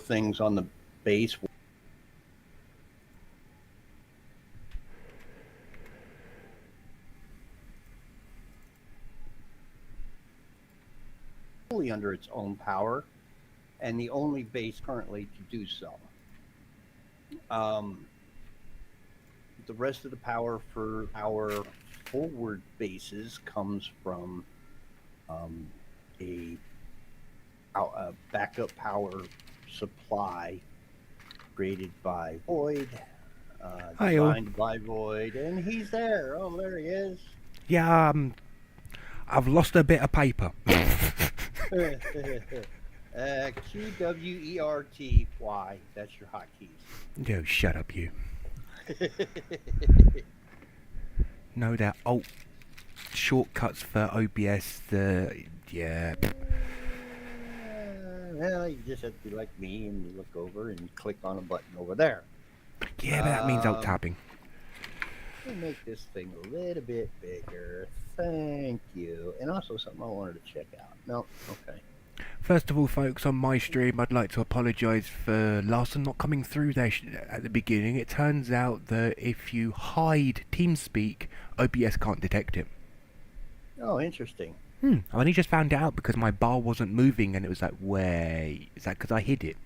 things on the base fully under its own power, and the only base currently to do so. Um, the rest of the power for our forward bases comes from um, a, a backup power supply created by Void, Hi-oh. designed by Void, and he's there. Oh, there he is. Yeah, I've lost a bit of paper. QWERTY. That's your hotkeys. No, shut up, you. No, they're alt shortcuts for OBS. Yeah. Well, you just have to be like me and you look over and click on a button over there. Yeah, but that means alt tabbing. Let me make this thing a little bit bigger. Thank you. And also something I wanted to check out. No, okay. First of all, folks, on my stream, I'd like to apologise for Larson not coming through there at the beginning. It turns out that if you hide TeamSpeak, OBS can't detect it. Oh, interesting. I only just found it out because my bar wasn't moving, and it was like, wait, is that because I hid it?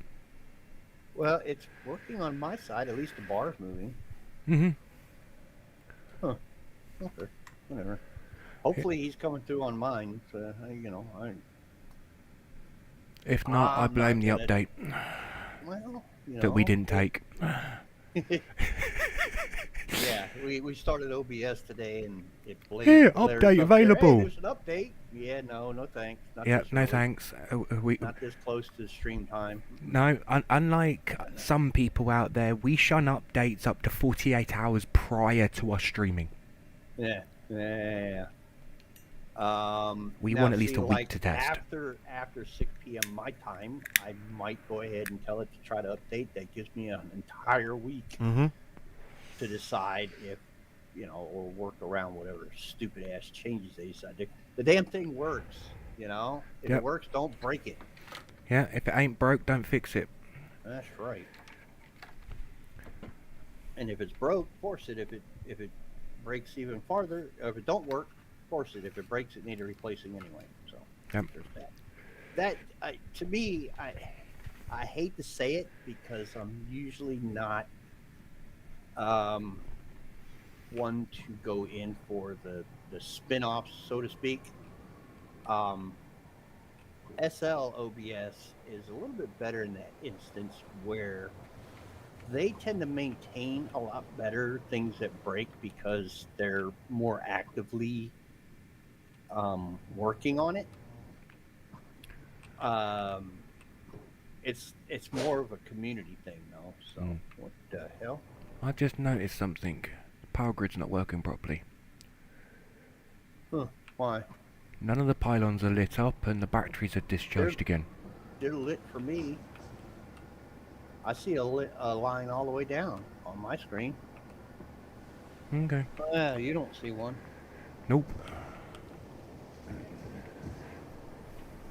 Well, it's working on my side. At least the bar's moving. Huh. Okay. Whatever. Hopefully he's coming through on mine. So, If not, I blame the update that we didn't take. Yeah, we started OBS today and it blamed. Here, update available. Hey, there's an update. Yeah, no thanks. No thanks. Not this close to stream time. No, unlike some people out there, we shun updates up to 48 hours prior to us streaming. Yeah. We want at least a week to test. After 6 p.m. my time, I might go ahead and tell it to try to update. That gives me an entire week to decide if, or work around whatever stupid ass changes they decide to. The damn thing works, If it works, don't break it. Yeah, if it ain't broke, don't fix it. That's right. And if it's broke, force it. If it breaks even farther, or if it don't work, force it. If it breaks, it needs replacing anyway. So there's that. That to me, I hate to say it because I'm usually not one to go in for the spin-offs, so to speak. SL OBS is a little bit better in that instance where they tend to maintain a lot better things that break because they're more actively working on it. It's more of a community thing though. So what the hell? I just noticed something. The power grid's not working properly. Huh? Why? None of the pylons are lit up and the batteries are discharged again. They're lit for me. I see a line all the way down on my screen. Okay. You don't see one. Nope.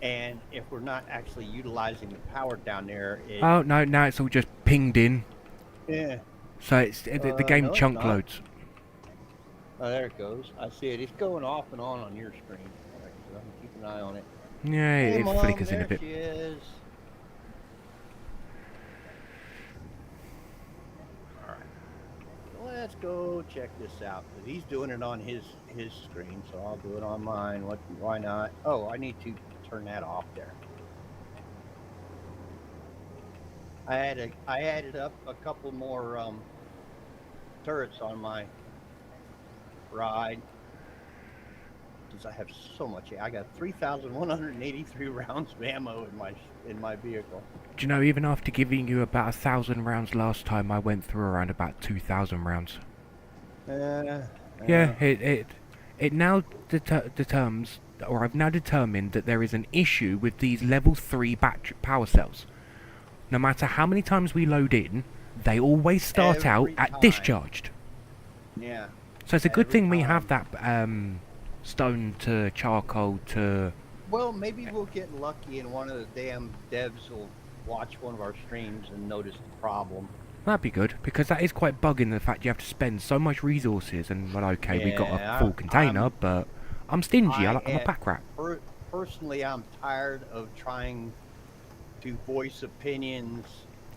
And if we're not actually utilizing the power down there, oh no! Now it's all just pinged in. Yeah. So it's the game chunk loads. Oh, there it goes. I see it. It's going off and on your screen. All right, so I'm gonna keep an eye on it. Yeah, it flickers in a bit. There she is. All right. Let's go check this out. He's doing it on his screen, so I'll do it on mine. Why not? Oh, I need to turn that off there. I added up a couple more turrets on my ride since I have so much. I got 3,183 rounds of ammo in my vehicle. Do you know, even after giving you about 1,000 rounds last time, I went through around about 2,000 rounds. Yeah, it now determines, or I've now determined that there is an issue with these level 3 battery power cells. No matter how many times we load in, they always start out at discharged. Yeah. So it's a good thing we have that stone to charcoal to... Well, maybe we'll get lucky and one of the damn devs will watch one of our streams and notice the problem. That'd be good, because that is quite bugging, the fact you have to spend so much resources, and, well, okay, we got a Yeah, full container, but I'm stingy, I'm a I pack rat. personally, I'm tired of trying to voice opinions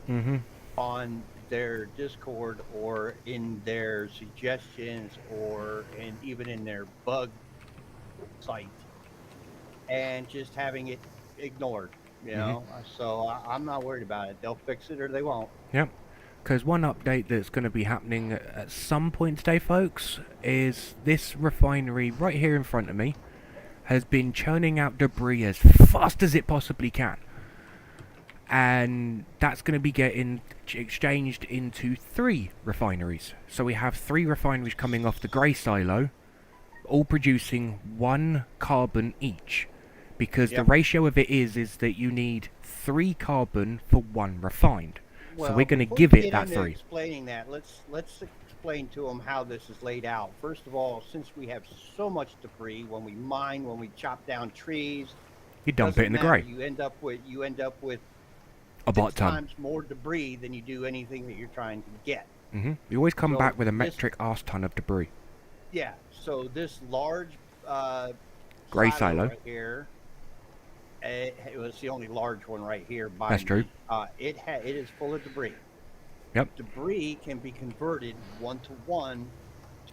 Mm-hmm. on their Discord or in their suggestions or even in their bug site and just having it ignored. Mm-hmm. So I'm not worried about it. They'll fix it or they won't. Yep. Because one update that's going to be happening at some point today, folks, is this refinery right here in front of me has been churning out debris as fast as it possibly can. And that's going to be getting exchanged into 3 refineries. So we have 3 refineries coming off the grey silo, all producing 1 carbon each. Because the ratio of it is that you need 3 carbon for 1 refined. Well, so we're going to before give we it get that into 3. explaining that, let's explain to them how this is laid out. First of all, since we have so much debris when we mine, when we chop down trees, You dump it in the matter. grey. You end up with A 6 bot ton. times more debris than you do anything that you're trying to get. You always come So back with a this- metric arse ton of debris. Yeah. So this large Grey silo. right here. It was the only large one right here. That's true. It is full of debris. Yep. Debris can be converted 1-to-1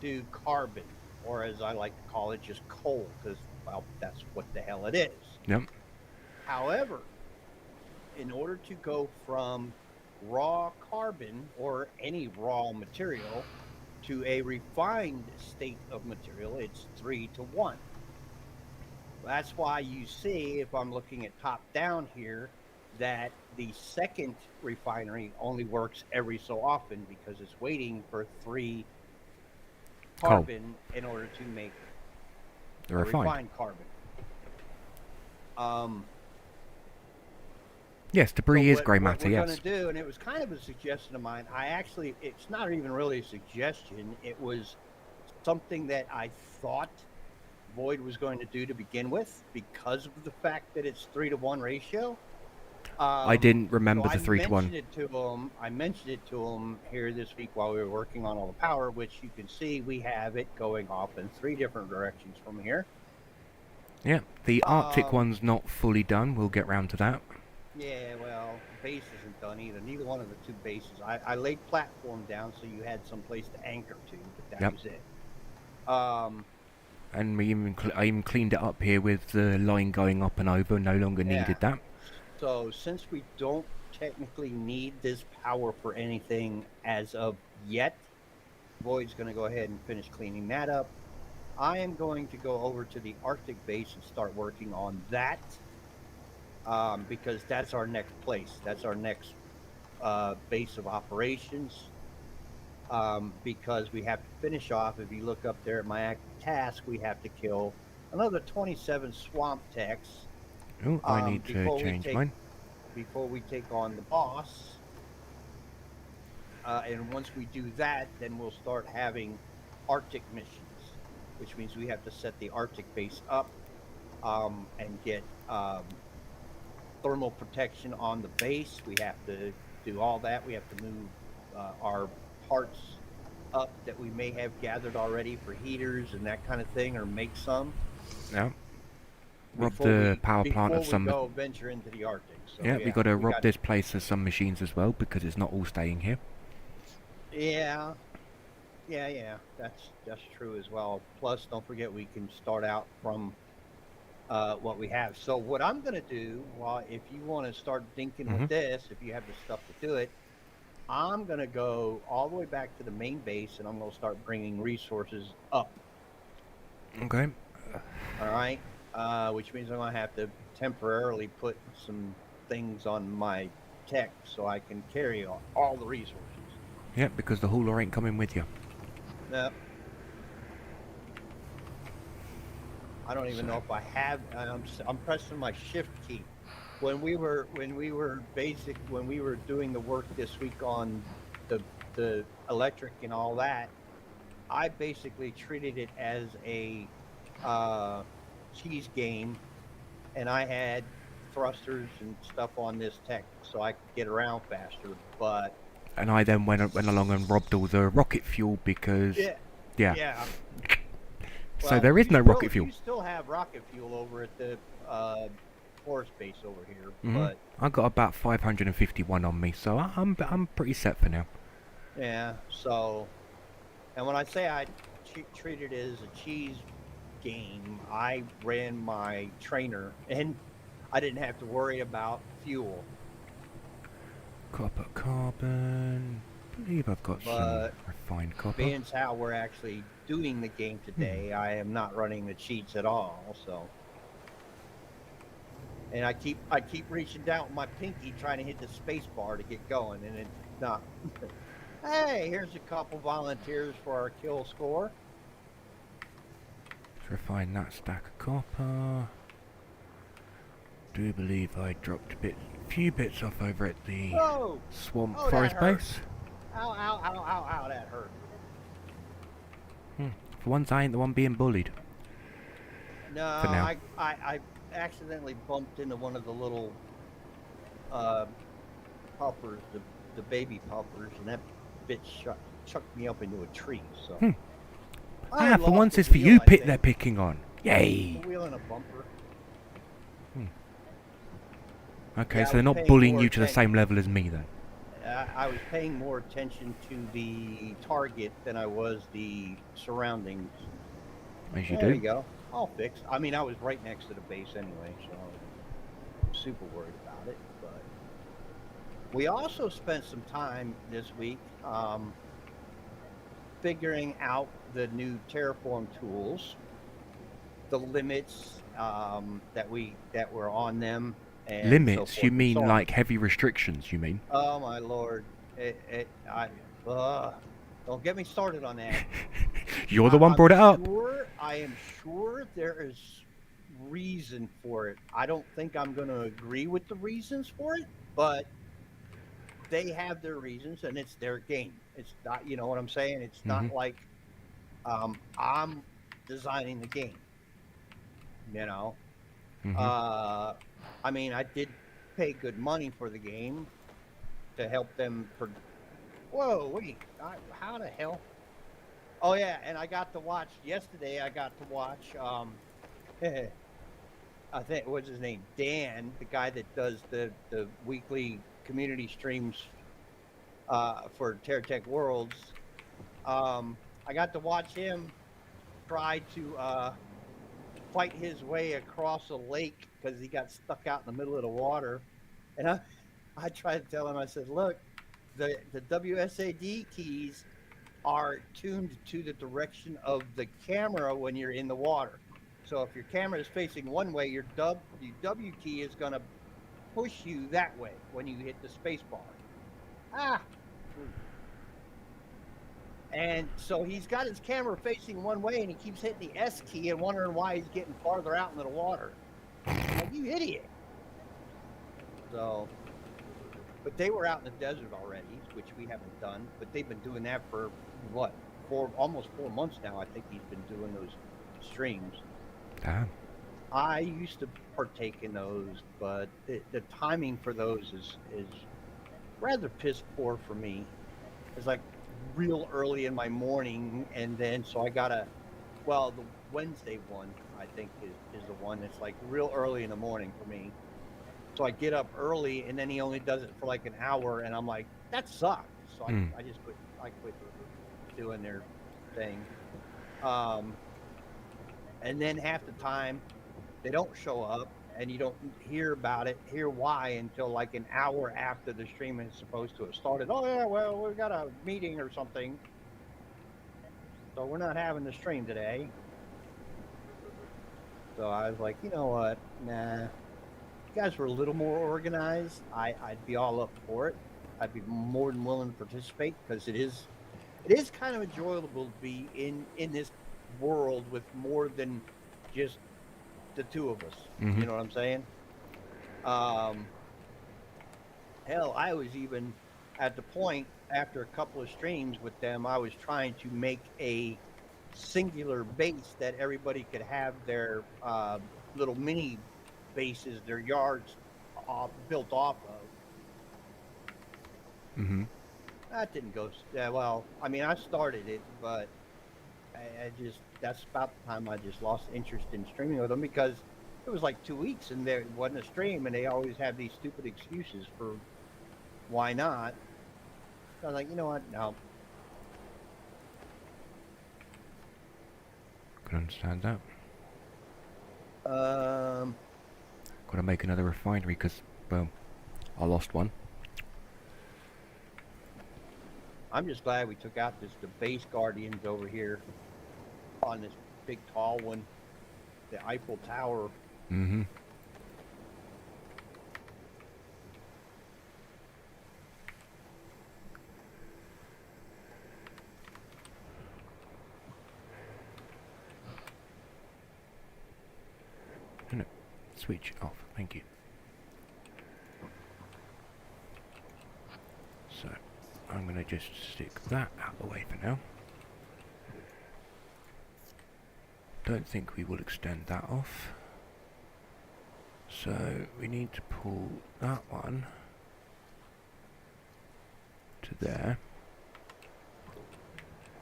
to carbon, or as I like to call it, just coal, because well, that's what the hell it is. Yep. However, in order to go from raw carbon or any raw material to a refined state of material, it's 3-to-1. That's why you see, if I'm looking at top down here, that the second refinery only works every so often because it's waiting for 3 carbon in order to make The refined. carbon. Yes, debris is grey matter, What we're yes. going to do, and it was kind of a suggestion of mine. It's not even really a suggestion. It was something that I thought Void was going to do to begin with because of the fact that it's 3-to-1 ratio. I didn't remember the 3-to-1. I mentioned it to him here this week while we were working on all the power, which you can see we have it going off in 3 different directions from here. Yeah, the Arctic one's not fully done. We'll get round to that. Yeah, well, the base isn't done either. Neither one of the 2 bases. I laid platform down so you had some place to anchor to, but that was it. And I even cleaned it up here with the line going up and over. No longer needed that. So since we don't technically need this power for anything as of yet, Void's going to go ahead and finish cleaning that up. I am going to go over to the Arctic base and start working on that because that's our next place. That's our next base of operations. Because we have to finish off. If you look up there at my active task, we have to kill another 27 swamp techs. Oh, I need to change mine. Before we take on the boss. And once we do that, then we'll start having Arctic missions, which means we have to set the Arctic base up and get thermal protection on the base. We have to do all that. We have to move our parts up that we may have gathered already for heaters and that kind of thing, or make some. Yeah. Rob the power plant of some. Before we go venture into the Arctic. So, yeah, we got to rob this place of some machines as well because it's not all staying here. Yeah. That's true as well. Plus, don't forget we can start out from what we have. So what I'm going to do, if you want to start thinking with this, if you have the stuff to do it, I'm going to go all the way back to the main base and I'm going to start bringing resources up. Okay. All right. Which means I'm going to have to temporarily put some things on my tech so I can carry all the resources. Yeah, because the hauler ain't coming with you. No. I don't even know if I have. I'm pressing my shift key. When we were doing the work this week on the electric and all that, I basically treated it as a cheese game, and I had thrusters and stuff on this tech so I could get around faster. But And I then went along and robbed all the rocket fuel because, yeah, yeah. yeah. So Well, there is no rocket fuel. you still have rocket fuel over at the forest base over here, Mm-hmm. but I got about 551 on me, so I'm pretty set for now. yeah. So, and when I say I treat it as a cheese game, I ran my trainer and I didn't have to worry about fuel. Copper, carbon. I believe I've got some But refined copper. being how we're actually doing the game today, I am not running the cheats at all. So, and I keep reaching down with my pinky trying to hit the space bar to get going, and it's not. Hey, here's a couple volunteers for our kill score. Let's refine that stack of copper. Do believe I dropped a few bits off over at the swamp forest base. Ow, ow, ow, ow, ow, that hurt. For once, I ain't the one being bullied. No, for now. I accidentally bumped into one of the little puppers, the baby puppers, and that bitch chucked me up into a tree. So. For once, it's for you they're picking on. Yay! The wheel and a bumper. Okay, yeah, so they're not bullying you to the same level as me then. I was paying more attention to the target than I was the surroundings. As you do. There you go. All fixed. I mean, I was right next to the base anyway, so I'm super worried about it. But we also spent some time this week figuring out the new Terraform tools, the limits that were on them. And limits? So you mean like heavy restrictions? You mean? Oh my lord! Don't get me started on that. You're the one brought it up. I am sure there is reason for it. I don't think I'm going to agree with the reasons for it, but they have their reasons, and it's their game. It's not, you know what I'm saying? It's not like I'm designing the game. You know. I mean, I did pay good money for the game to help them. Whoa, wait, how the hell? Oh yeah, and I got to watch yesterday. I got to watch. I think what's his name, Dan, the guy that does the weekly community streams for TerraTech Worlds. I got to watch him try to fight his way across a lake because he got stuck out in the middle of the water. And I tried to tell him, I said, look, the WSAD keys are tuned to the direction of the camera when you're in the water. So if your camera is facing one way, your W key is going to push you that way when you hit the space bar. And so he's got his camera facing one way, and he keeps hitting the S key and wondering why he's getting farther out into the water. Like, you idiot. So, but they were out in the desert already, which we haven't done. But they've been doing that for, what, almost 4 months now. I think he's been doing those streams. Damn. I used to partake in those, but the timing for those is rather piss poor for me. It's like real early in my morning, and then so I gotta, the Wednesday one I think is the one that's like real early in the morning for me. So I get up early, and then he only does it for like an hour, and I'm like, that sucks. So I just quit doing their thing. And then half the time they don't show up, and you don't hear why until like an hour after the stream is supposed to have started. Oh yeah, well, we've got a meeting or something, so we're not having the stream today. So I was like, you know what, nah, if you guys were a little more organized, I'd be all up for it. I'd be more than willing to participate, because it is kind of enjoyable to be in this world with more than just the two of us. You know what I'm saying? Hell, I was even at the point after a couple of streams with them, I was trying to make a singular base that everybody could have their little mini bases their yards built off of. Mm-hmm. That didn't go well. I mean, I started it, but I just that's about the time I just lost interest in streaming with them because it was like 2 weeks and there wasn't a stream, and they always have these stupid excuses for why not. So I was like, you know what? No. Can understand that. Um, Got to make another refinery because, well, I lost one. I'm just glad we took out the base guardians over here on this big tall one, the Eiffel Tower. Mm-hmm. No, switch off. Thank you. So, I'm going to just stick that out of the way for now. Don't think we will extend that off. So, we need to pull that one to there.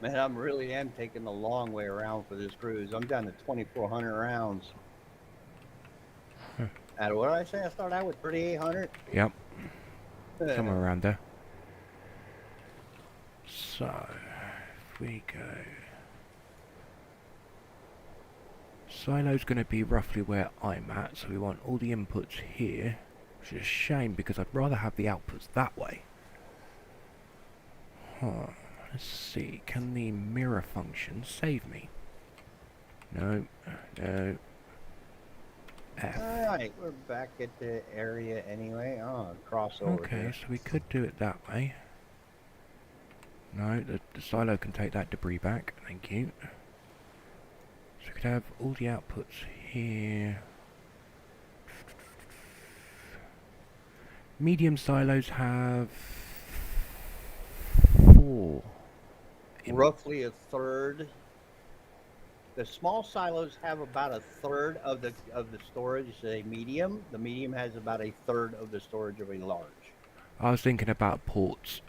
Man, I really am taking the long way around for this cruise. I'm down to 2,400 rounds. Huh. What did I say? I started out with 3,800? Yep. Somewhere around there. So, if we go... Silo's going to be roughly where I'm at, so we want all the inputs here. Which is a shame because I'd rather have the outputs that way. Huh. Let's see, can the mirror function save me? No, no. F. Alright, we're back at the area anyway. Oh, crossover. Okay, here. so we could do it that way. No, the silo can take that debris back, thank you. So we could have all the outputs here. Medium silos have 4. Roughly a third. The small silos have about a third of the storage. A medium. The medium has about a third of the storage of a large. I was thinking about ports.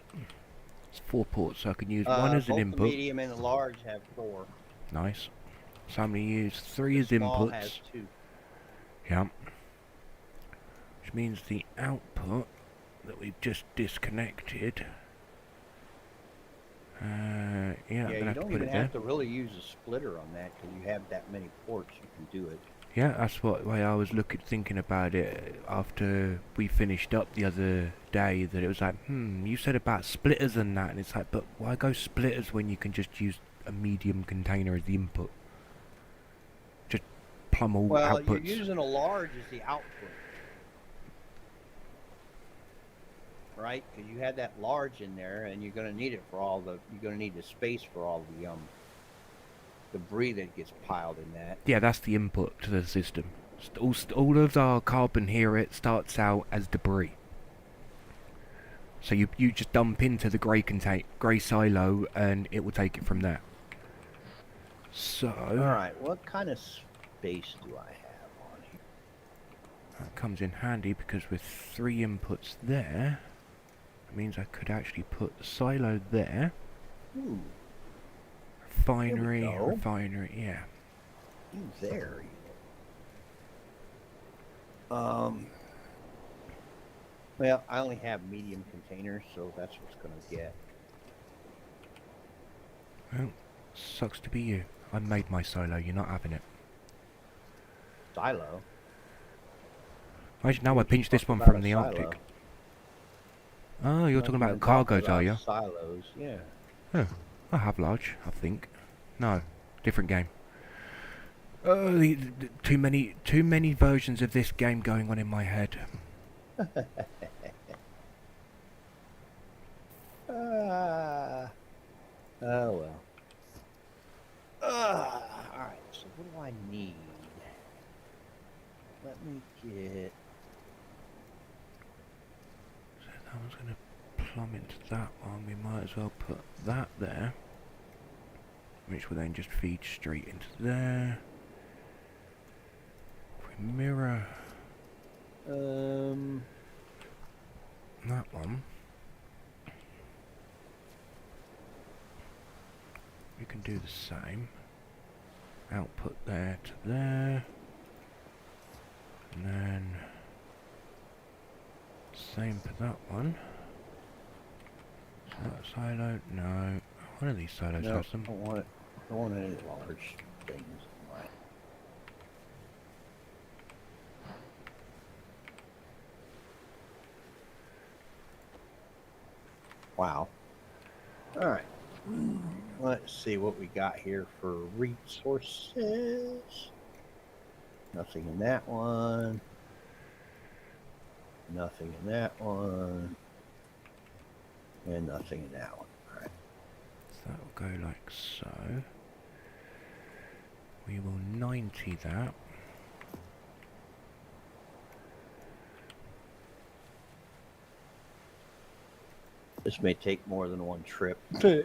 It's 4 ports, so I can use one as an both input. The medium and the large have 4. Nice. So I'm going to use 3 as small inputs. Has 2. Yeah. Which means the output that we've just disconnected. Yeah, I'm you gonna have to don't put even it there. have to really use a splitter on that because you have that many ports. You can do it. Yeah, that's what way I was thinking about it after we finished up the other day. That it was like, you said about splitters and that, and it's like, but why go splitters when you can just use a medium container as the input? Just plumb all outputs. Well, you're using a large as the output, right? Because you had that large in there, and you're going to need it for all the. You're going to need the space for all the debris that gets piled in that. Yeah, that's the input to the system. All of our carbon here, it starts out as debris. So you just dump into the grey silo, and it will take it from there. So all right, what kind of space do I have on here? That comes in handy because with 3 inputs there, it means I could actually put the silo there. Ooh. Refinery, yeah. You there? Well, I only have medium containers, so that's what's going to get. Well, sucks to be you. I made my silo, you're not having it. Silo? Now I pinched this one from the Arctic. Oh, you're talking about cargoes, are you? Silos, yeah. Huh. I have large, I think. No, different game. Too many versions of this game going on in my head. Oh well. Alright, so what do I need? Let me get... So that one's going to plumb into that one. We might as well put that there, which will then just feed straight into there. If we mirror That one. We can do the same. Output there to there. And then... same for that one. Is that silo? No. One of these silos No, has them. I don't want any large things. Right. Wow. All right. Let's see what we got here for resources. Nothing in that one. Nothing in that one. And nothing in that one. All right. So that will go like so. We will 90 that. This may take more than one trip. And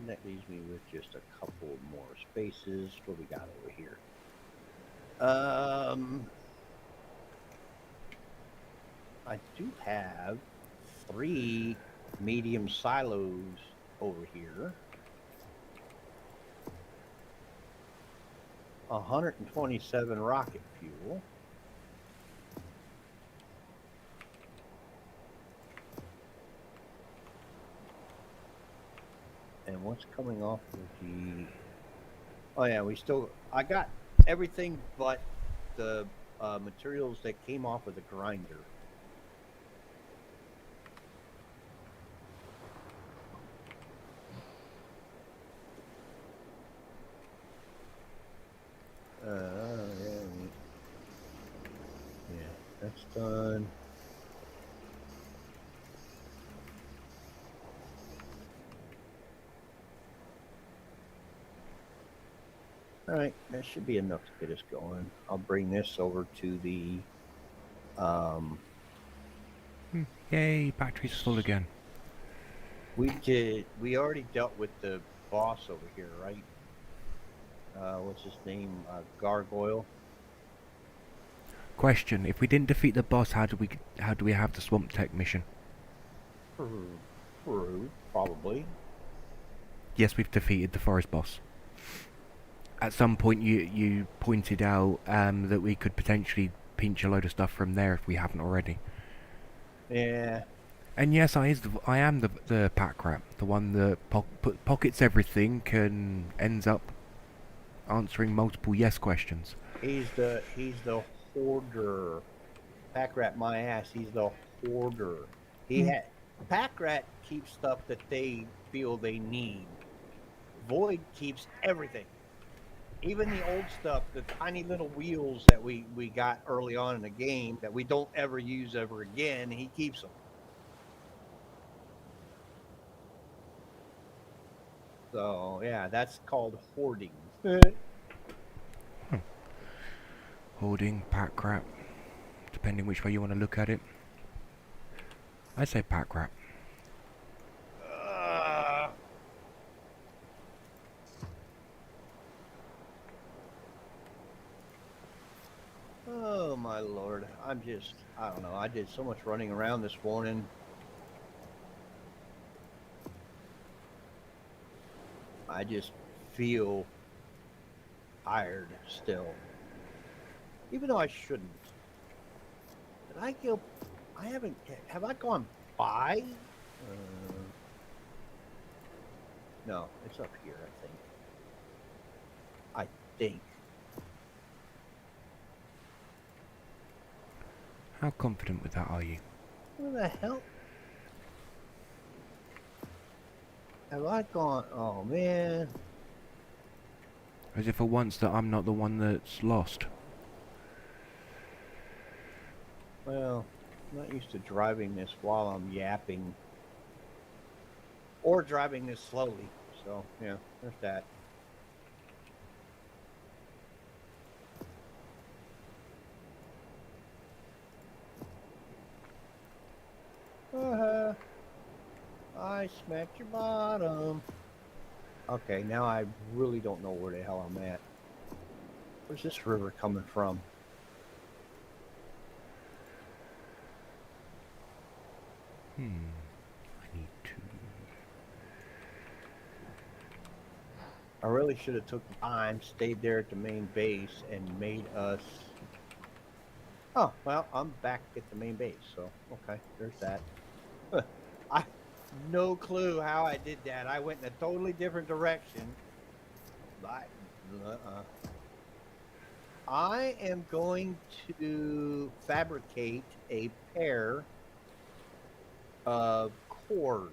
that leaves me with just a couple more spaces. What we got over here? I do have 3 medium silos over here. 127 rocket fuel. And what's coming off of the... Oh yeah, I got everything but the materials that came off of the grinder. Yeah, that's done. All right, that should be enough to get us going. I'll bring this over to the Yay, battery's full again. we already dealt with the boss over here, right? What's his name? Gargoyle. Question, if we didn't defeat the boss, how do we have the Swamp Tech mission? Probably. Yes, we've defeated the forest boss. At some point you pointed out that we could potentially pinch a load of stuff from there if we haven't already. Yeah. And yes, I am the pack rat, the one that pockets everything and ends up answering multiple yes questions. He's the hoarder. Pack rat my ass. He's the hoarder. Pack rat keeps stuff that they feel they need. Void keeps everything. Even the old stuff, the tiny little wheels that we got early on in the game that we don't ever use ever again, he keeps them. So yeah, that's called hoarding. Hoarding, pack rat, depending which way you want to look at it. I say pack rat. Oh my lord, I don't know, I did so much running around this morning. I just feel tired still. Even though I shouldn't. Have I gone by? No, it's up here, I think. How confident with that are you? Where the hell? Have I gone? Oh man. As if for once that I'm not the one that's lost. Well, I'm not used to driving this while I'm yapping. Or driving this slowly. So, yeah, there's that. I smacked your bottom. Okay, now I really don't know where the hell I'm at. Where's this river coming from? I need to... I really should have took the time, stayed there at the main base, and made us... Oh, well, I'm back at the main base, so, okay, there's that. I no clue how I did that. I went in a totally different direction. I am going to fabricate a pair of cores.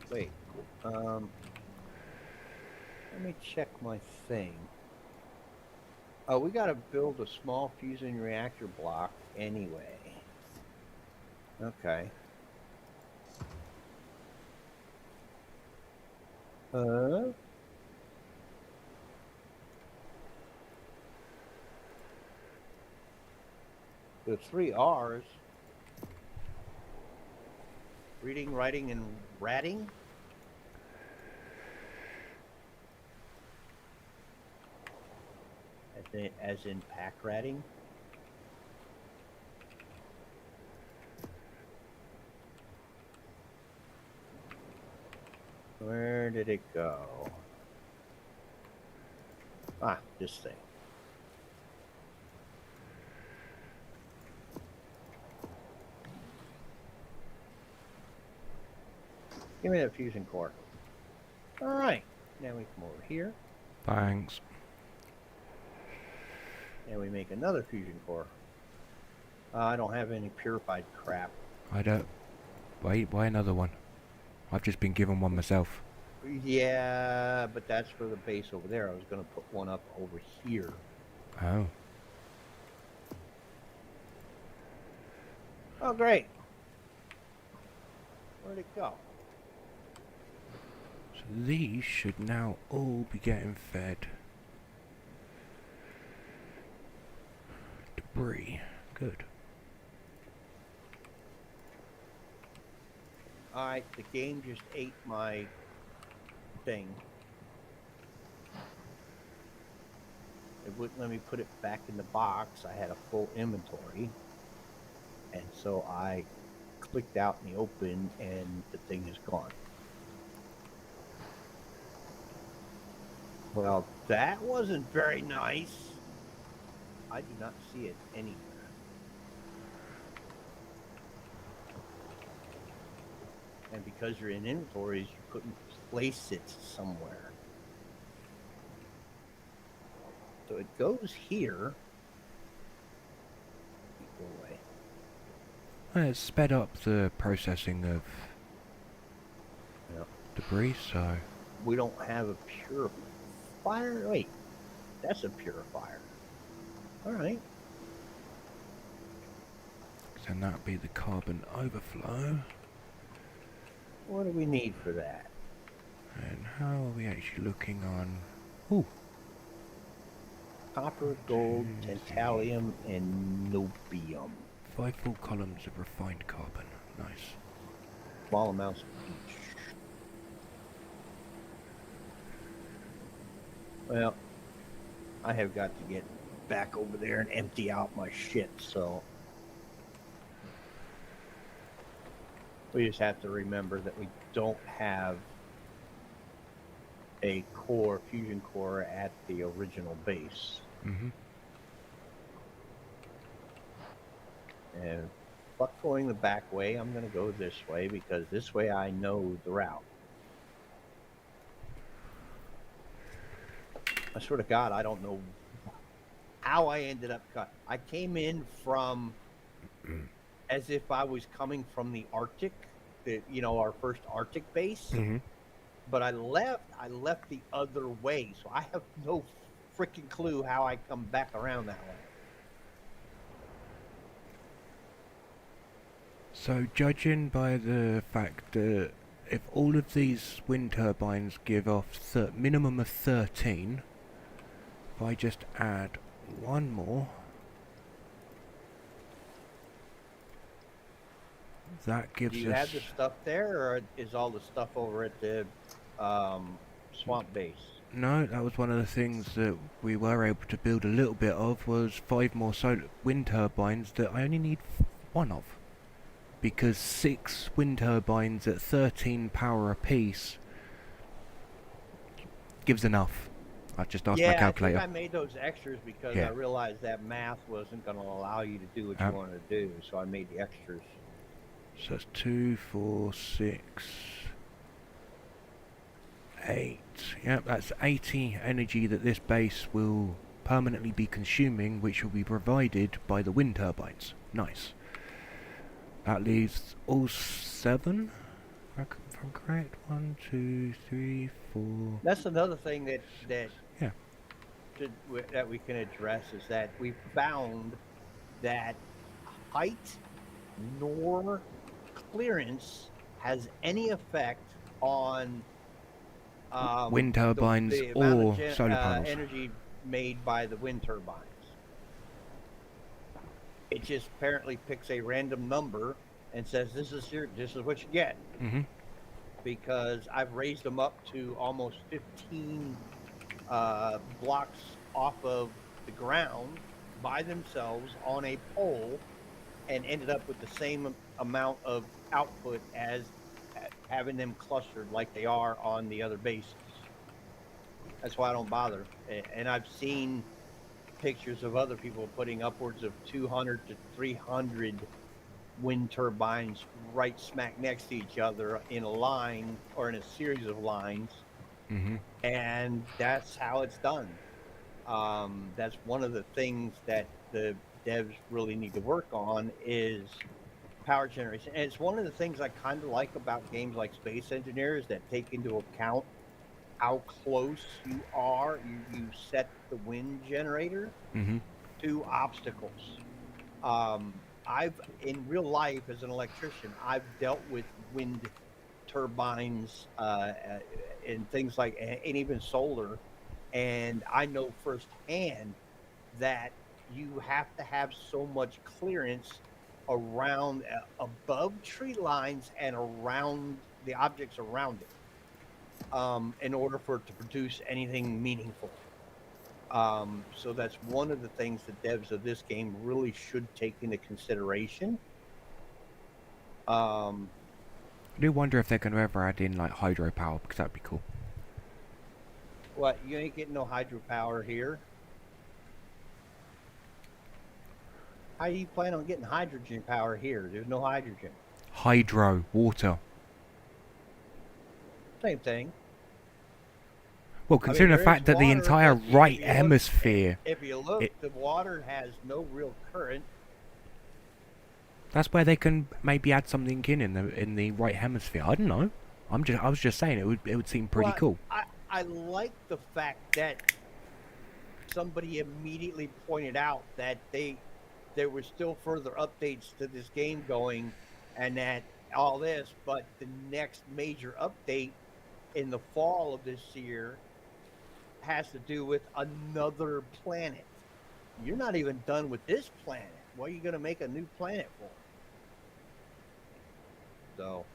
Wait, let me check my thing. Oh, we got to build a small fusion reactor block anyway. Okay. The 3 R's. Reading, writing, and ratting. As in pack ratting. Where did it go? Ah, this thing. Give me that fusion core. All right. Now we come over here. Thanks. And we make another fusion core. I don't have any purified crap. I don't... Wait, why another one? I've just been given one myself. Yeah, but that's for the base over there. I was going to put one up over here. Oh. Oh, great. Where'd it go? So these should now all be getting fed debris. Good. Alright, the game just ate my thing. It wouldn't let me put it back in the box. I had a full inventory. And so I clicked out in the open and the thing is gone. Well, that wasn't very nice. I do not see it anywhere. And because you're in inventories, you couldn't place it somewhere. So it goes here. Go away. Well, it sped up the processing of debris, so... We don't have a purifier. Wait, that's a purifier. All right. So that'd be the carbon overflow. What do we need for that? And how are we actually looking on... Ooh. Copper, gold, tantalum, and nobium. 5 full columns of refined carbon. Nice. Small amounts of each. Well, I have got to get back over there and empty out my shit, so... We just have to remember that we don't have a fusion core at the original base. Mm-hmm. And fuck going the back way, I'm going to go this way because this way I know the route. I swear to God, I don't know how I ended up cut. I came in from as if I was coming from the Arctic, our first Arctic base. Mm-hmm. But I left the other way, so I have no freaking clue how I come back around that way. So, judging by the fact that if all of these wind turbines give off minimum of 13, if I just add one more, That gives Do you us... have the stuff there, or is all the stuff over at the swamp base? No, that was one of the things that we were able to build a little bit of, was 5 more solar wind turbines that I only need 1 of. Because 6 wind turbines at 13 power apiece gives enough. I just asked my Yeah, I think calculator. I made those extras because I Yeah. realized that math wasn't going to allow you to do what you wanted to do, so I made the extras. So that's 2, 4, 6, 8. Yep, that's 80 energy that this base will permanently be consuming, which will be provided by the wind turbines. Nice. That leaves all 7, if I'm correct. 1, 2, 3, 4. That's another thing that Yeah. that we can address is that we found that height nor clearance has any effect on Wind turbines the amount of or solar panels. energy made by the wind turbines. It just apparently picks a random number and says this is what you get. Mm-hmm. Because I've raised them up to almost 15 blocks off of the ground by themselves on a pole, and ended up with the same amount of output as having them clustered like they are on the other bases. That's why I don't bother. And I've seen pictures of other people putting upwards of 200 to 300 wind turbines right smack next to each other in a line or in a series of lines. Mm-hmm. And that's how it's done. That's one of the things that the devs really need to work on is power generation. And it's one of the things I kind of like about games like Space Engineers that take into account how close you are. You set the wind generator Mm-hmm. to obstacles. I've in real life as an electrician, I've dealt with wind turbines and things like, and even solar, and I know firsthand that you have to have so much clearance around above tree lines and around the objects around it in order for it to produce anything meaningful. So that's one of the things the devs of this game really should take into consideration. I do wonder if they're going to ever add in like hydropower, because that'd be cool. What, you ain't getting no hydropower here? How do you plan on getting hydrogen power here? There's no hydrogen. Hydro, water. Same thing. Well, considering the fact that the entire right if hemisphere... If you look, the water has no real current. That's where they can maybe add something in the right hemisphere. I don't know. I was just saying it would seem pretty cool. I like the fact that somebody immediately pointed out that there were still further updates to this game going, and that all this, but the next major update in the fall of this year has to do with another planet. You're not even done with this planet. What are you going to make a new planet for? So,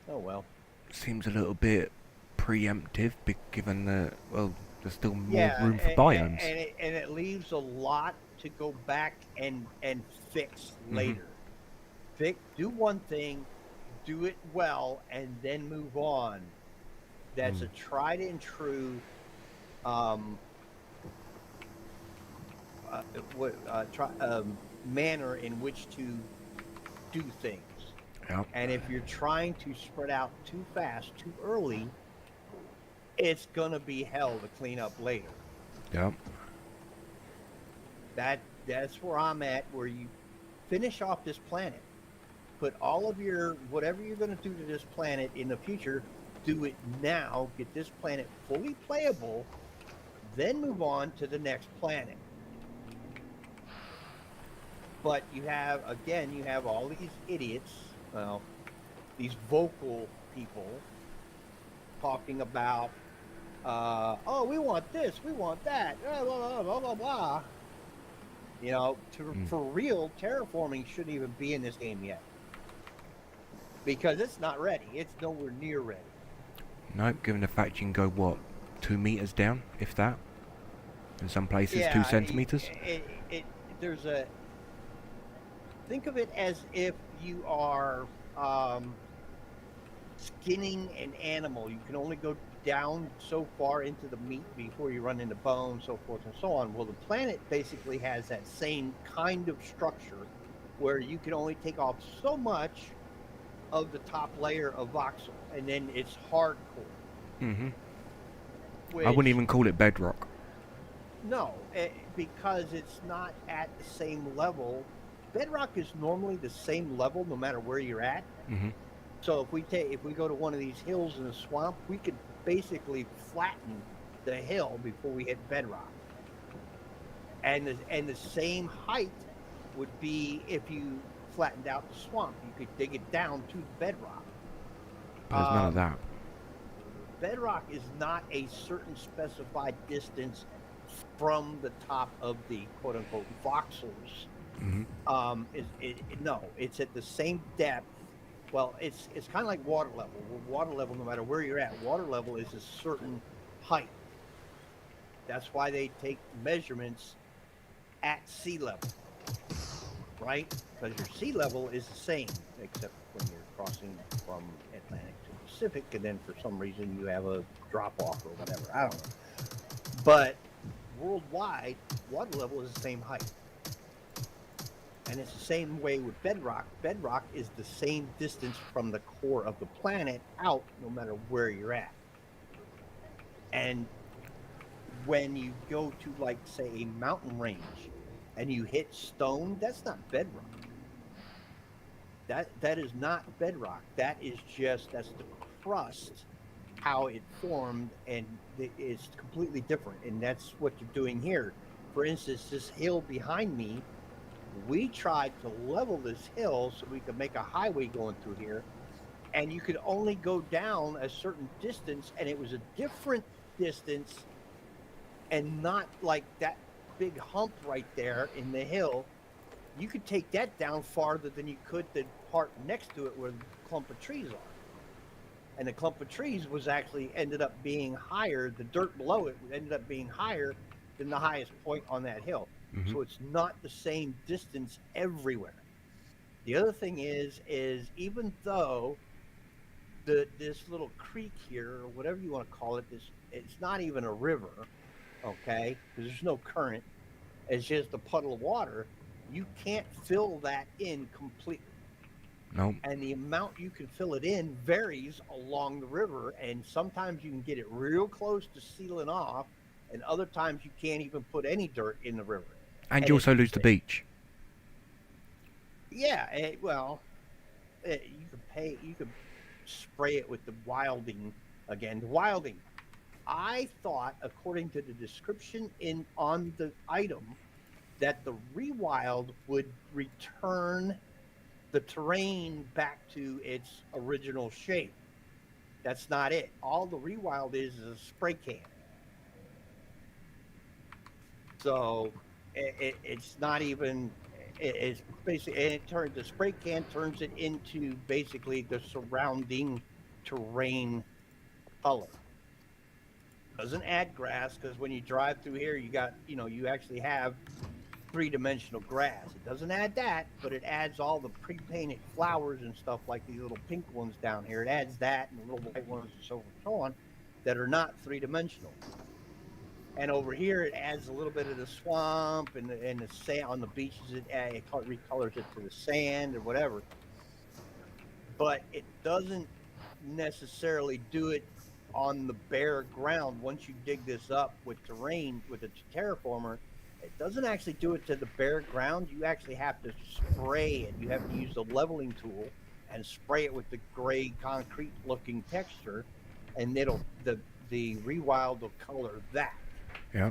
oh well. Seems a little bit preemptive, given that, well, there's still more room for biomes. And it leaves a lot to go back and fix later. Do one thing, do it well, and then move on. That's a tried and true manner in which to do things. Yep. And if you're trying to spread out too fast, too early, it's gonna be hell to clean up later. Yep. That's where I'm at. Where you finish off this planet, put all of your whatever you're gonna do to this planet in the future, do it now. Get this planet fully playable, then move on to the next planet. But you have all these idiots, well, these vocal people talking about, oh, we want this, we want that, blah, blah, blah, blah, blah. For real, terraforming shouldn't even be in this game yet. because it's not ready. It's nowhere near ready. Nope, given the fact you can go, what, 2 meters down, if that? In some places, 2 Yeah, centimeters? there's a think of it as if you are skinning an animal. You can only go down so far into the meat before you run into bone, so forth and so on. Well, the planet basically has that same kind of structure where you can only take off so much of the top layer of voxel, and then it's hardcore, Mm-hmm. I wouldn't which even call it bedrock. no, because it's not at the same level. Bedrock is normally the same level no matter where you're at. Mm-hmm. So if we go to one of these hills in a swamp, we could basically flatten the hill before we hit bedrock. And the same height would be if you flattened out the swamp. You could dig it down to the bedrock. But there's none of Um, that. Bedrock is not a certain specified distance from the top of the quote unquote voxels. Mm-hmm. No, it's at the same depth. Well, it's kind of like water level. Water level, no matter where you're at, water level is a certain height. That's why they take measurements at sea level, right? Because your sea level is the same, except when you're crossing from Atlantic to Pacific, and then for some reason you have a drop off or whatever. I don't know. But worldwide, water level is the same height. And it's the same way with bedrock. Bedrock is the same distance from the core of the planet out, no matter where you're at. And when you go to, like, say, a mountain range and you hit stone, that's not bedrock. That is not bedrock. That's the crust, how it formed, and it's completely different. And that's what you're doing here. For instance, this hill behind me, we tried to level this hill so we could make a highway going through here, and you could only go down a certain distance, and it was a different distance, and not like that big hump right there in the hill. You could take that down farther than you could the part next to it where the clump of trees are. And the clump of trees was actually ended up being higher. The dirt below it ended up being higher than the highest point on that hill. Mm-hmm. So it's not the same distance everywhere. The other thing is even though this little creek here, or whatever you want to call it, it's not even a river, okay? Because there's no current. It's just a puddle of water. You can't fill that in completely. Nope. And the amount you can fill it in varies along the river. And sometimes you can get it real close to sealing off, and other times you can't even put any dirt in the river. And And you it's also lose the beach. yeah, you could spray it with the wilding again. The wilding, I thought, according to the description in on the item, that the rewild would return the terrain back to its original shape. That's not it. All the rewild is a spray can. So it's not even. It's basically, and it turns the spray can turns it into basically the surrounding terrain color. Doesn't add grass, because when you drive through here, you actually have three-dimensional grass. It doesn't add that, but it adds all the pre-painted flowers and stuff, like these little pink ones down here. It adds that, and the little white ones and so forth and so on, that are not three-dimensional. And over here, it adds a little bit of the swamp and the sand on the beaches. It recolors it to the sand or whatever. But it doesn't necessarily do it on the bare ground. Once you dig this up with terrain with a terraformer, it doesn't actually do it to the bare ground. You actually have to spray it. You have to use the leveling tool and spray it with the gray concrete looking texture, and the rewild will color that. Yeah.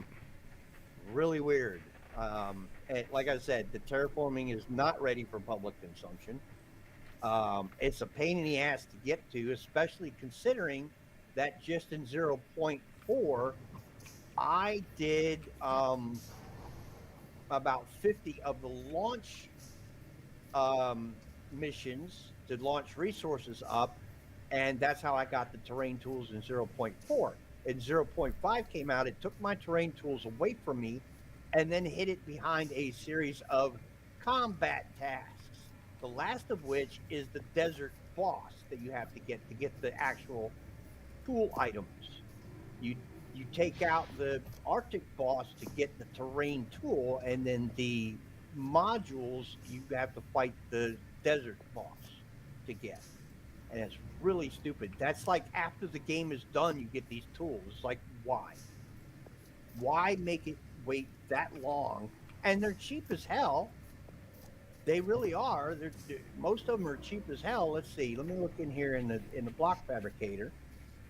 Really weird. And like I said, the terraforming is not ready for public consumption. It's a pain in the ass to get to, especially considering that just in 0.4, I did about 50 of the launch missions to launch resources up, and that's how I got the terrain tools in 0.4. And 0.5 came out, it took my terrain tools away from me, and then hid it behind a series of combat tasks. The last of which is the desert boss that you have to get the actual tool items. You take out the Arctic boss to get the terrain tool, and then the modules you have to fight the desert boss to get. And it's really stupid. That's like after the game is done, you get these tools. It's like, why? Why make it wait that long? And they're cheap as hell. They really are. Most of them are cheap as hell. Let's see. Let me look in here in the block fabricator,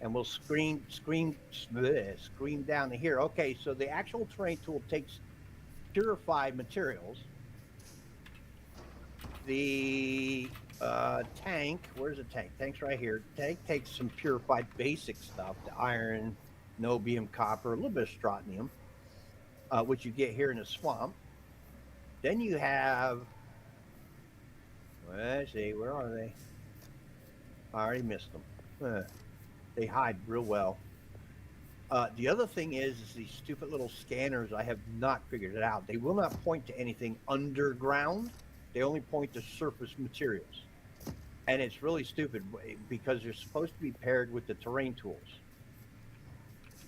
and we'll scream down to here. Okay, so the actual terrain tool takes purified materials. The tank, where's the tank? Tank's right here. Tank takes some purified basic stuff, the iron, niobium, copper, a little bit of strontium, which you get here in the swamp. Then you have, let's see, where are they? I already missed them. They hide real well. The other thing is these stupid little scanners. I have not figured it out. They will not point to anything underground. They only point to surface materials. And it's really stupid because they're supposed to be paired with the terrain tools.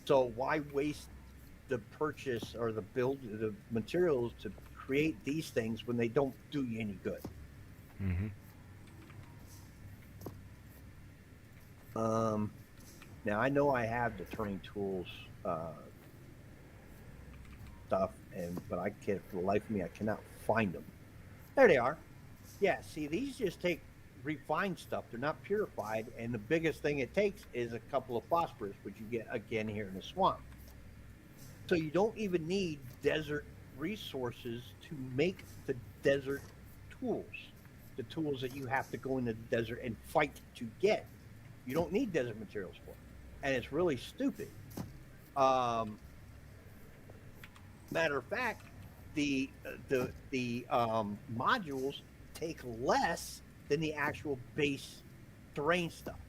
So why waste the purchase or the build the materials to create these things when they don't do you any good? Mm-hmm. Now I know I have the terrain tools stuff, but I can't, for the life of me, I cannot find them. There they are. Yeah, see, these just take refined stuff. They're not purified, and the biggest thing it takes is a couple of phosphorus, which you get again here in the swamp. So you don't even need desert resources to make the desert tools, the tools that you have to go into the desert and fight to get. You don't need desert materials for it, and it's really stupid. Matter of fact, the modules take less than the actual base terrain stuff,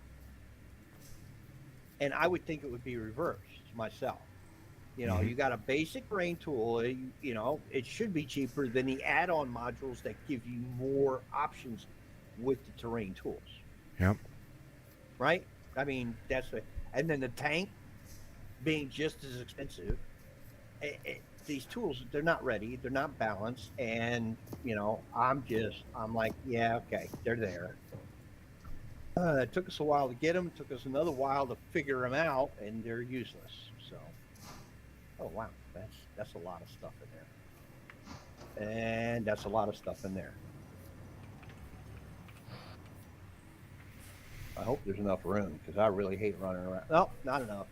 and I would think it would be reversed myself. You know, you got a basic terrain tool. You know, it should be cheaper than the add-on modules that give you more options with the terrain tools. Yep. Right? I mean, that's it. And then the tank being just as expensive. These tools, they're not ready. They're not balanced. And, you know, I'm like, yeah, okay, they're there. It took us a while to get them. It took us another while to figure them out, and they're useless. So, oh, wow. That's a lot of stuff in there. And that's a lot of stuff in there. I hope there's enough room, because I really hate running around. No, not enough.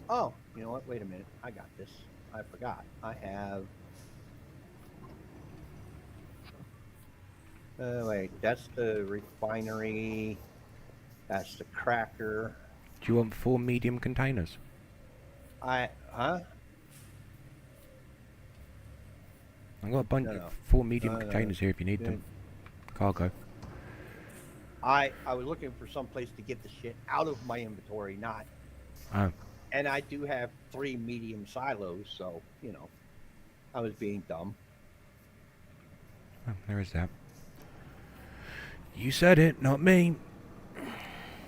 Oh, you know what? Wait a minute. I got this. I forgot. I have... wait, that's the refinery. That's the cracker. Do you want 4 medium containers? Huh? I've got a bunch of 4 medium containers here if you need them. Cargo. I was looking for some place to get the shit out of my inventory, not. Oh. And I do have 3 medium silos, so, you know, I was being dumb. Oh, there is that. You said it, not me.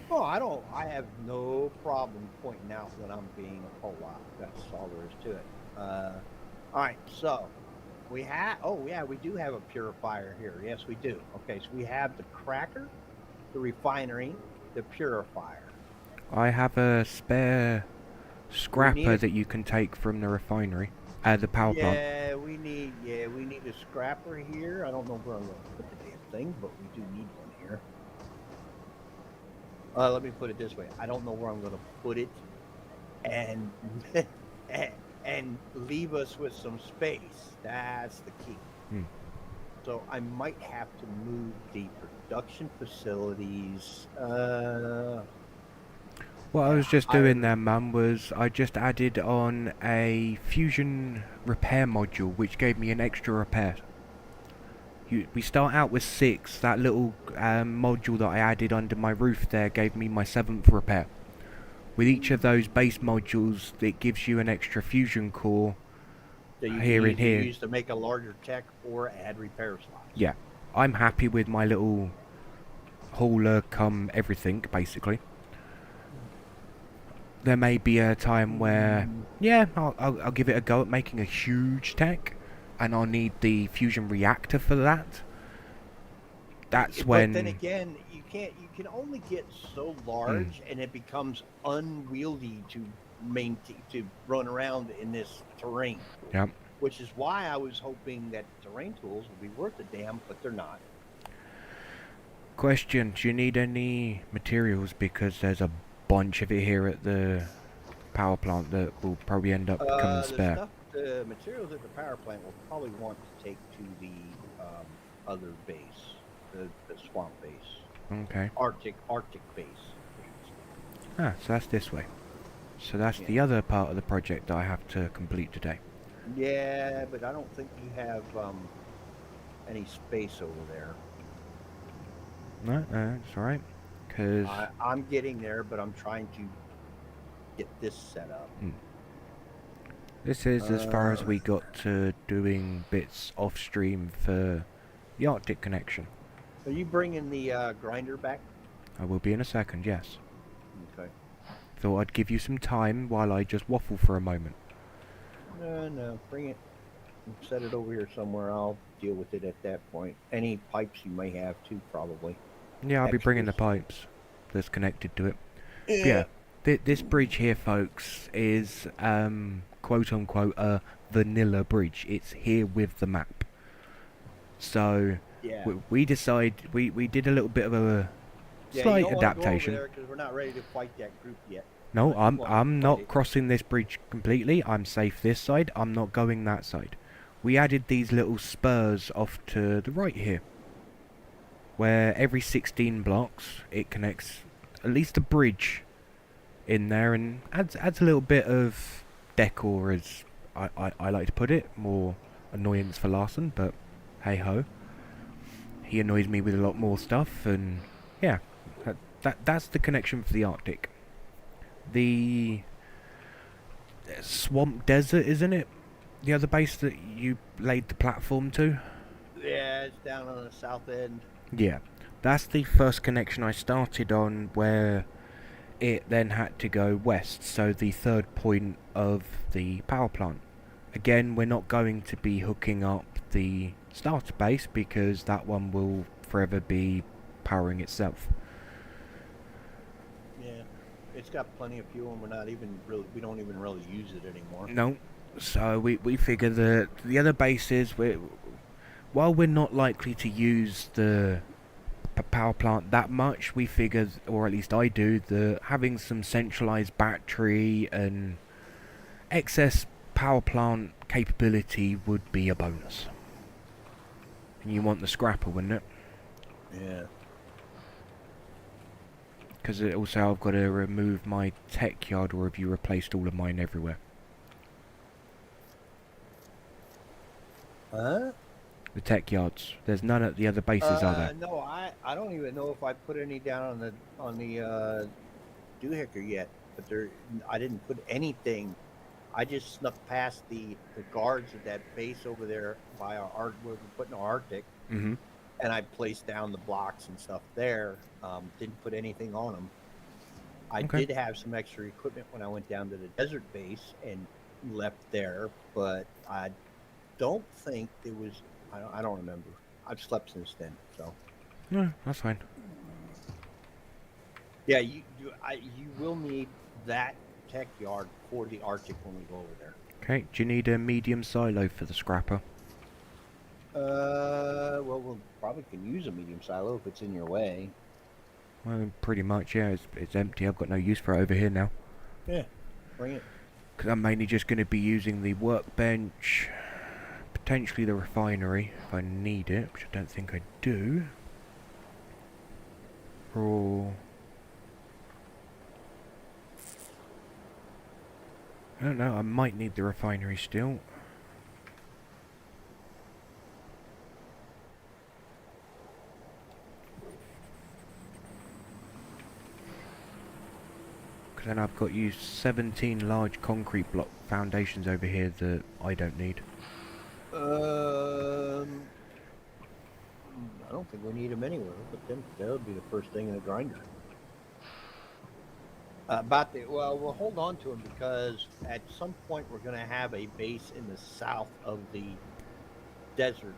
Oh, I have no problem pointing out when I'm being a whole lot. That's all there is to it. All right, so we have, oh yeah, we do have a purifier here. Yes, we do. Okay, so we have the cracker, the refinery, the purifier. I have a spare scrapper that you can take from the refinery, the power plant. Yeah, we need a scrapper here. I don't know where I'm going to put the damn thing, but we do need one here. Let me put it this way. I don't know where I'm going to put it, and and leave us with some space. That's the key. So I might have to move the production facilities. What I was just doing there, Mum, was I just added on a fusion repair module, which gave me an extra repair. we start out with 6. That little module that I added under my roof there gave me my 7th repair. With each of those base modules, it gives you an extra fusion core that you can here and either here. use to make a larger tech or add repair slots. Yeah, I'm happy with my little hauler come everything, basically. There may be a time where, yeah, I'll give it a go at making a huge tech, and I'll need the fusion reactor for that. That's when. But then again, you can only get so large, and it becomes unwieldy to run around in this terrain. Yep. Which is why I was hoping that terrain tools would be worth a damn, but they're not. Question: do you need any materials? Because there's a bunch of it here at the power plant that will probably end up becoming spare. The materials at the power plant will probably want to take to the other base, the swamp base. Okay. Arctic base. Ah, so that's this way. So that's the other part of the project that I have to complete today. Yeah, but I don't think you have any space over there. No, it's alright. Because I'm getting there, but I'm trying to get this set up. This is as far as we got to doing bits off stream for the Arctic connection. Are you bringing the grinder back? I will be in a second, yes. Okay. Thought I'd give you some time while I just waffle for a moment. No, bring it. Set it over here somewhere. I'll deal with it at that point. Any pipes you may have too, probably. Yeah, I'll be bringing the pipes that's connected to it. Yeah, this bridge here, folks, is quote-unquote a vanilla bridge. It's here with the map. So we decide we did a little bit of a slight adaptation. Because we're not ready to fight that group yet. No, I'm not crossing this bridge completely. I'm safe this side. I'm not going that side. We added these little spurs off to the right here, where every 16 blocks it connects at least a bridge in there and adds a little bit of decor, as I like to put it. More annoyance for Larson, but hey ho. He annoys me with a lot more stuff, and yeah, that's the connection for the Arctic. The swamp desert, isn't it? The other base that you laid the platform to? Yeah, it's down on the south end. Yeah, that's the first connection I started on, where it then had to go west, so the third point of the power plant. Again, we're not going to be hooking up the starter base because that one will forever be powering itself. Yeah, it's got plenty of fuel, and we don't even really use it anymore. No, so we figure that the other bases, while we're not likely to use the power plant that much, we figured, or at least I do, that having some centralized battery and excess power plant capability would be a bonus. And you want the scrapper, wouldn't it? Yeah. Because also I've got to remove my tech yard, or have you replaced all of mine everywhere? Huh? The tech yards. There's none at the other bases, are there? No, I don't even know if I put any down on the doohickey yet. But I didn't put anything. I just snuck past the guards at that base over there by where we're putting our Arctic. Mm-hmm. And I placed down the blocks and stuff there. Didn't put anything on them. I did have some extra equipment when I went down to the desert base and left there, but I don't think it was. I don't remember. I've slept since then, so. No, that's fine. Yeah, you will need that tech yard for the Arctic when we go over there. Okay, do you need a medium silo for the scrapper? Well, we probably can use a medium silo if it's in your way. Well, pretty much, yeah. It's empty. I've got no use for it over here now. Yeah, bring it. Because I'm mainly just going to be using the workbench, potentially the refinery if I need it, which I don't think I do. Or I don't know. I might need the refinery still. then I've got you 17 large concrete block foundations over here that I don't need. I don't think we need them anywhere, but then that would be the first thing in the grinder. We'll hold on to them because at some point we're going to have a base in the south of the desert.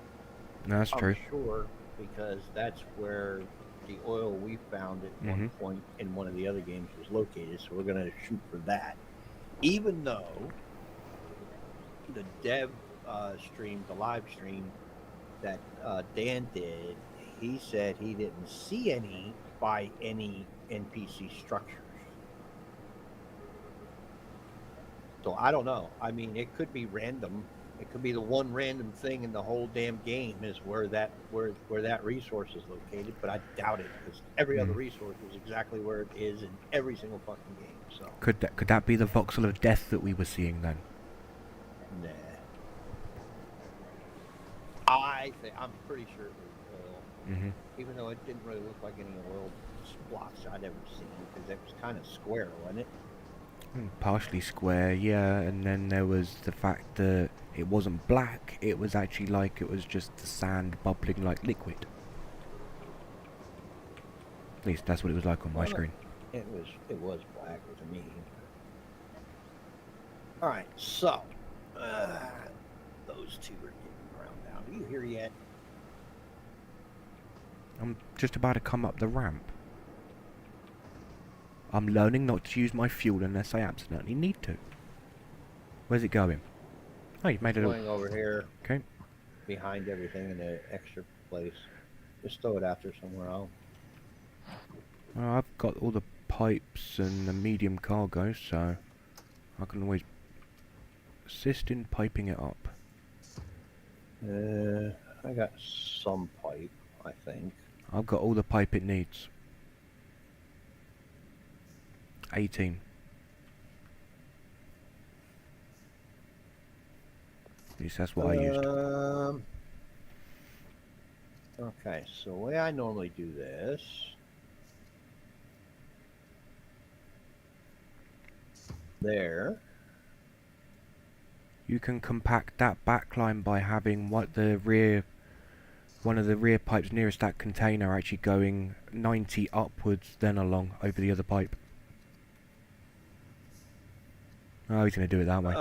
No, that's true. I'm sure, because that's where the oil we found at one point in one of the other games was located. So we're going to shoot for that. Even though the dev stream, the live stream that Dan did, he said he didn't see any by any NPC structures. So I don't know. I mean, it could be random. It could be the one random thing in the whole damn game is where that resource is located, but I doubt it because every other resource is exactly where it is in every single fucking game. So could that be the voxel of death that we were seeing then? Nah. I'm pretty sure it was oil. Even though it didn't really look like any oil splotch I'd ever seen because it was kind of square, wasn't it? Partially square, yeah, and then there was the fact that it wasn't black, it was actually like it was just the sand bubbling like liquid. At least that's what it was like on my screen. It was black to me. Alright, so those two are getting ground down. Are you here yet? I'm just about to come up the ramp. I'm learning not to use my fuel unless I absolutely need to. Where's it going? Oh, you've made it going over here. Okay. Behind everything in the extra place. Just throw it out there somewhere else. Well, I've got all the pipes and the medium cargo, so I can always assist in piping it up. I got some pipe, I think. I've got all the pipe it needs. 18. At least that's what I used. Okay, so the way I normally do this... There. You can compact that backline by having one of the rear pipes nearest that container actually going 90 upwards, then along over the other pipe. Oh, he's going to do it that way.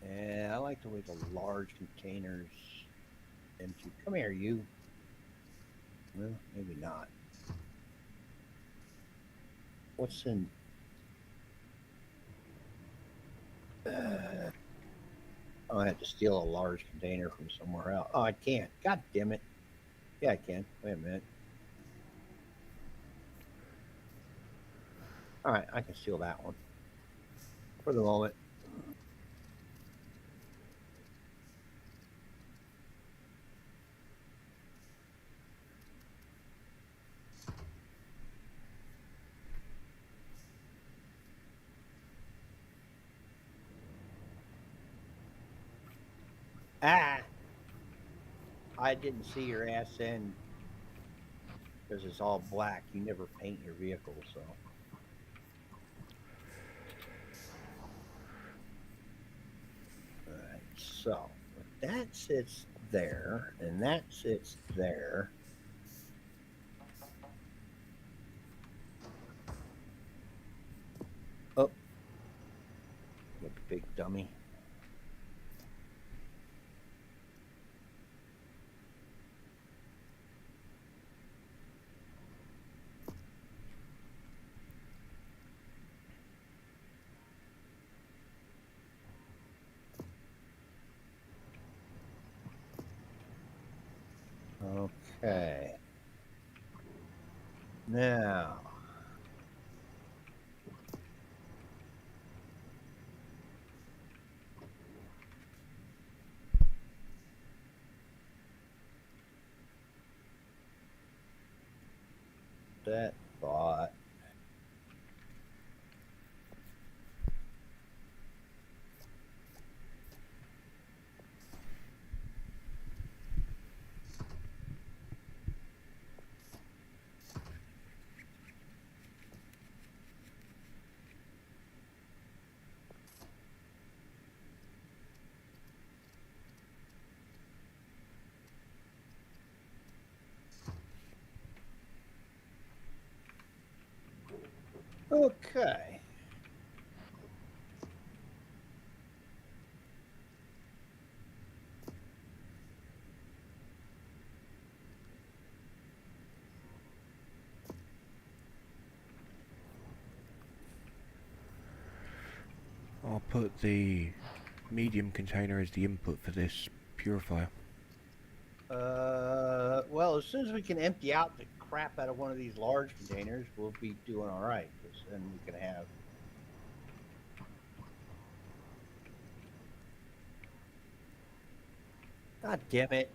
Yeah, I like the way the large containers empty. Come here, you. Well, maybe not. What's in... I have to steal a large container from somewhere else. Oh, I can't. God damn it. Yeah, I can. Wait a minute. Alright, I can steal that one. For the moment. Ah! I didn't see your ass in because it's all black. You never paint your vehicle, so. Alright, so that sits there, and that sits there. Oh. You big dummy. Okay. Now. That thought. Okay. I'll put the medium container as the input for this purifier. Well, as soon as we can empty out the crap out of one of these large containers, we'll be doing all right. Because then we can have. God damn it!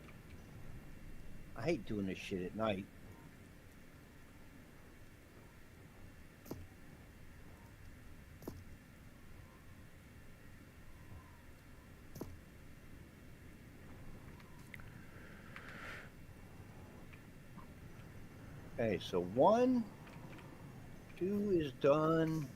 I hate doing this shit at night. Okay, so 1, 2 is done.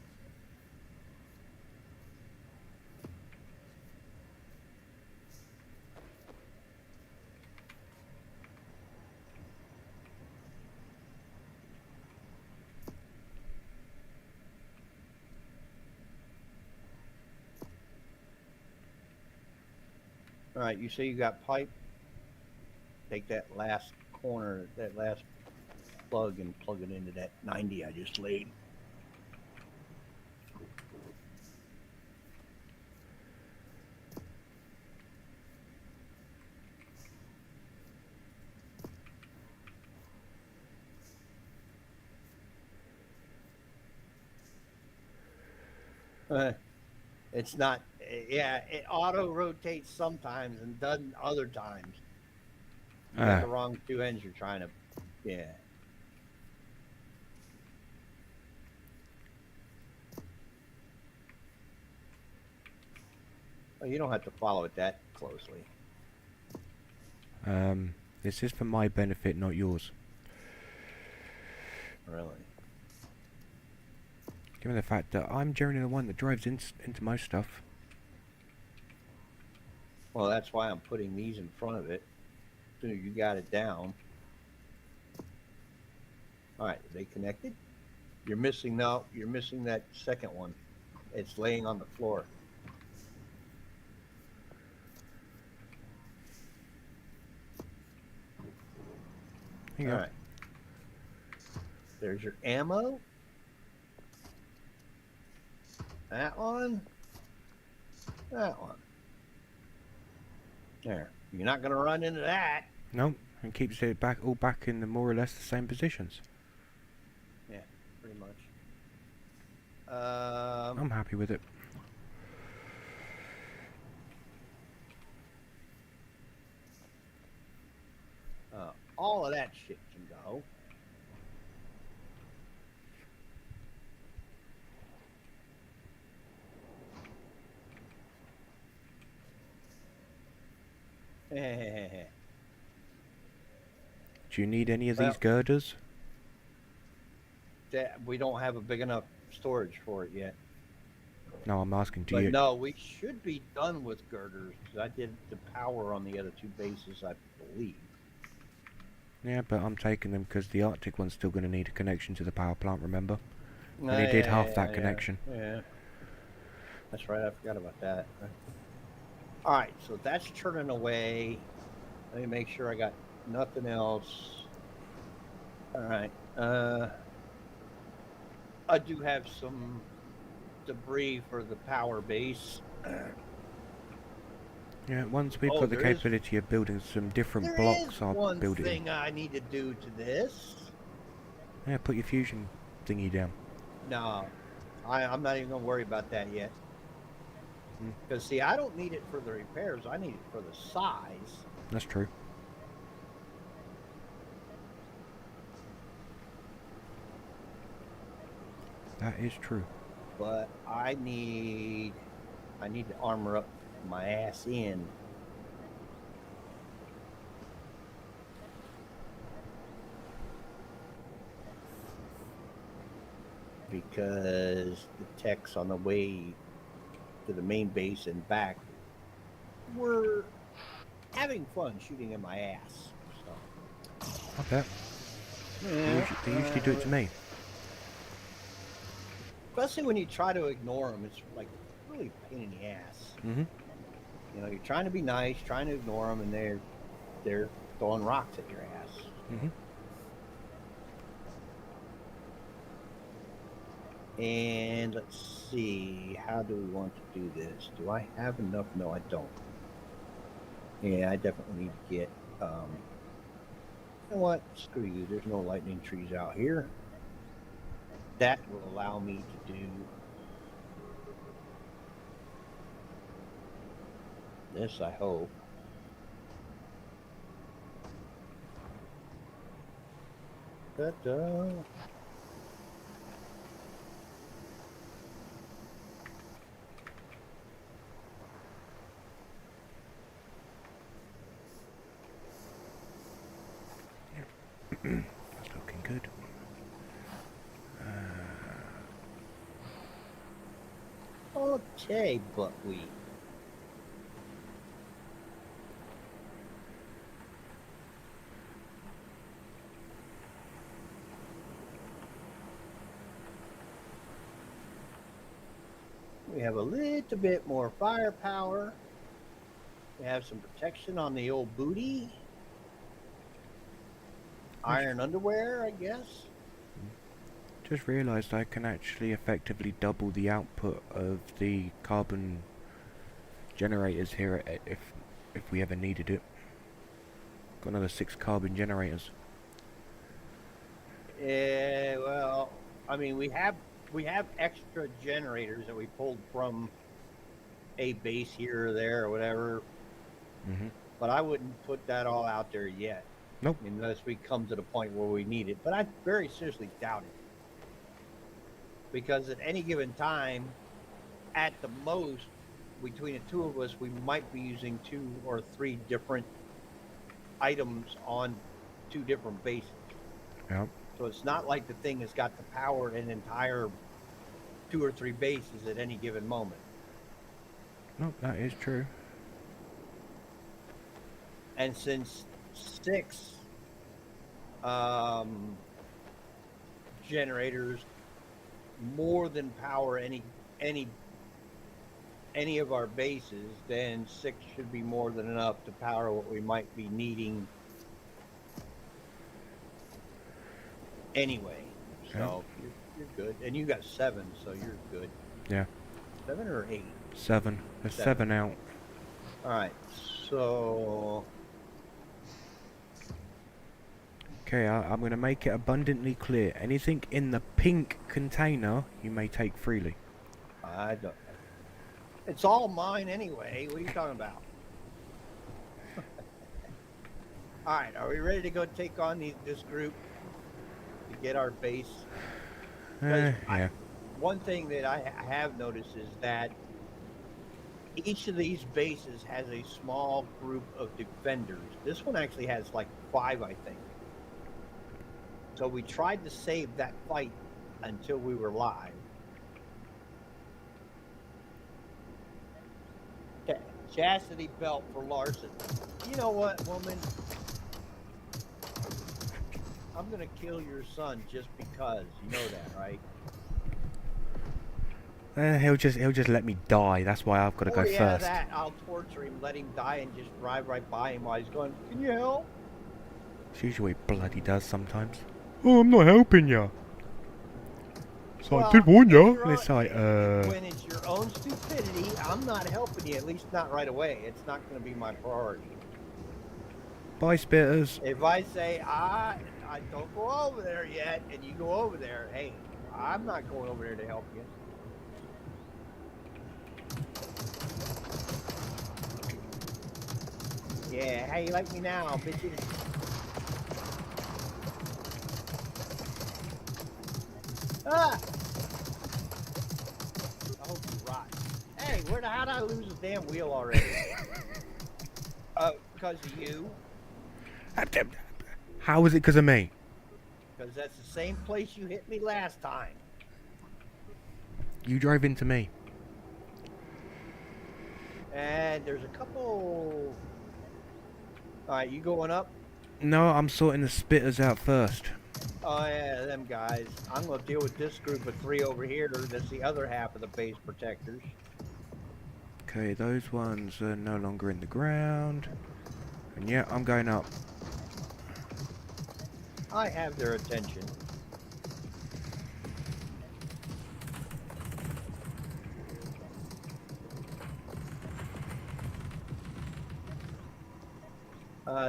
All right, you say you got pipe. Take that last corner, that last plug, and plug it into that 90 I just laid. It's not, yeah, it auto rotates sometimes and doesn't other times. You got the wrong 2 ends you're trying to, yeah. Well, you don't have to follow it that closely. This is for my benefit, not yours. Really? Given the fact that I'm generally the one that drives into most stuff. Well, that's why I'm putting these in front of it. As soon as you got it down. All right, are they connected? You're missing, no, you're missing that second one. It's laying on the floor. Here you All go. right. There's your ammo. That one. That one. There. You're not going to run into that. Nope, and keeps it all back in the more or less the same positions. Yeah, pretty much. I'm happy with it. All of that shit can go. Do you need any of these girders? We don't have a big enough storage for it yet. No, I'm asking, do But you? no, we should be done with girders because I did the power on the other 2 bases, I believe. Yeah, but I'm taking them because the Arctic one's still going to need a connection to the power plant, remember? And he did half that connection. Yeah. That's right, I forgot about that. Alright, so that's turning away. Let me make sure I got nothing else. Alright. I do have some debris for the power base. Yeah, once we've got the capability of building some different blocks, I'll build it. One thing I need to do to this. Yeah, put your fusion thingy down. No, I'm not even going to worry about that yet. Because, see, I don't need it for the repairs. I need it for the size. That's true. That is true. But I need to armor up my ass in. Because the techs on the way to the main base and back were having fun shooting in my ass. So. I bet. They usually do it to me. especially when you try to ignore them. It's like really a pain in the ass. Mm-hmm. You know, you're trying to be nice, trying to ignore them, and they're throwing rocks at your ass. Mm-hmm. And let's see, how do we want to do this? Do I have enough? No, I don't. Yeah, I definitely need to get. You know what? Screw you. There's no lightning trees out here. That will allow me to do this, I hope. Da-da. That's looking good. Okay, buckwheat. We have a little bit more firepower. We have some protection on the old booty. Iron underwear, I guess. Just realised I can actually effectively double the output of the carbon generators here if we ever needed it. Got another 6 carbon generators. Yeah, well, I mean, we have extra generators that we pulled from a base here or there or whatever, Mm-hmm. but I wouldn't put that all out there yet. Nope. Unless we come to the point where we need it. But I very seriously doubt it. Because at any given time, at the most, between the two of us, we might be using 2 or 3 different items on 2 different bases. Yep. So it's not like the thing has got to power an entire 2 or 3 bases at any given moment. Nope, that is true. And since 6 generators more than power any of our bases, then 6 should be more than enough to power what we might be needing anyway. So you're good, and you got 7, so you're good. Yeah. 7 or 8? 7. There's 7 out. All right, so Okay, I'm going to make it abundantly clear. Anything in the pink container, you may take freely. I don't. It's all mine anyway. What are you talking about? All right, are we ready to go take on this group to get our base? Yeah. One thing that I have noticed is that each of these bases has a small group of defenders. This one actually has like 5, I think. So we tried to save that fight until we were live. Okay. Chastity belt for Larson. You know what, woman? I'm gonna kill your son just because. You know that, right? He'll just let me die. That's why I've got to go first. That I'll torture him, let him die, and just drive right by him while he's going, "Can you help?" It's usually what he bloody does sometimes. Oh, I'm not helping you. So I did warn you. It's like, when it's your own stupidity, I'm not helping you. At least not right away. It's not going to be my priority. Bye, spitters. If I say I don't go over there yet, and you go over there, hey, I'm not going over there to help you. Yeah, how you like me now, bitches? Ah! I hope you rot. Hey, how did I lose a damn wheel already? Because of you. How was it because of me? Because that's the same place you hit me last time. You drove into me. And there's a couple... Alright, you going up? No, I'm sorting the spitters out first. Oh yeah, them guys. I'm gonna deal with this group of 3 over here. That's the other half of the base protectors. Okay, those ones are no longer in the ground. And yeah, I'm going up. I have their attention.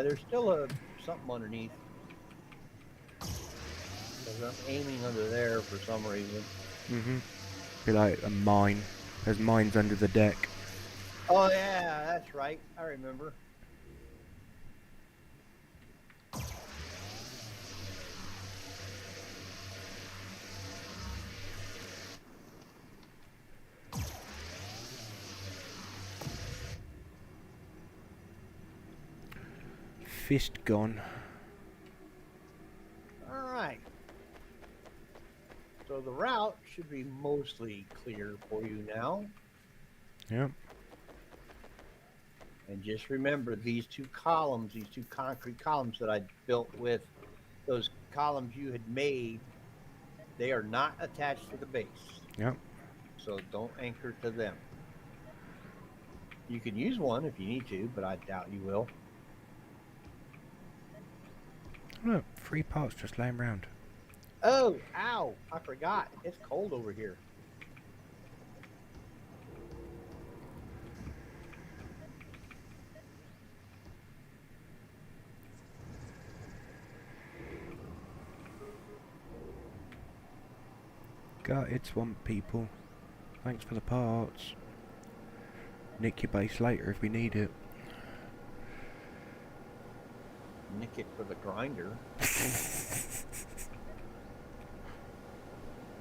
There's still something underneath because I'm aiming under there for some reason. Mm-hmm. Be like a mine. There's mines under the deck. Oh yeah, that's right. I remember. Fist gone. All right. So the route should be mostly clear for you now. Yep. And just remember these 2 columns, these 2 concrete columns that I built with those columns you had made, they are not attached to the base. Yep. So don't anchor to them. You can use one if you need to, but I doubt you will. Look, 3 parts just laying around. Oh, ow, I forgot. It's cold over here. Gutted swamp people. Thanks for the parts. Nick your base later if we need it. Nick it for the grinder.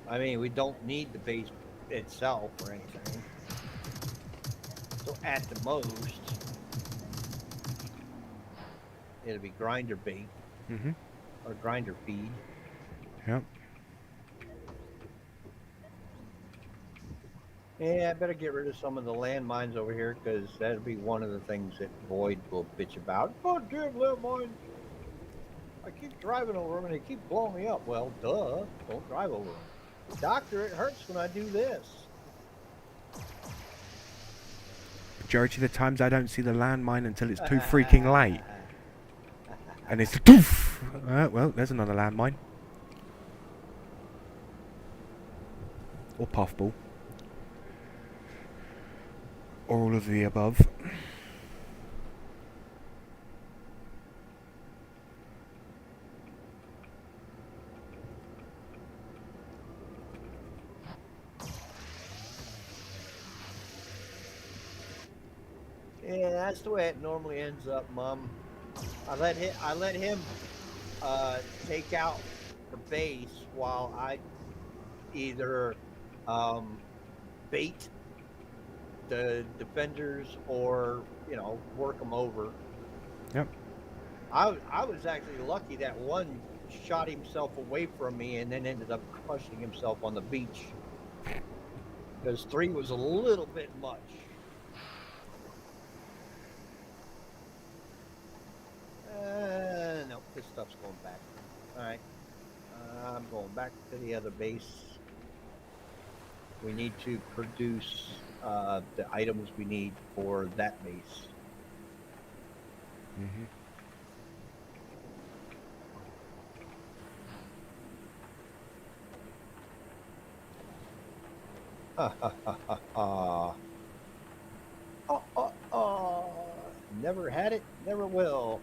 I mean, we don't need the base itself or anything. So at the most, it'll be grinder bait or grinder feed. Yep. Yeah, I better get rid of some of the landmines over here because that'll be one of the things that Boyd will bitch about. Oh, damn landmines! I keep driving over them and they keep blowing me up. Well, duh. Don't drive over them. Doctor, it hurts when I do this. Majority of the times I don't see the landmine until it's too freaking late. And it's doof! Well, there's another landmine. Or puffball. Or all of the above. Yeah, that's the way it normally ends up, Mom. I let him take out the base while I either bait the defenders or work them over. Yep. I was actually lucky that one shot himself away from me and then ended up crushing himself on the beach because 3 was a little bit much. No, this stuff's going back. All right, I'm going back to the other base. We need to produce the items we need for that base. Ha ha ha ha ha. Oh. Never had it, never will.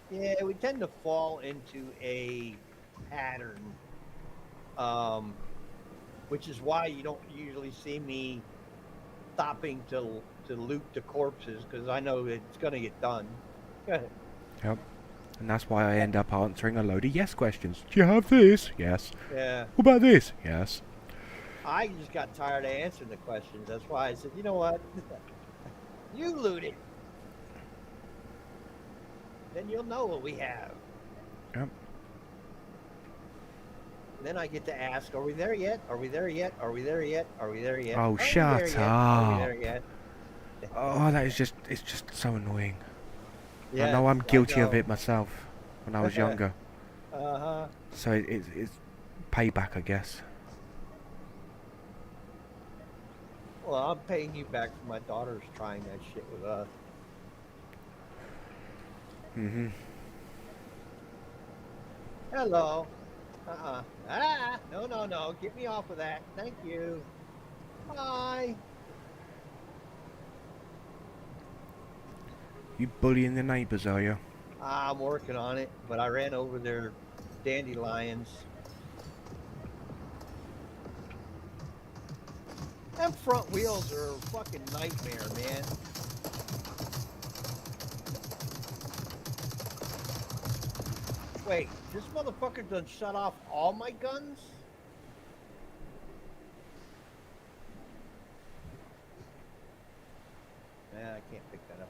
Yeah, we tend to fall into a pattern, which is why you don't usually see me stopping to loot the corpses because I know it's going to get done. Yep. And that's why I end up answering a load of yes questions. Do you have this? Yes. Yeah. What about this? Yes. I just got tired of answering the questions. That's why I said, you know what? You loot it. Then you'll know what we have. Yep. then I get to ask, "Are we there yet? Are we there yet? Are we there yet? Are we there yet? Oh, Are we there shut yet? Are we up. there yet?" Oh, that is just, it's just so annoying. I Yes, know I'm I guilty of know. it myself when I was younger. Uh-huh. So it's payback, I guess. Well, I'm paying you back for my daughter's trying that shit with us. Mm-hmm. Hello. Ah, no, no, no. Get me off of that. Thank you. Bye. You bullying the neighbours, are you? I'm working on it, but I ran over their dandelions. Them front wheels are a fucking nightmare, man. Wait, this motherfucker done shut off all my guns? Yeah, I can't pick that up.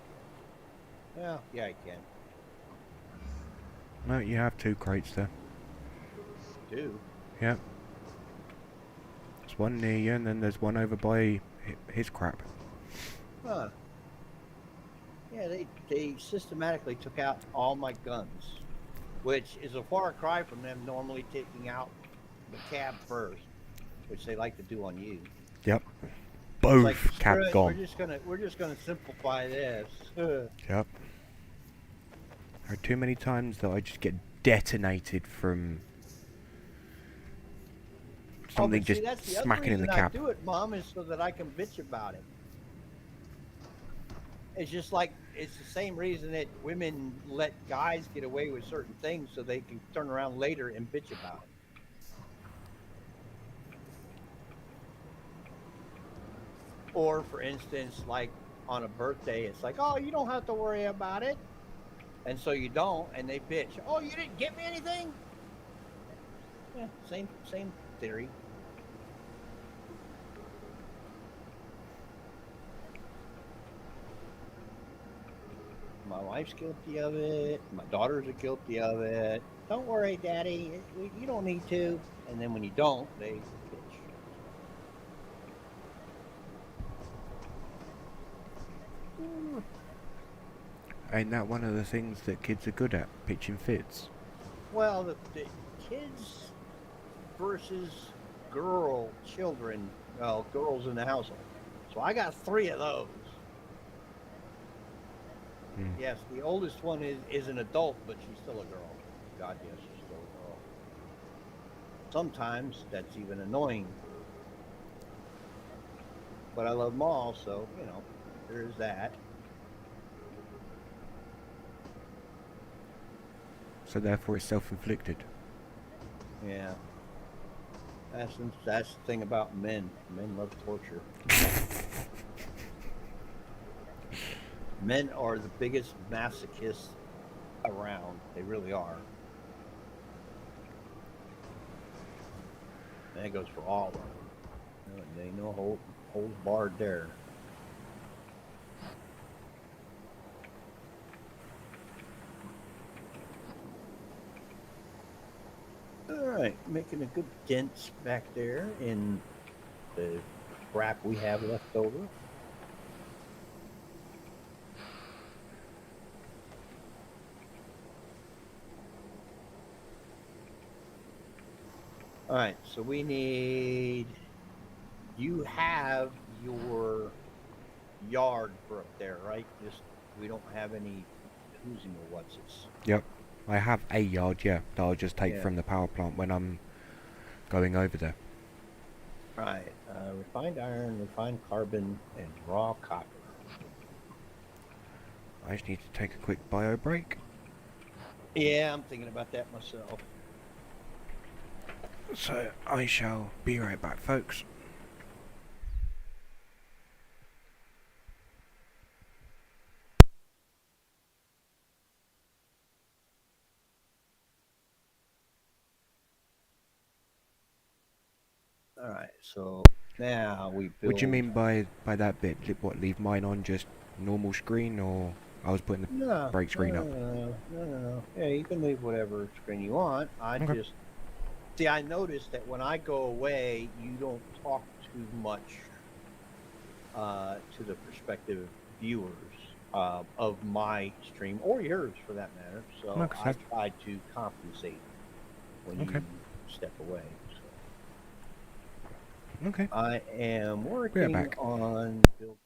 Well, yeah, I can. No, you have 2 crates there. Do. Yep. There's one near you, and then there's one over by his crap. Huh. Yeah, they systematically took out all my guns, which is a far cry from them normally taking out the cab first, which they like to do on you. Yep. It's like, Both screw cab it, gone. we're just gonna simplify this. Yep. There are too many times that I just get detonated from Oh, something but see, just that's the other smacking in the reason I cab. do it, Mom, is so that I can bitch about it. It's just like it's the same reason that women let guys get away with certain things so they can turn around later and bitch about it. Or, for instance, like on a birthday, it's like, oh, you don't have to worry about it. And so you don't, and they bitch. Oh, you didn't get me anything? Yeah, same theory. My wife's guilty of it. My daughters are guilty of it. Don't worry, Daddy. You don't need to. And then when you don't, they bitch. Ain't that one of the things that kids are good at? Pitching fits. Well, the kids versus children, well, girls in the household. So I got 3 of those. Hmm. Yes, the oldest one is an adult, but she's still a girl. God, yes, she's still a girl. Sometimes that's even annoying. But I love them all, so, there's that. So therefore it's self-inflicted. Yeah. That's the thing about men. Men love torture. Men are the biggest masochists around. They really are. And that goes for all of them. They know holds barred there. All right, making a good dent back there in the crap we have left over. All right, so you have your yard for up there, right? Just we don't have any who's or what's it's. Yep. I have a yard, yeah, that I'll just take Yeah. from the power plant when I'm going over there. Right, refined iron, refined carbon, and raw copper. I just need to take a quick bio break. Yeah, I'm thinking about that myself. So I shall be right back, folks. All right, so now we build. What do you mean by that bit? What, leave mine on just normal screen, or I was putting the No, break screen up? no. Yeah, you can leave whatever screen you want. I Okay. just See, I noticed that when I go away, you don't talk too much to the prospective viewers of my stream or yours, for that matter. So Like I I said, try to compensate when okay, you step away. So okay, I am be right working back. on building.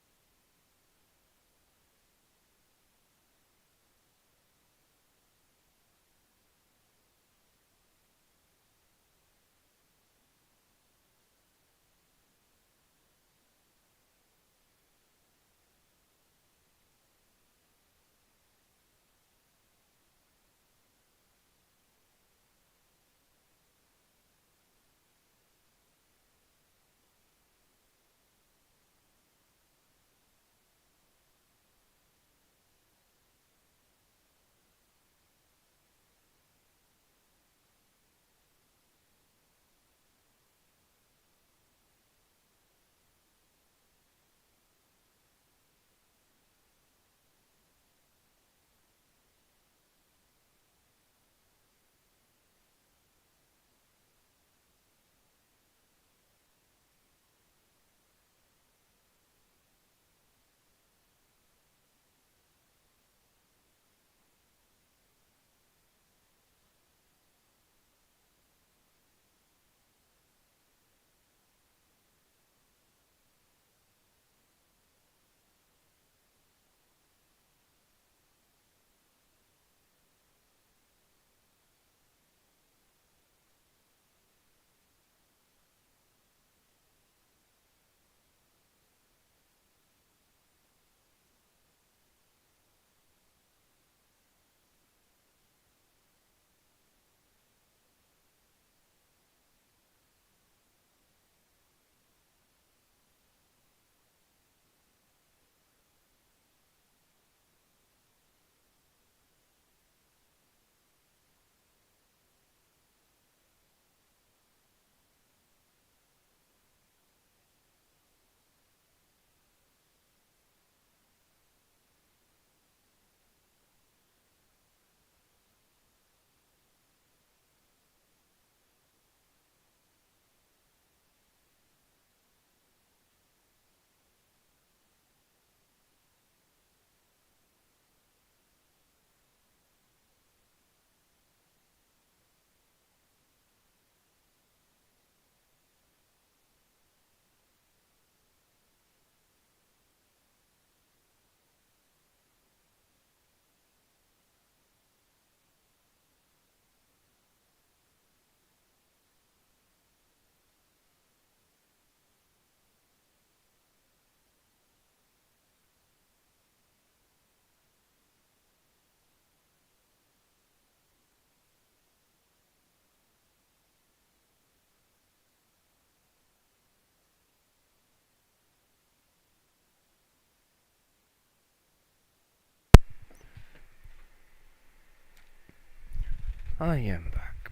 I am back.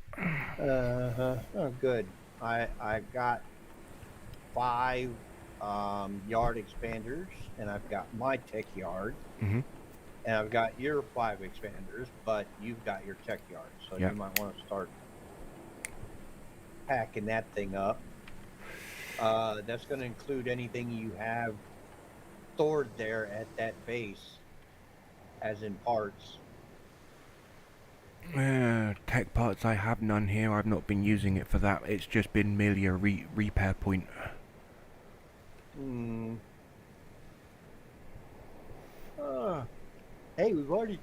Oh, good. I got 5 yard expanders, and I've got my tech yard, Mhm. and I've got your 5 expanders, but you've got your tech yard, so Yeah. you might want to start packing that thing up. That's going to include anything you have stored there at that base, as in parts. Tech parts, I have none here. I've not been using it for that. It's just been merely a repair point. Hmm. Uh, hey, we've already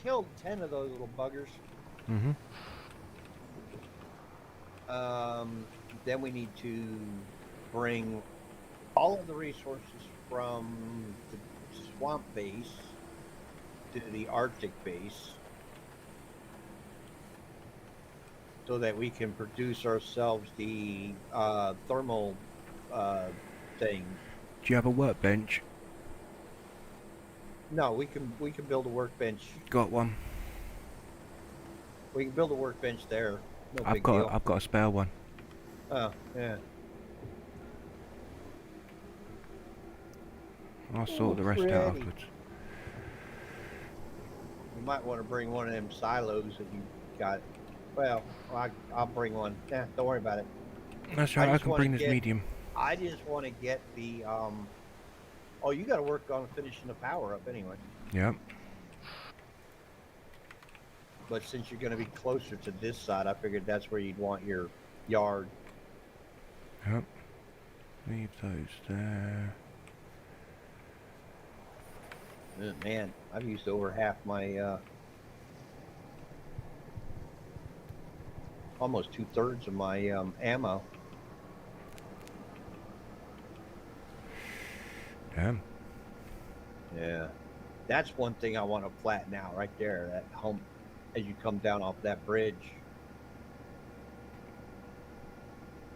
killed 10 of those little buggers. Mhm. Um, then we need to bring all of the resources from the swamp base to the Arctic base so that we can produce ourselves the thermal uh, thing. Do you have a workbench? No, we can build a workbench. Got one. We can build a workbench there. No I've big got deal. I've got a spare one. Oh yeah. I'll sort Oh, the rest out pretty. afterwards. You might want to bring one of them silos if you got Well, I'll bring one. Yeah, don't worry about it. That's I right, I just can want to bring this get. medium. I just want to get the. Oh, you got to work on finishing the power up anyway. Yep. But since you're going to be closer to this side, I figured that's where you'd want your yard. Yep. Leave those there. Man, I've used over half my. Almost 2/3 of my ammo. Damn. Yeah, that's one thing I want to flatten out right there. That hump as you come down off that bridge.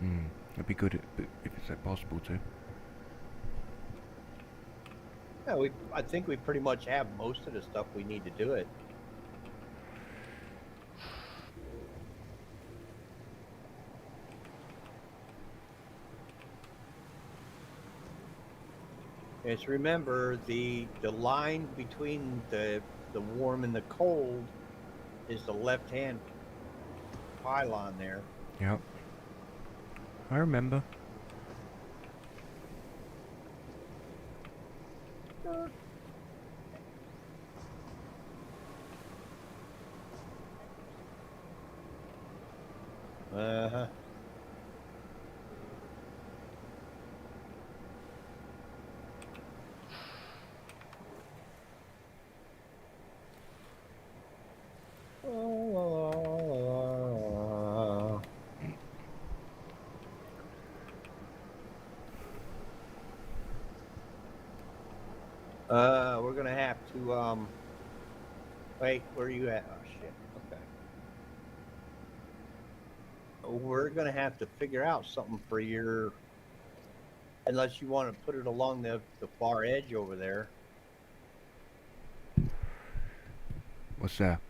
That'd be good if it's possible to. Yeah, I think we pretty much have most of the stuff we need to do it. Just remember the line between the warm and the cold is the left hand pylon there. Yep. I remember. Uh-huh. We're gonna have to wait, where are you at? Oh shit. Okay. We're gonna have to figure out something for your, unless you want to put it along the far edge over there. What's that?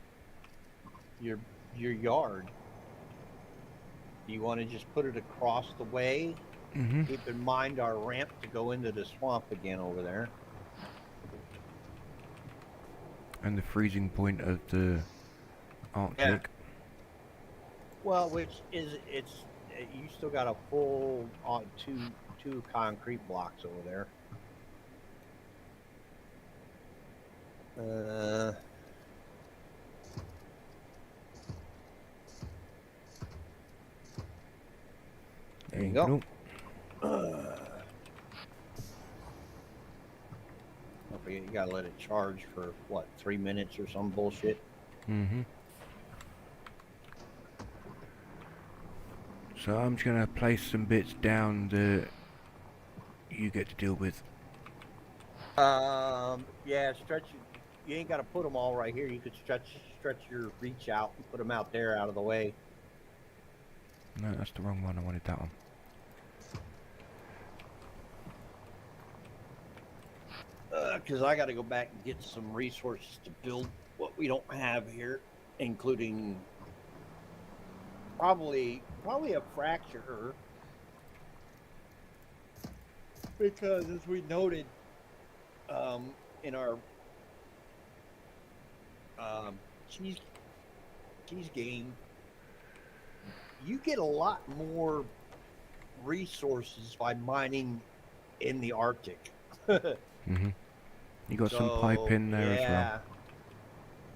Your yard. Do you want to just put it across the way? Mm-hmm. Keep in mind our ramp to go into the swamp again over there. And the freezing point of the Arctic. Yeah. Well, which is you still got a full two concrete blocks over there. There you go. Don't forget, you gotta let it charge for what, 3 minutes or some bullshit. Mm-hmm. So I'm just gonna place some bits down that you get to deal with. Yeah, you ain't got to put them all right here. You could stretch your reach out and put them out there out of the way. No, that's the wrong one. I wanted that one. Because I got to go back and get some resources to build what we don't have here, including probably a fracturer. Because as we noted in our cheese game, you get a lot more resources by mining in the Arctic. Mm-hmm. You got some pipe in there as well.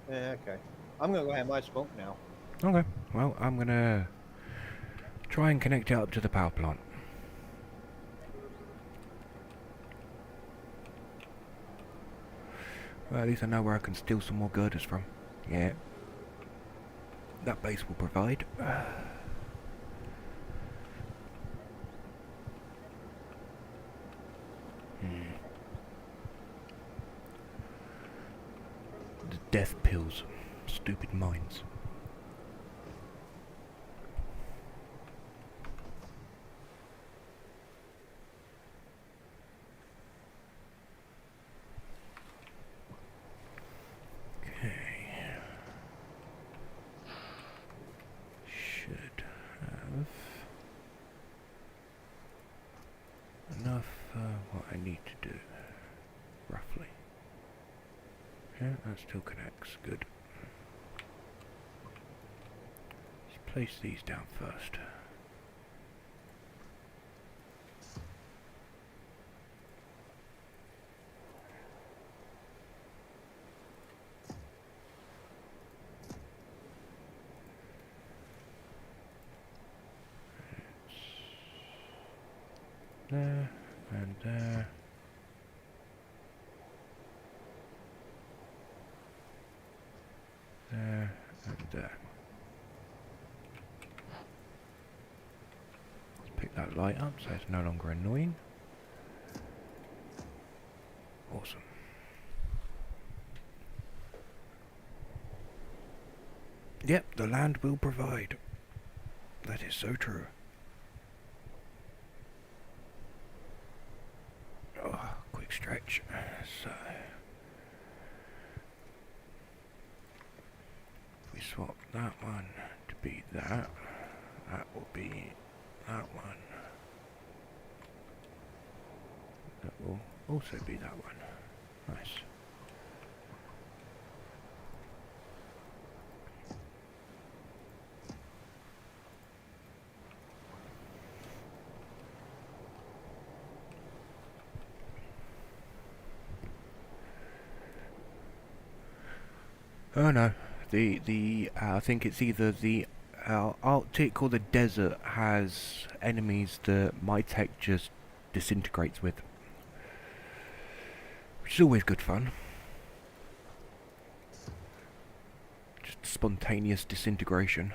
Yeah, okay. I'm gonna go have my smoke now. Okay. Well, I'm gonna try and connect it up to the power plant. Well, at least I know where I can steal some more girders from. Yeah. That base will provide. The death pills. Stupid mines. Enough what I need to do, roughly. Yeah, that still connects, good. place these down first. There and there. There and there. Let's pick that light up so it's no longer annoying. Awesome. Yep, the land will provide. That is so true. Oh, quick stretch. So, if we swap that one to be that, that will be that one. That will also be that one. Nice. Oh no, I think it's either the Arctic or the desert has enemies that my tech just disintegrates with, which is always good fun. Just spontaneous disintegration.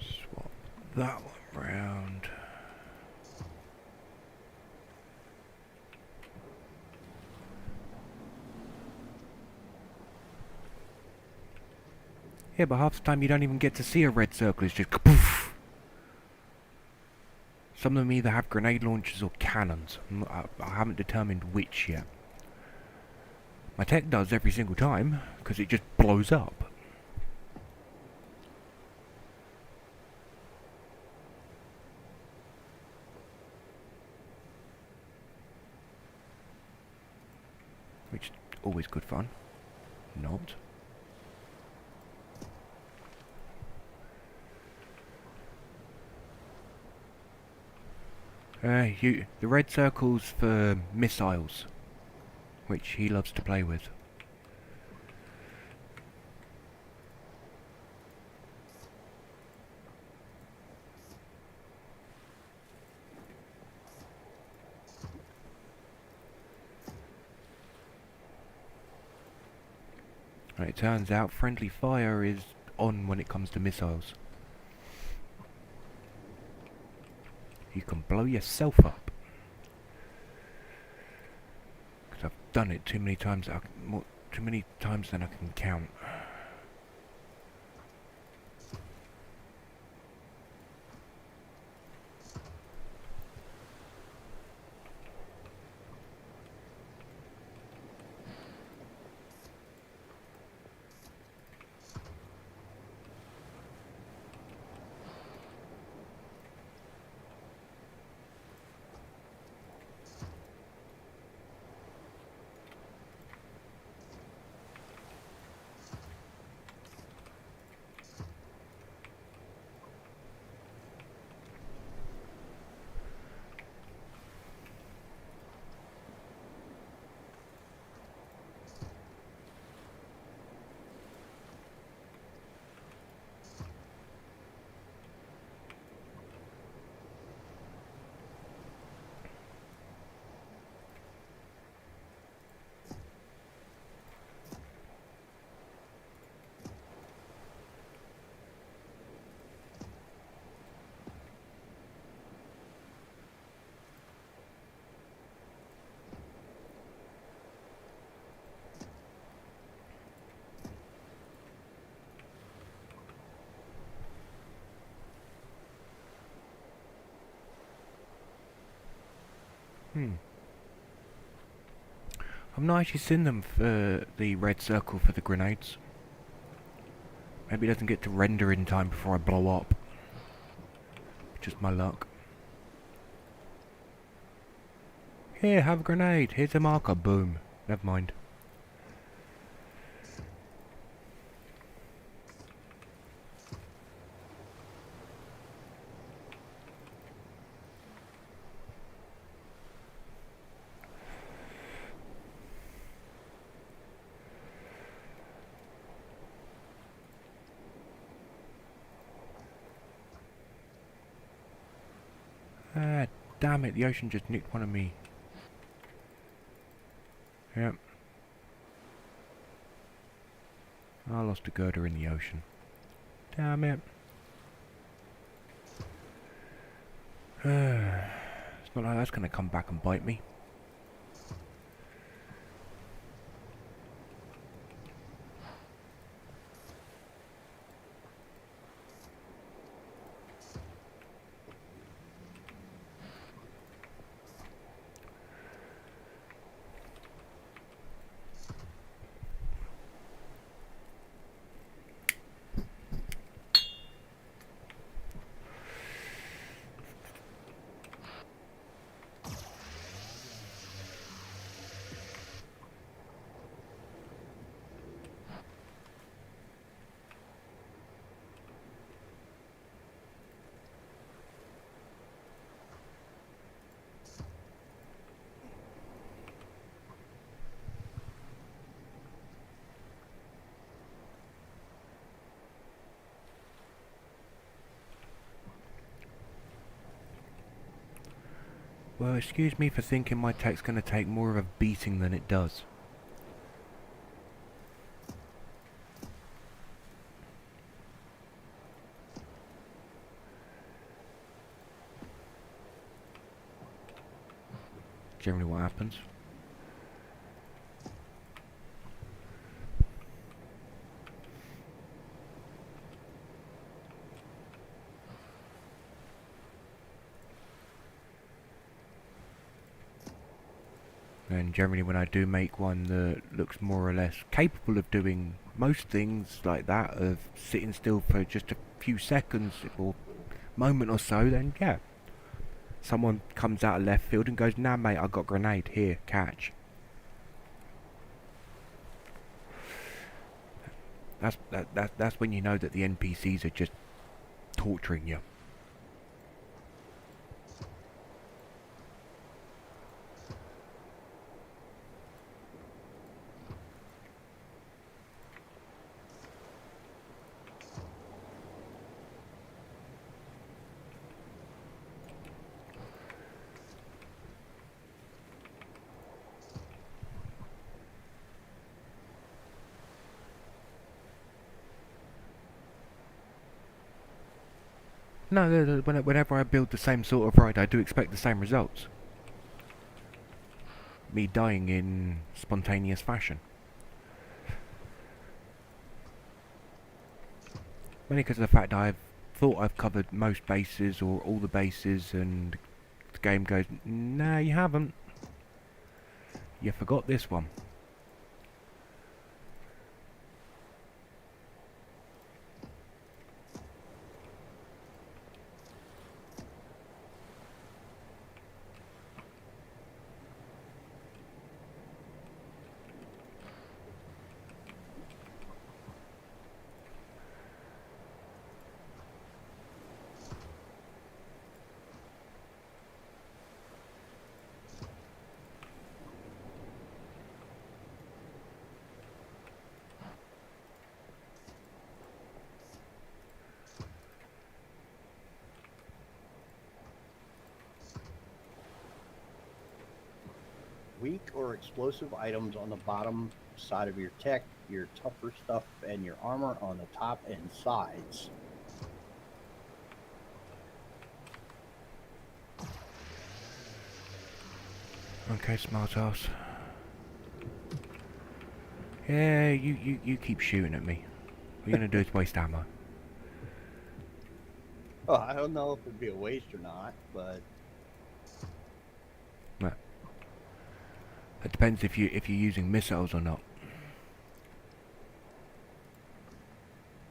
Swap that one round. Yeah, but half the time you don't even get to see a red circle, it's just poof. Some of them either have grenade launchers or cannons. I haven't determined which yet. My tech does every single time, because it just blows up. Which is always good fun. Not. The red circle's for missiles, which he loves to play with. Right, it turns out friendly fire is on when it comes to missiles. You can blow yourself up. Because I've done it too many times. Too many times than I can count. I've not actually seen them for the red circle for the grenades. Maybe it doesn't get to render in time before I blow up. Just my luck. Here, have a grenade. Here's a marker. Boom. Never mind. Ah, damn it. The ocean just nicked one of me. Yep. I lost a girder in the ocean. Damn it. It's not like that's gonna come back and bite me. Well, excuse me for thinking my tech's gonna take more of a beating than it does. Generally what happens. And generally when I do make one that looks more or less capable of doing most things like that, of sitting still for just a few seconds or moment or so, then yeah. Someone comes out of left field and goes, nah mate, I got a grenade, here, catch. That's when you know that the NPCs are just torturing you. No, whenever I build the same sort of ride, I do expect the same results. Me dying in spontaneous fashion. Mainly because of the fact I've thought I've covered most bases or all the bases, and the game goes, nah, you haven't. You forgot this one. Weak or explosive items on the bottom side of your tech, your tougher stuff, and your armor on the top and sides. Okay, smart ass. Yeah, you keep shooting at me. What you're gonna do is waste ammo. Oh, I don't know if it'd be a waste or not, but Nah, It depends if you're using missiles or not.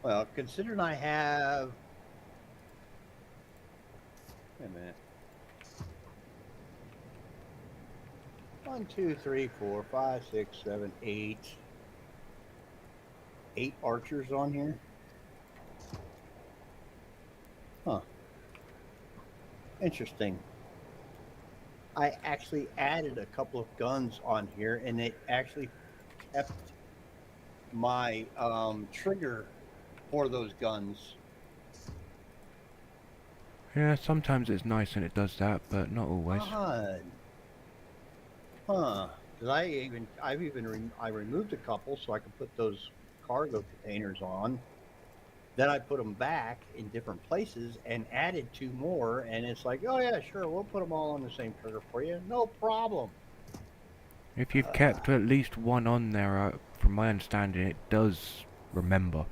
Well, considering I have... Wait a minute. 1, 2, 3, 4, 5, 6, 7, 8. 8 archers on here. Huh. Interesting. I actually added a couple of guns on here, and it actually kept my trigger for those guns. Yeah, sometimes it's nice and it does that, but not always. Huh. Because I removed a couple so I could put those cargo containers on. Then I put them back in different places and added 2 more. And it's like, oh yeah, sure, we'll put them all on the same trigger for you. No problem. If you've kept at least one on there, from my understanding, it does remember.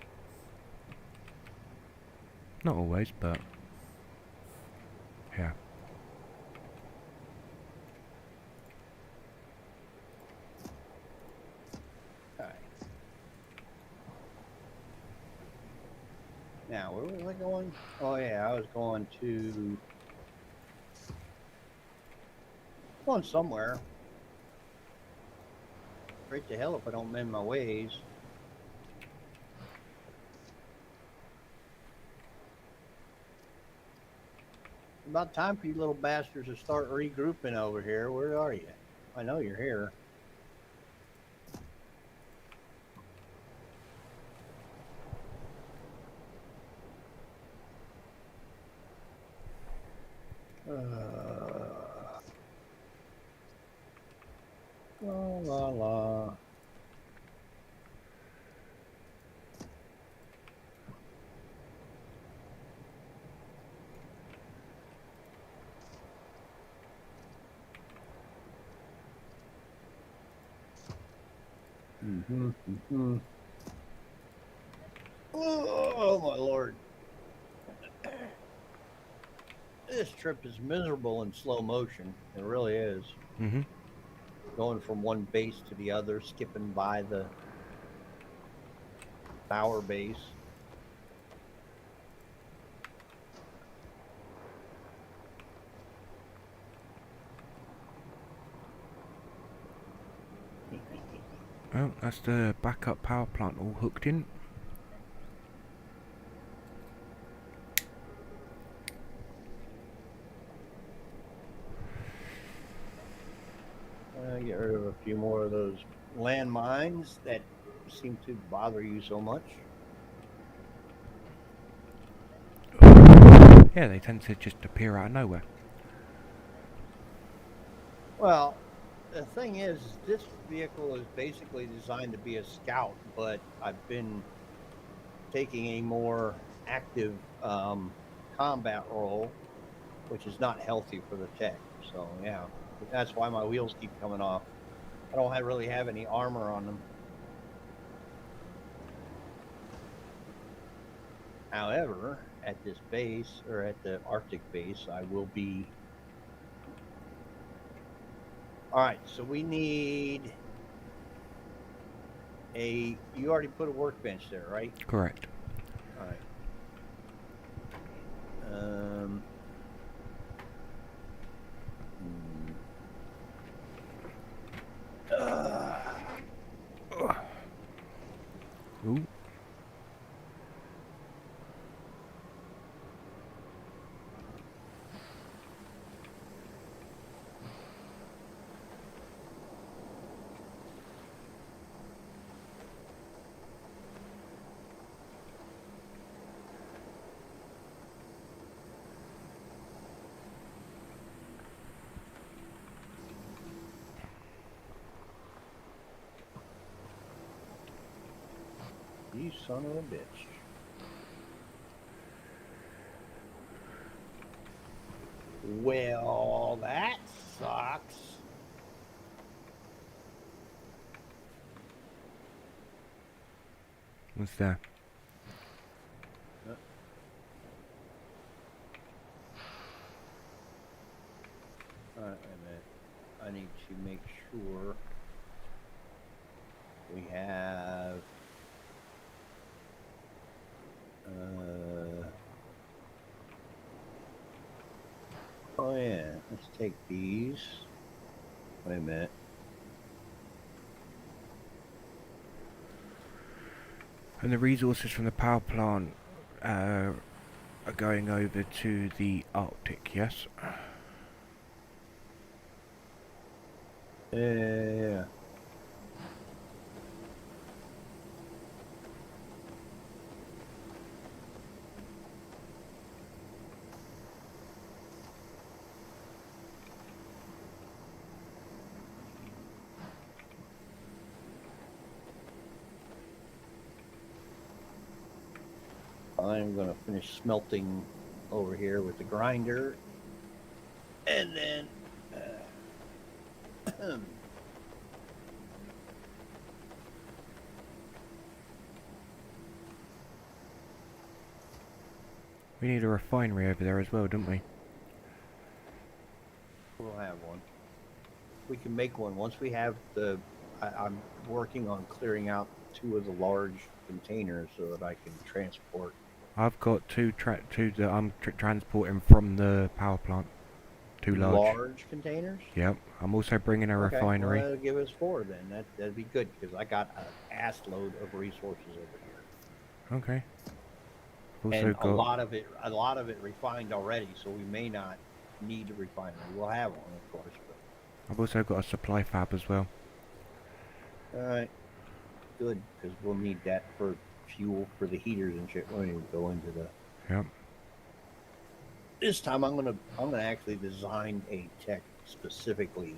Not always, but yeah. Okay. Now, where was I going? Oh yeah, I was going somewhere. Straight to hell if I don't mend my ways. About time for you little bastards to start regrouping over here. Where are you? I know you're here. La la la. Oh my lord. This trip is miserable in slow motion. It really is. Mhm. Going from one base to the other, skipping by the tower base. Well, that's the backup power plant all hooked in. Get rid of a few more of those landmines that seem to bother you so much. Yeah, they tend to just appear out of nowhere. Well, the thing is, this vehicle is basically designed to be a scout, but I've been taking a more active combat role, which is not healthy for the tech. So yeah, that's why my wheels keep coming off. I don't really have any armor on them. However, at this base, or at the Arctic base, I will be... Alright, so we need a... You already put a workbench there, right? Correct. Alright. Ooh. You son of a bitch. Well, that sucks. What's that? Alright, wait a minute. I need to make sure we have oh yeah, let's take these. Wait a minute. And the resources from the power plant are going over to the Arctic, yes? Yeah. I'm going to finish smelting over here with the grinder. And then We need a refinery over there as well, don't we? we'll have one. We can make one once we have the. I'm working on clearing out 2 of the large containers so that I can transport. I've got two that I'm transporting from the power plant. 2 large. Containers? Yep. I'm also bringing a Okay, refinery. well, that'll give us 4 then. That'd be good because I got an ass load of resources over here. Okay. Also And got a lot of it refined already, so we may not need a refinery. We'll have one, of course. I've also got a supply fab as well. All right, good, because we'll need that for fuel for the heaters and shit when we go into the. Yep. This time I'm gonna actually design a tech specifically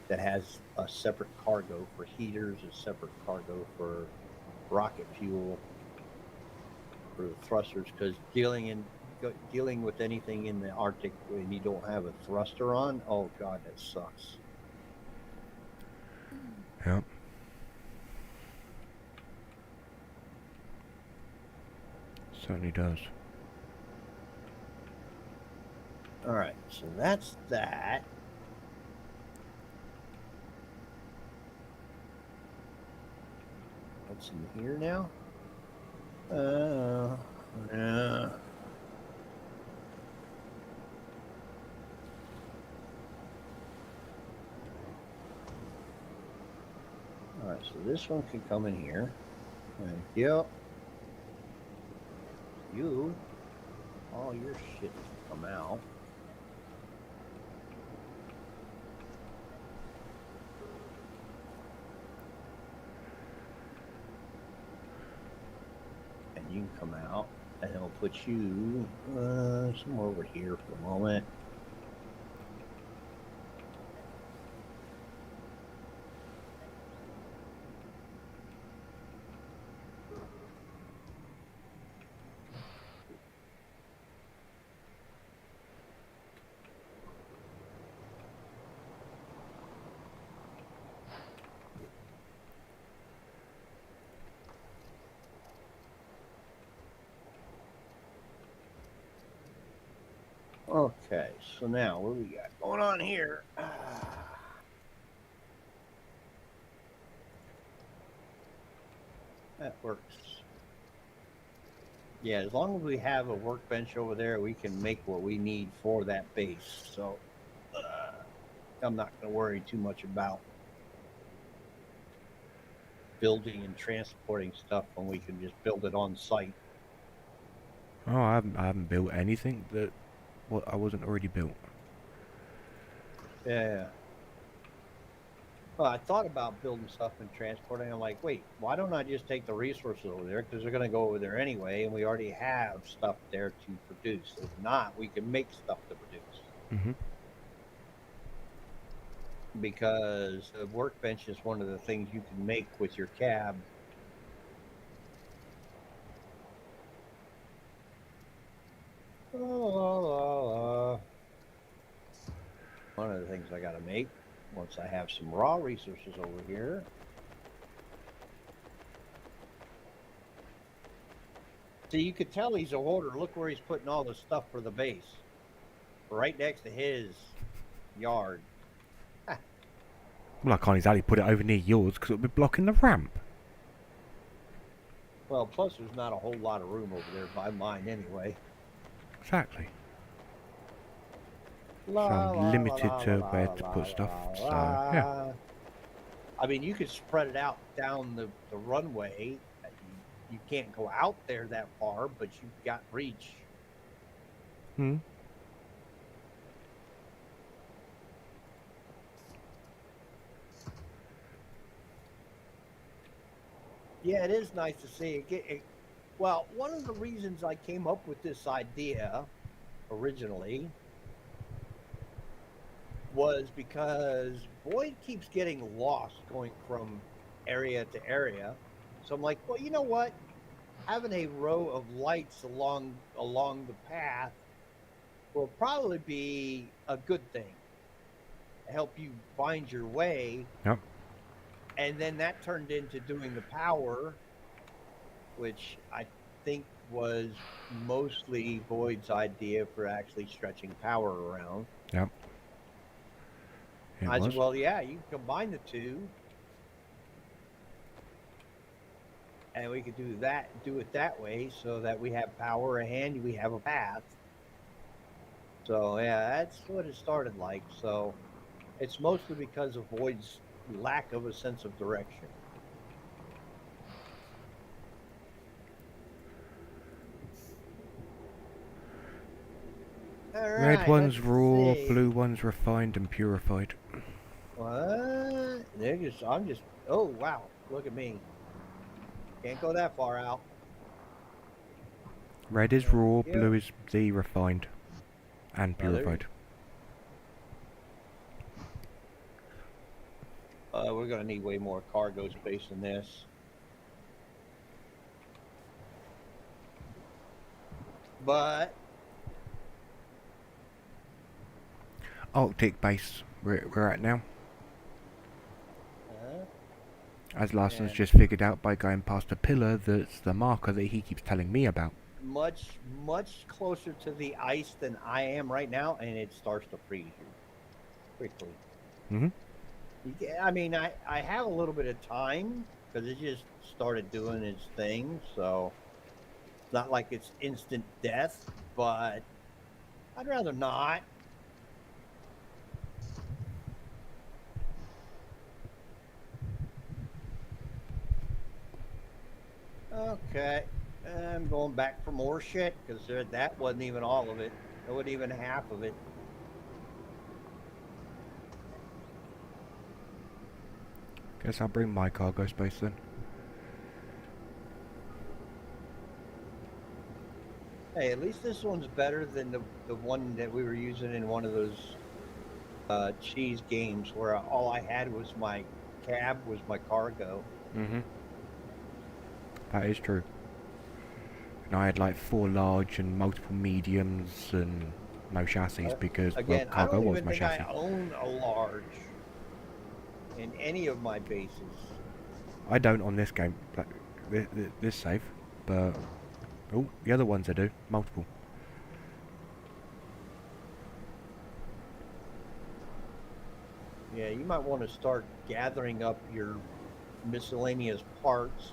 that has a separate cargo for heaters, a separate cargo for rocket fuel, for the thrusters, because dealing with anything in the Arctic when you don't have a thruster on, oh god, that sucks. Yep. Certainly does. All right, so that's that. What's in here now? Yeah. All right, so this one can come in here. Thank you. All your shit can come out. And you can come out, and it'll put you somewhere over here for a moment. Okay, so now what do we got going on here? That works. Yeah, as long as we have a workbench over there, we can make what we need for that base. So I'm not going to worry too much about building and transporting stuff when we can just build it on site. Oh, I haven't built anything that I wasn't already built. Yeah. Well, I thought about building stuff and transporting. I'm like, wait, why don't I just take the resources over there? Because they're going to go over there anyway, and we already have stuff there to produce. If not, we can make stuff to produce. Mm-hmm. Because a workbench is one of the things you can make with your cab. One of the things I got to make once I have some raw resources over here. See, you could tell he's a hoarder. Look where he's putting all the stuff for the base. Right next to his yard. Well, I can't exactly put it over near yours because it'll be blocking the ramp. Well, plus there's not a whole lot of room over there by mine anyway. Exactly. So La I'm la la limited la la to where la to la put stuff. la So yeah. la. I mean, you could spread it out down the runway. You can't go out there that far, but you've got reach. Hmm. Yeah, it is nice to see it. Well, one of the reasons I came up with this idea originally was because Boyd keeps getting lost going from area to area. So I'm like, well, you know what? Having a row of lights along the path will probably be a good thing to help you find your way. Yep. And then that turned into doing the power, which I think was mostly Boyd's idea for actually stretching power around. Yep. It I said, was. well, yeah, you can combine the two, and we could do it that way, so that we have power and we have a path. So yeah, that's what it started like. So it's mostly because of Boyd's lack of a sense of direction. All Red right, let's one's raw, see. blue one's refined and purified. What? I'm just. Oh wow! Look at me. Can't go that far out. Red is raw, Yeah. blue is the refined and purified. We're gonna need way more cargo space than this. But Arctic base, we're at now. As Larson's and just figured out by going past a pillar that's the marker that he keeps telling me about. much closer to the ice than I am right now, and it starts to freeze you quickly. Mhm. I mean, I have a little bit of time because it just started doing its thing, so it's not like it's instant death, but I'd rather not. Okay, I'm going back for more shit because that wasn't even all of it. It wasn't even half of it. Guess I'll bring my cargo space then. Hey, at least this one's better than the one that we were using in one of those cheese games where all I had was my cab was my cargo. Mhm. That is true. And I had like 4 large and multiple mediums and no chassis because, well, Again, I cargo don't was even my think chassis. I own a large in any of my bases. I don't on this game, like this save, but oh, the other ones I do, multiple. Yeah, you might want to start gathering up your miscellaneous parts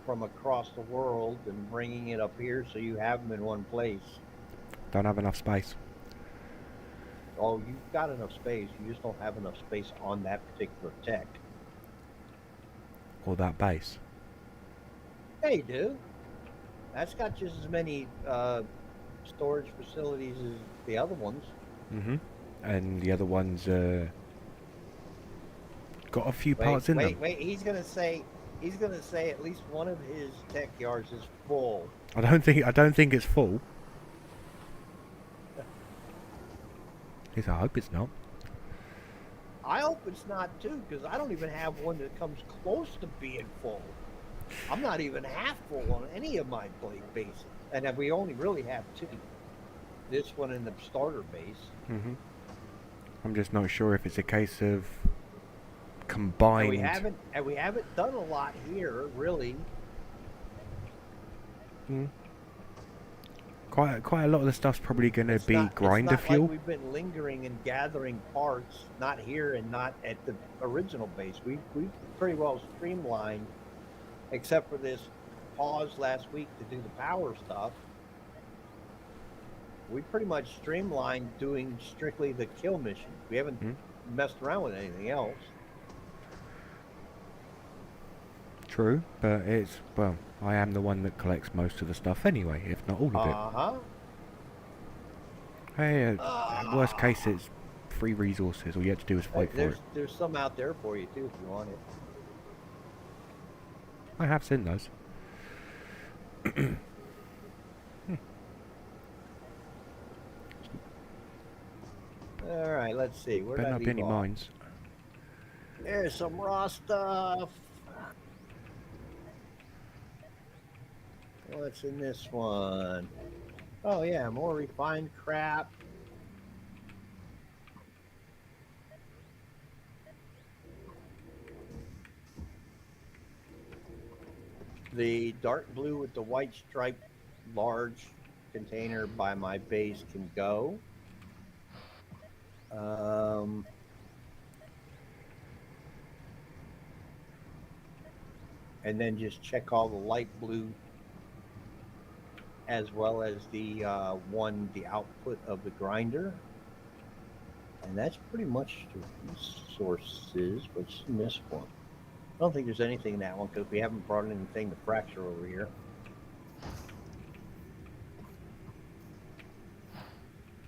from across the world and bringing it up here so you have them in one place. Don't have enough space. Oh, you've got enough space. You just don't have enough space on that particular tech. Or that base. Yeah, you do. That's got just as many storage facilities as the other ones. Mhm. And the other ones got a few Wait, parts in them. wait, wait. He's gonna say at least one of his tech yards is full. I don't think it's full. At least I hope it's not. I hope it's not too, because I don't even have one that comes close to being full. I'm not even half full on any of my bases, and we only really have 2. This one and the starter base. Mhm. I'm just not sure if it's a case of combined. And we haven't done a lot here, really. Quite a lot of the stuff's probably going to It's be not. It's grinder not like fuel. we've been lingering and gathering parts, not here and not at the original base. We've pretty well streamlined, except for this pause last week to do the power stuff. We pretty much streamlined doing strictly the kill missions. We haven't messed around with anything else. True, but it's, well, I am the one that collects most of the stuff anyway, if not all of it. Uh-huh. Hey, worst case, it's free resources. All you have to do is fight for it. There's some out there for you too if you want it. I have seen those. All right, let's see. Where Better did I not be leave any off? mines. There's some raw stuff. What's in this one? Oh yeah, more refined crap. The dark blue with the white stripe large container by my base can go. And then just check all the light blue as well as the the output of the grinder. And that's pretty much the resources. What's in this one? I don't think there's anything in that one because we haven't brought anything to fracture over here.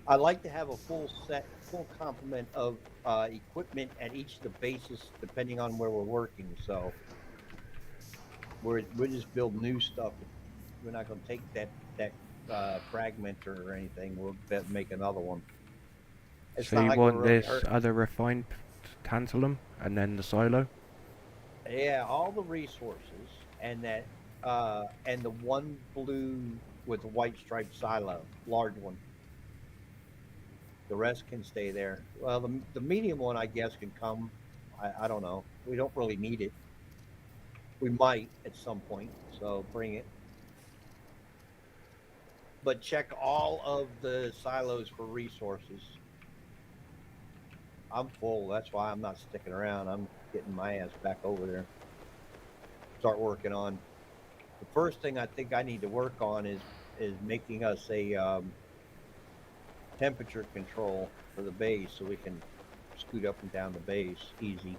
I like to have a full complement of equipment at each of the bases, depending on where we're working. So we'll just build new stuff. We're not going to take that fragmenter or anything. We'll make another one. It's So not you like want really this other refined tantalum and then the silo? Yeah, all the resources and that and the one blue with the white striped silo, large one. The rest can stay there. Well, the medium one, I guess, can come. I don't know. We don't really need it. We might at some point, so bring it. But check all of the silos for resources. I'm full. That's why I'm not sticking around. I'm getting my ass back over there. Start working on. The first thing I think I need to work on is making us a temperature control for the base so we can scoot up and down the base easy.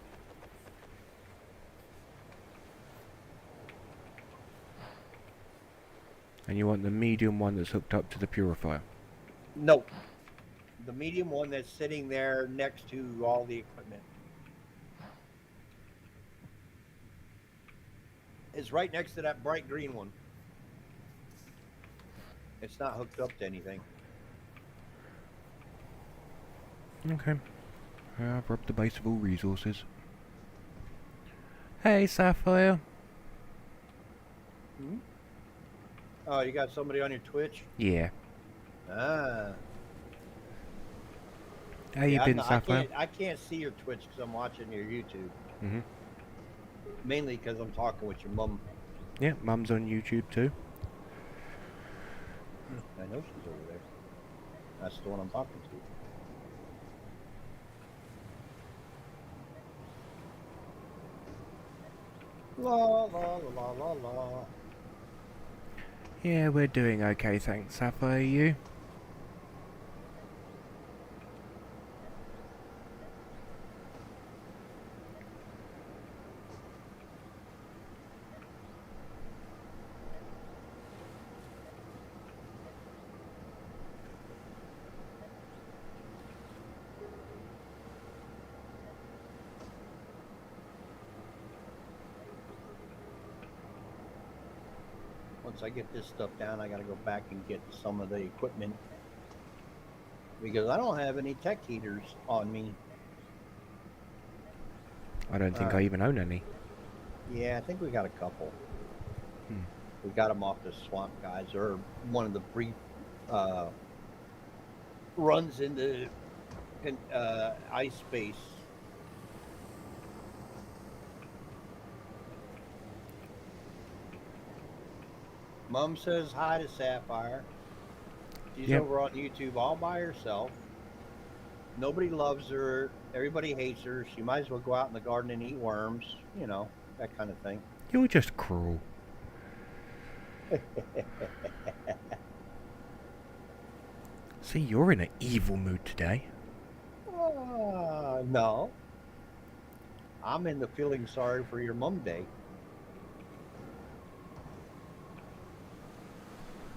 And you want the medium one that's hooked up to the purifier? Nope. The medium one that's sitting there next to all the equipment. It's right next to that bright green one. It's not hooked up to anything. Okay. I've robbed the base of all resources. Hey, Sapphire. Hmm? Oh, you got somebody on your Twitch? Yeah. Ah. How you been, Sapphire? I can't see your Twitch because I'm watching your YouTube. Mm-hmm. Mainly because I'm talking with your mum. Yeah, Mum's on YouTube too. I know she's over there. That's the one I'm talking to. La la la la la. Yeah, we're doing okay, thanks, Sapphire. You? Once I get this stuff down, I got to go back and get some of the equipment because I don't have any tech heaters on me. I don't think I even own any. Yeah, I think we got a couple. We got them off the swamp guys, or one of the brief runs into ice space. Mom says hi to Sapphire. She's Yep. over on YouTube all by herself. Nobody loves her. Everybody hates her. She might as well go out in the garden and eat worms. You know, that kind of thing. You're just cruel. See, you're in an evil mood today. No. I'm in the feeling sorry for your mum day.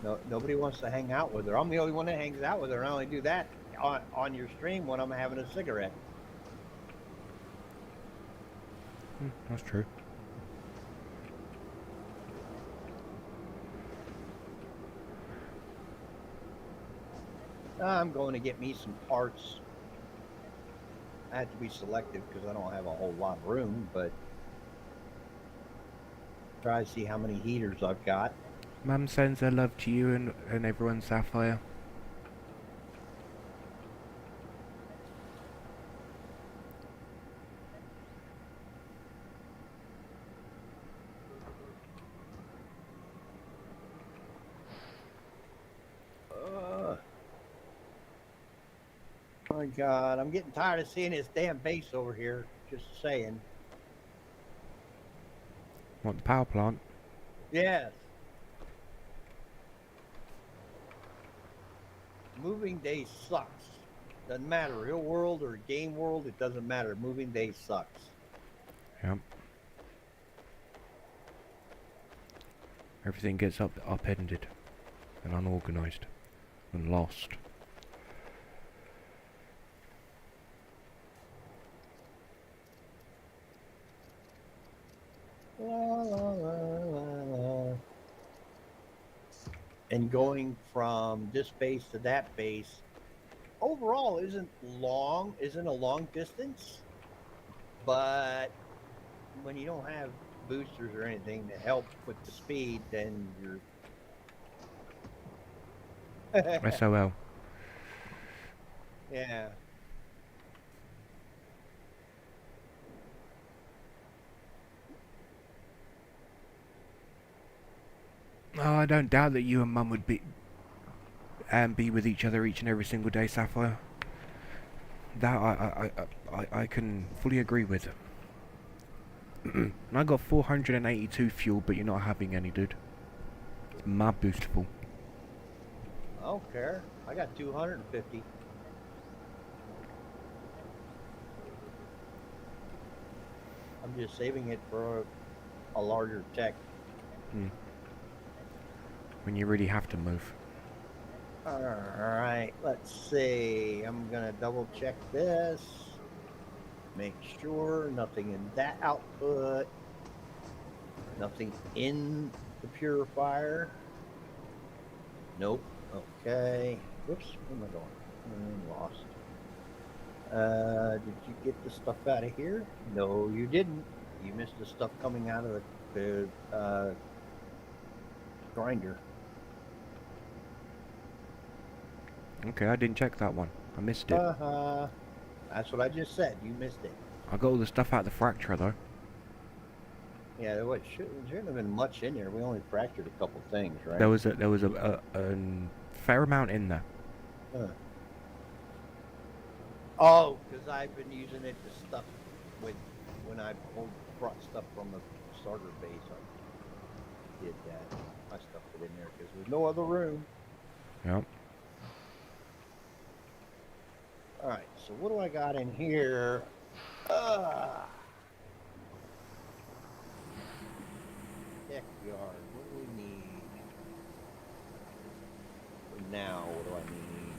No, nobody wants to hang out with her. I'm the only one that hangs out with her, and I only do that on your stream when I'm having a cigarette. That's true. I'm going to get me some parts. I have to be selective because I don't have a whole lot of room, but try to see how many heaters I've got. Mum sends her love to you and everyone, Sapphire. Oh my God, I'm getting tired of seeing this damn base over here. Just saying. What, the power plant? Yes. Moving day sucks. Doesn't matter, real world or game world, it doesn't matter. Moving day sucks. Yep. Everything gets upended and unorganised and lost. La, la, la, la. And going from this base to that base overall isn't a long distance, but when you don't have boosters or anything to help with the speed, then you're SOL. yeah. Oh, I don't doubt that you and Mum would be with each other each and every single day, Sapphire. That I can fully agree with. And I got 482 fuel, but you're not having any, dude. It's my boostful. I don't care. I got 250. I'm just saving it for a larger tech. When you really have to move. Alright, let's see. I'm gonna double check this. Make sure nothing in that output. Nothing in the purifier. Nope. Okay. Whoops, where am I going? I'm lost. Did you get the stuff out of here? No, you didn't. You missed the stuff coming out of the grinder. Okay, I didn't check that one. I missed it. That's what I just said. You missed it. I got all the stuff out of the fracture though. Yeah, there shouldn't have been much in there. We only fractured a couple things, right? There was a fair amount in there. Oh, because I've been using it to stuff with when I brought stuff from the starter base. I did that. I stuffed it in there because there's no other room. Yep. All right, so what do I got in here? Deck yard. What do we need? For now, what do I need?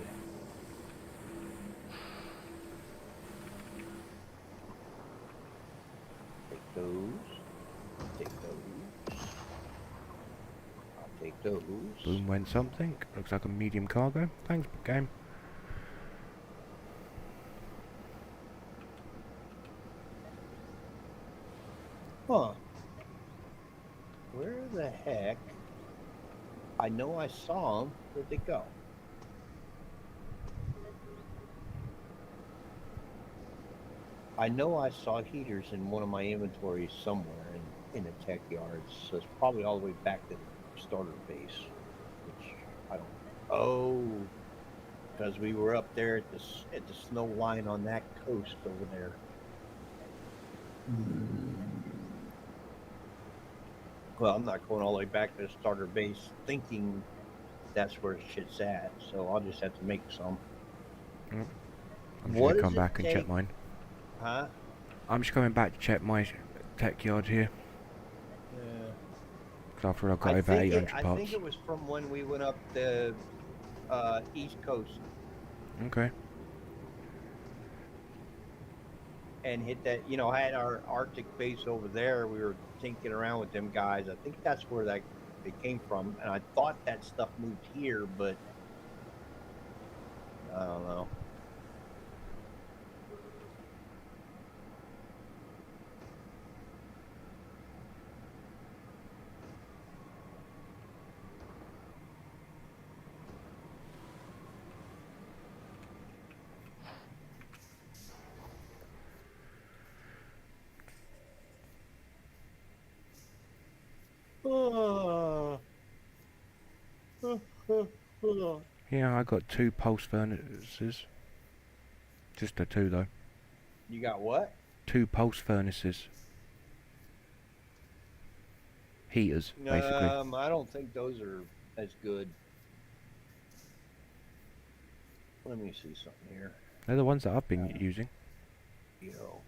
Take those. Take those. I'll take those. Boom went something. Looks like a medium cargo. Thanks, game. Huh. Where the heck? I know I saw them. Where'd they go? I know I saw heaters in one of my inventories somewhere in the tech yards. So it's probably all the way back to the starter base, which I don't. Oh, because we were up there at the snow line on that coast over there. Well, I'm not going all the way back to the starter base thinking that's where shit's at, so I'll just have to make some. I'm just What gonna does come it back and check take? mine. Huh? I'm just coming back to check my tech yard here. Yeah. Because I thought I got over 800 I parts. think it was from when we went up the East Coast Okay. and hit that. You know, I had our Arctic base over there. We were tinkering around with them guys. I think that's where they came from, and I thought that stuff moved here, but I don't know. Yeah, I got 2 pulse furnaces. Just the 2 though. You got what? 2 pulse furnaces. Heaters, basically. I don't think those are as good. Let me see something here. They're the ones that I've been using. Yo.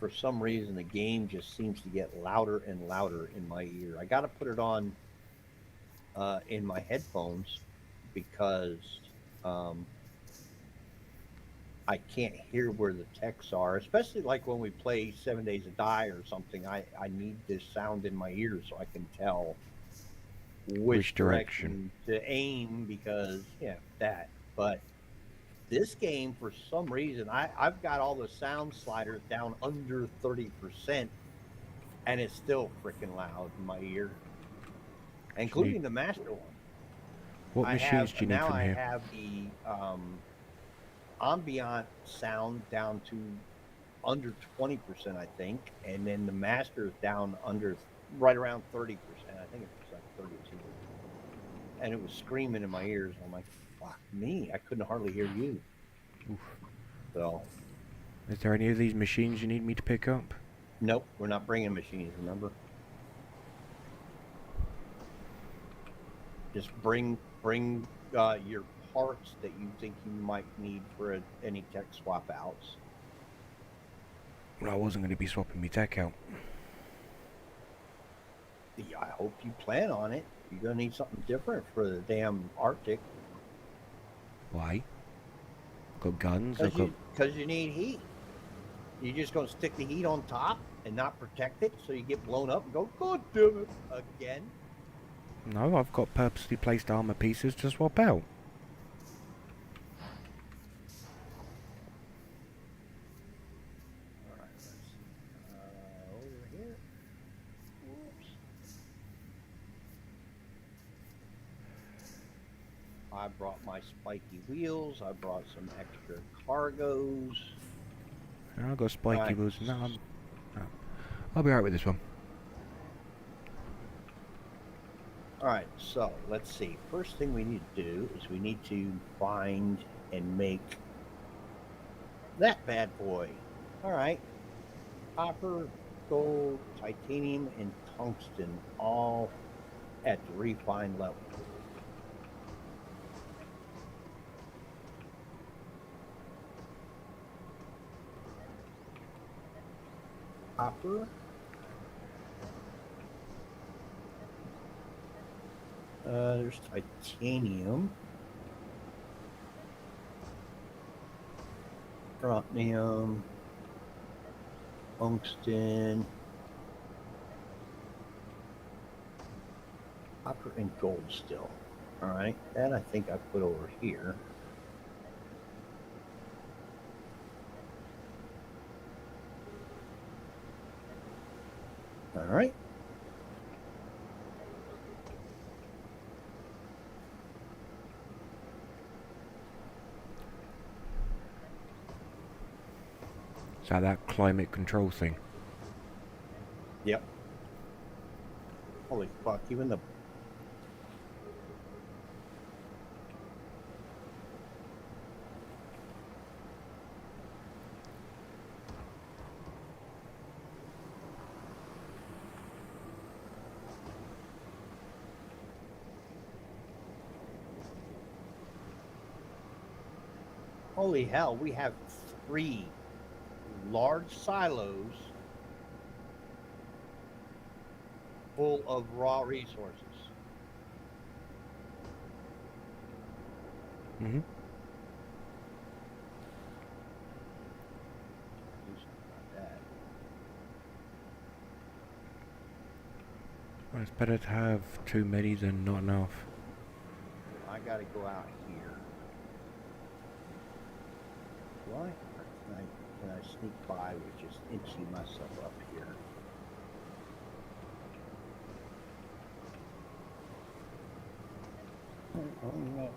For some reason, the game just seems to get louder and louder in my ear. I got to put it on in my headphones because um, I can't hear where the texts are, especially like when we play 7 Days to Die or something. I need this sound in my ears so I can tell which direction to aim because, yeah, that. But this game, for some reason, I've got all the sound sliders down under 30%, and it's still freaking loud in my ear, including the master one. What machines do you need from I here? have the ambient sound down to under 20%, I think, and then the master is down under right around 30%. I think it's like 32, and it was screaming in my ears. I'm like, fuck me, I couldn't hardly hear you. Oof. So, is there any of these machines you need me to pick up? nope, we're not bringing machines, remember? Just bring your parts that you think you might need for any tech swap outs. Well, I wasn't going to be swapping my tech out. Yeah, I hope you plan on it. You're going to need something different for the damn Arctic. Why? Got guns. I've got. Because you need heat. You're just going to stick the heat on top and not protect it, so you get blown up and go, God damn it, again. No, I've got purposely placed armor pieces to swap out. All right, let's see. Over here. Whoops. I brought my spiky wheels. I brought some extra cargoes. I've got spiky wheels. No, I'll be alright with this one. Alright, so let's see. First thing we need to do is we need to find and make that bad boy. Alright. Copper, gold, titanium, and tungsten all at the refined level. Copper. There's titanium. Strontium. Tungsten. Copper and gold still. Alright, that I think I put over here. Alright. So that climate control thing. Yep. Holy fuck! Even the holy hell! We have 3 large silos full of raw resources. Mm-hmm. Do something about that. Well, it's better to have too many than not enough. I got to go out here. Do I? Or can I sneak by with just inching myself up here? Oh no.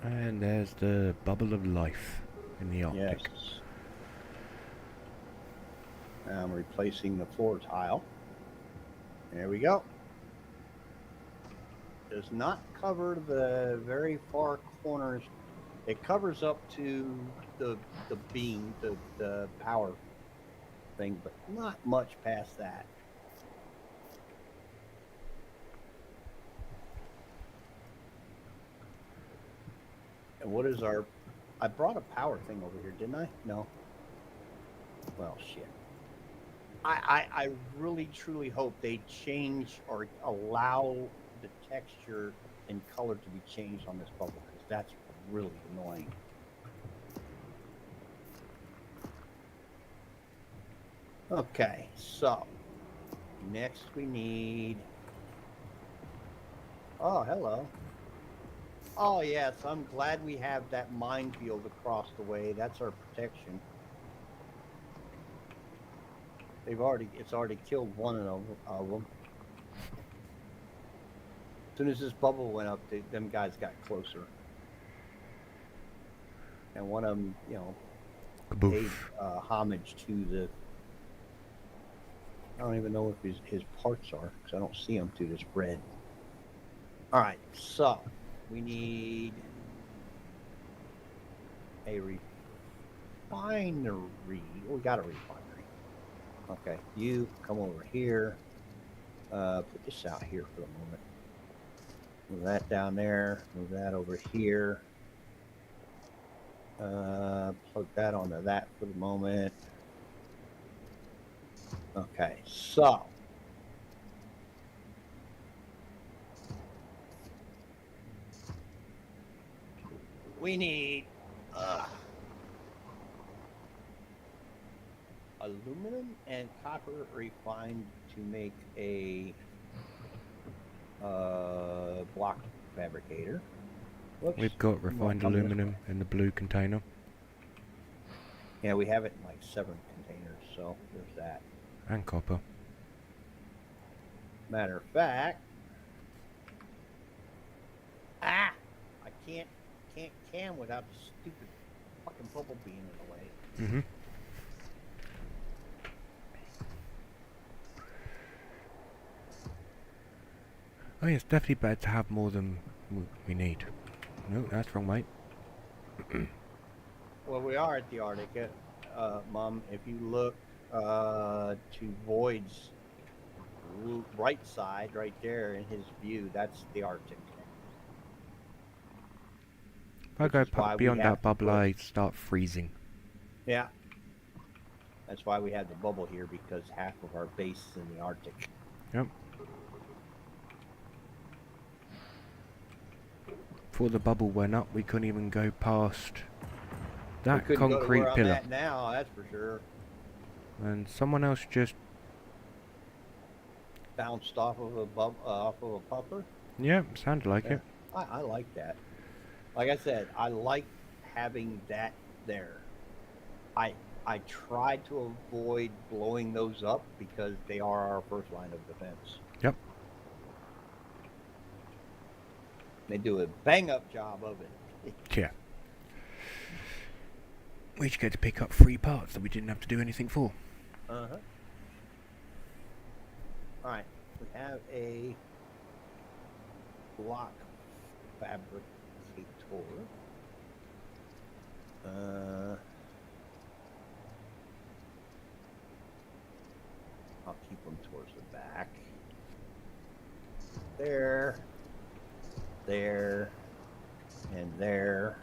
And there's the bubble of life in the Arctic. Yes. I'm replacing the floor tile. There we go. Does not cover the very far corners. It covers up to the beam, the power thing, but not much past that. And what is our... I brought a power thing over here, didn't I? No. Well, shit. I really truly hope they change or allow the texture and color to be changed on this bubble, because that's really annoying. Okay, so next we need... Oh, hello. Oh, yes, I'm glad we have that minefield across the way. That's our protection. It's already killed one of them. As soon as this bubble went up, them guys got closer. And one of them, paid homage to the... I don't even know if his parts are, because I don't see them through this red. All right, so we need a refinery. We got a refinery. Okay, you come over here. Put this out here for a moment. Move that down there. Move that over here. Plug that onto that for the moment. Okay, so we need aluminum and copper refined to make a block fabricator. Whoops. We've got refined aluminum in the blue container. Yeah, we have it in like 7 containers, so there's that. And copper. Matter of fact, I can't cam without the stupid fucking bubble being in the way. Mm-hmm. Oh yeah, it's definitely better to have more than we need. No, that's wrong, mate. Well, we are at the Arctic, Mom. If you look to Void's right side, right there in his view, that's the Arctic. If I go beyond that bubble, I start freezing. Yeah. That's why we have the bubble here, because half of our base is in the Arctic. Yep. Before the bubble went up, we couldn't even go past that concrete pillar. I'm at now, that's for sure. And someone else just bounced off of a puffer. Yeah, sounded like it. I like that. Like I said, I like having that there. I I try to avoid blowing those up because they are our first line of defense. Yep. They do a bang-up job of it. Yeah. We just get to pick up 3 parts that we didn't have to do anything for. Uh-huh. All right. We have a block fabricator. I'll keep them towards the back. There, and there.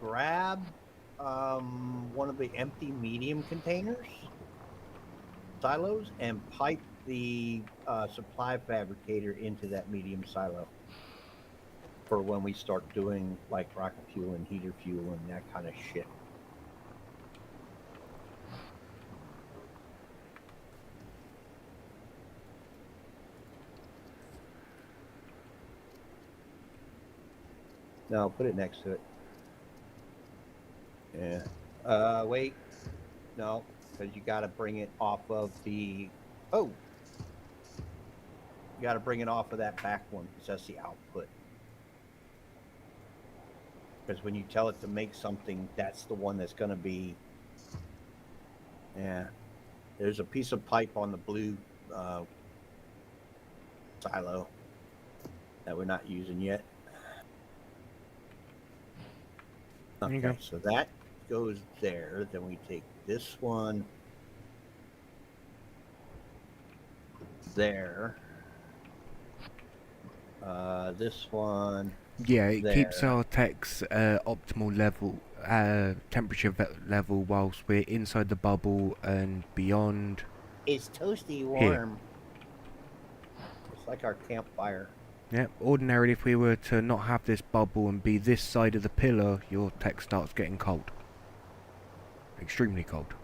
Grab one of the empty medium containers, silos, and pipe the supply fabricator into that medium silo for when we start doing like rocket fuel and heater fuel and that kind of shit. No, put it next to it. Yeah. Wait. No, because you got to bring it off of the. Oh. You got to bring it off of that back one because that's the output. Because when you tell it to make something, that's the one that's going to be. Yeah. There's a piece of pipe on the blue silo that we're not using yet. There you go. So that goes there. Then we take this one there. This one. Yeah, it there. keeps our tech's optimal level, temperature level whilst we're inside the bubble and beyond. It's toasty warm. It's like our campfire. Yeah, ordinarily if we were to not have this bubble and be this side of the pillar, your tech starts getting cold. Extremely cold.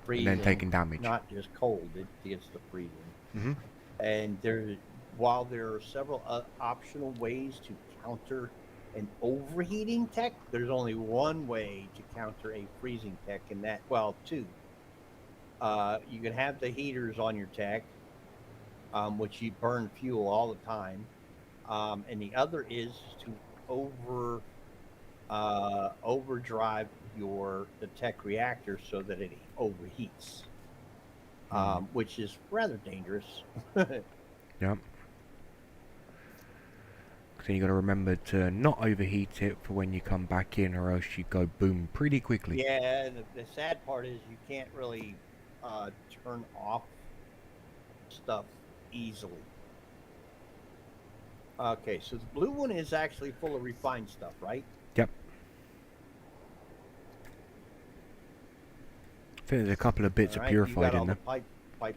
Freezing, and then taking damage. Not just cold, it gets the freezing. Mm-hmm. And while there are several optional ways to counter an overheating tech, there's only one way to counter a freezing tech, and that, well, two. You can have the heaters on your tech, which you burn fuel all the time. And the other is to overdrive the tech reactor so that it overheats, which is rather dangerous. Yep. So you got to remember to not overheat it for when you come back in, or else you go boom pretty quickly. Yeah, and the sad part is you can't really turn off stuff easily. Okay, so the blue one is actually full of refined stuff, right? Yep. I think there's a couple of bits of purified in there. Pipe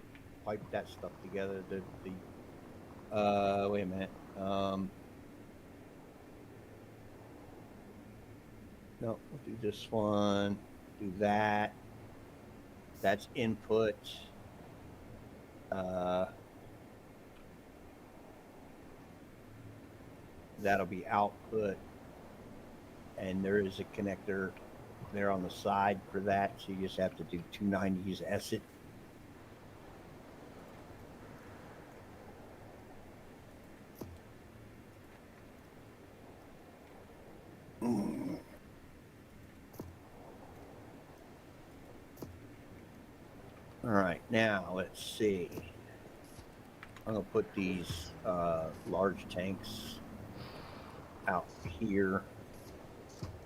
that stuff together. Wait a minute. No, we'll do this one. Do that. That's input. That'll be output, and there is a connector there on the side for that, so you just have to do 290's S it. All right, now let's see. I'm gonna put these large tanks out here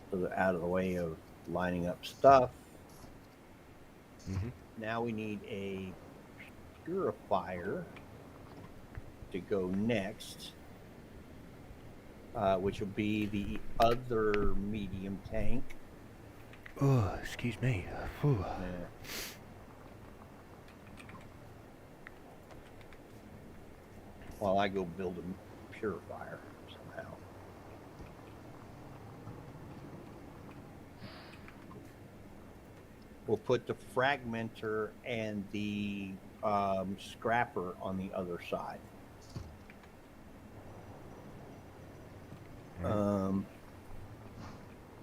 so they're out of the way of lining up stuff. Mm-hmm. Now we need a purifier to go next, which will be the other medium tank. Oh, excuse me. Whew. Yeah. While I go build a purifier somehow. We'll put the fragmenter and the scrapper on the other side.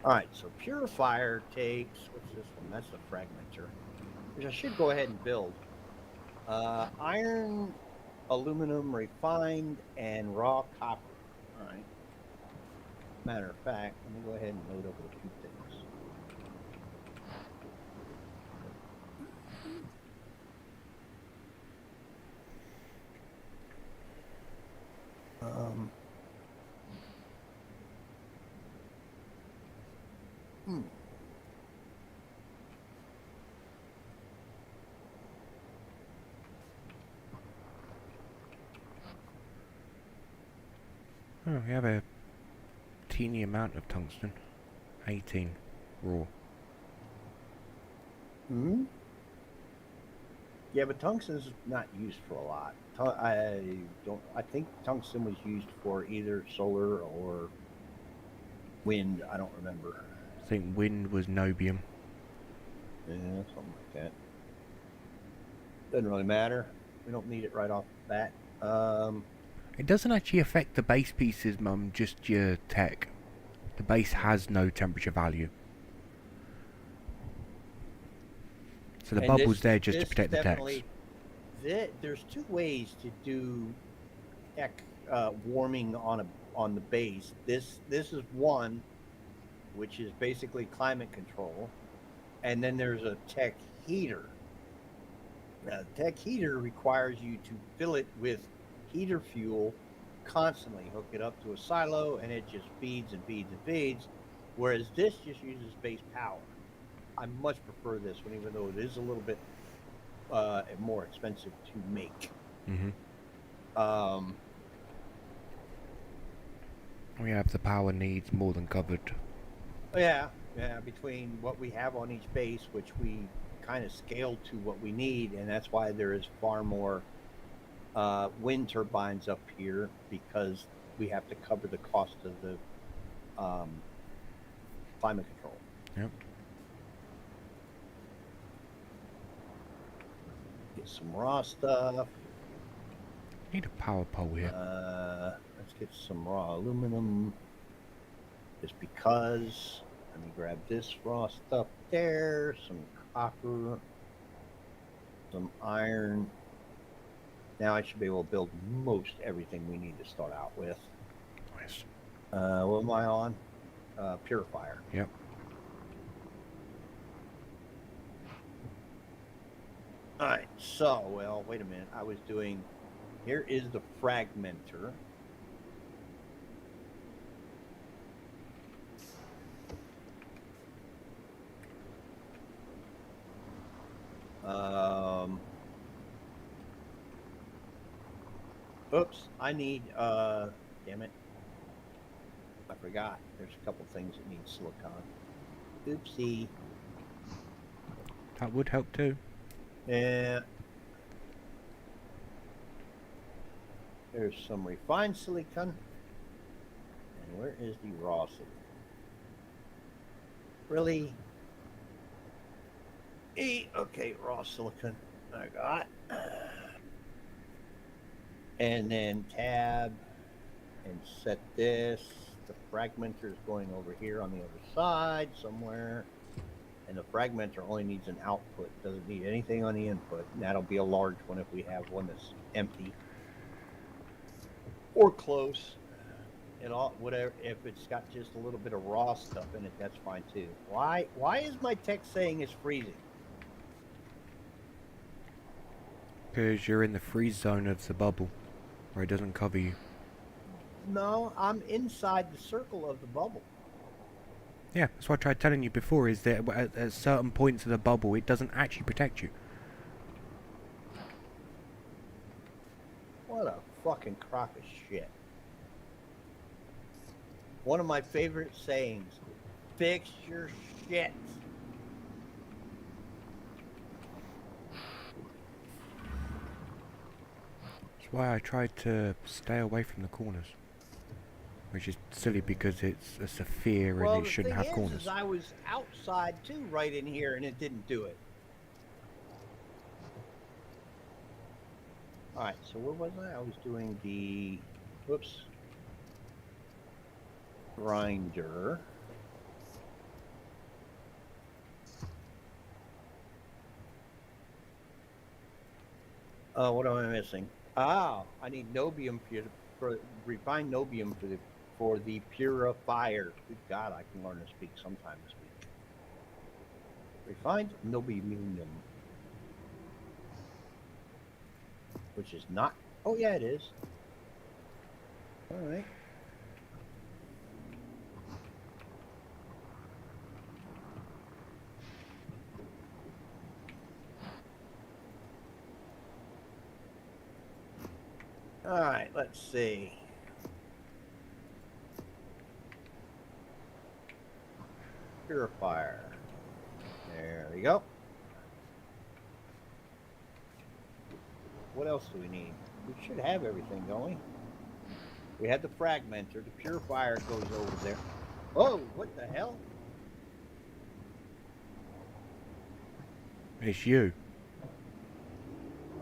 All right, so purifier takes, what's this one? That's the fragmenter, which I should go ahead and build. Iron, aluminum refined, and raw copper. All right. Matter of fact, let me go ahead and load up a few things. Um, hmm. Oh, we have a teeny amount of tungsten. 18 raw. Hmm. Yeah, but tungsten's not used for a lot. I don't. I think tungsten was used for either solar or wind. I don't remember. I think wind was nobium. Yeah, something like that. Doesn't really matter. We don't need it right off the bat. It doesn't actually affect the base pieces, Mum, just your tech. The base has no temperature value. So the And bubble's there just to this protect the definitely. techs. There's two ways to do tech warming on the base. This is one, which is basically climate control, and then there's a tech heater. Now, the tech heater requires you to fill it with heater fuel constantly, hook it up to a silo, and it just feeds and feeds and feeds. Whereas this just uses base power. I much prefer this one, even though it is a little bit more expensive to make. Um, We have the power needs more than covered. yeah, between what we have on each base, which we kind of scale to what we need, and that's why there is far more wind turbines up here, because we have to cover the cost of the climate control. Yep. Get some raw stuff. Need a power pole here. Let's get some raw aluminum. Just because. Let me grab this raw stuff there. Some copper. Some iron. Now I should be able to build most everything we need to start out with. Nice. What am I on? Purifier. Yep. All right. So, well, wait a minute. I was doing. Here is the fragmenter. Oops, I need, damn it. I forgot. There's a couple things that need silicon. Oopsie. That would help too. Yeah. There's some refined silicon. And where is the raw silicon? Really? Okay, raw silicon. I got. And then tab and set this. The fragmenter is going over here on the other side somewhere. And the fragmenter only needs an output, doesn't need anything on the input. And that'll be a large one if we have one that's empty or close. It all, whatever, if it's got just a little bit of raw stuff in it, that's fine too. Why is my text saying it's freezing? Because you're in the freeze zone of the bubble, where it doesn't cover you. No, I'm inside the circle of the bubble. Yeah, that's what I tried telling you before, is that at certain points of the bubble, it doesn't actually protect you. What a fucking crock of shit. One of my favorite sayings, fix your shit. That's why I tried to stay away from the corners. Which is silly because it's a Saphir and it shouldn't have corners. Is I was outside too, right in here, and it didn't do it. All right, so where was I? I was doing the, whoops, grinder. What am I missing? Ah, I need nobium for refined nobium for the purifier. Good God, I can learn to speak sometime this week. Refined nobium, which is not. Oh yeah, it is. All right. All right. Let's see. Purifier. There we go. What else do we need? We should have everything going. We had the fragmenter. The purifier goes over there. Oh, what the hell? It's you.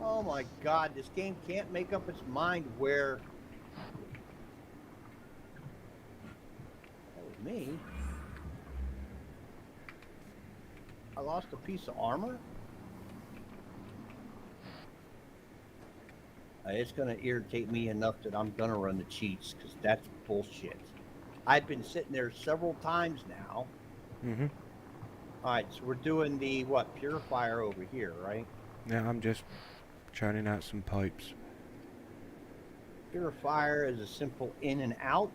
Oh my God, this game can't make up its mind where. That was me. I lost a piece of armor? It's going to irritate me enough that I'm going to run the cheats because that's bullshit. I've been sitting there several times now. Mm-hmm. All right, so we're doing the, what, purifier over here, right? Yeah, I'm just churning out some pipes. Purifier is a simple in and out.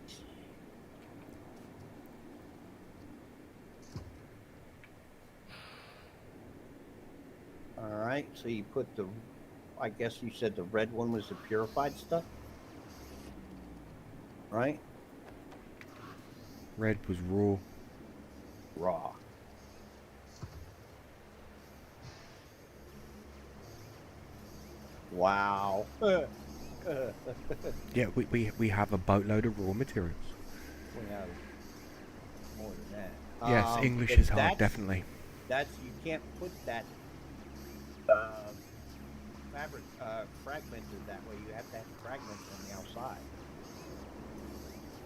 All right, so you put the, I guess you said the red one was the purified stuff, right? Red was raw. Raw. Wow. Yeah, we have a boatload of raw materials. We have more than that. Yes, English If is hard, definitely. That's you can't put that fabric fragmented that way. You have to have fragments on the outside,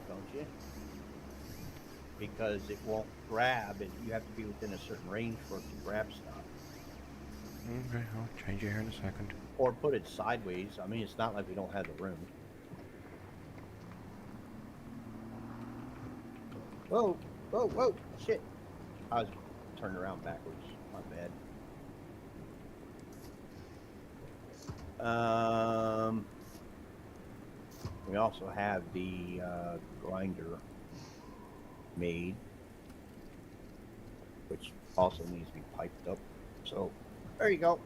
don't you? Because it won't grab it. You have to be within a certain range for it to grab stuff. Okay, I'll change it here in a second. Or put it sideways. I mean, it's not like we don't have the room. Whoa, whoa, whoa, shit. I was turned around backwards. My bad. We also have the grinder made, which also needs to be piped up. So there you go.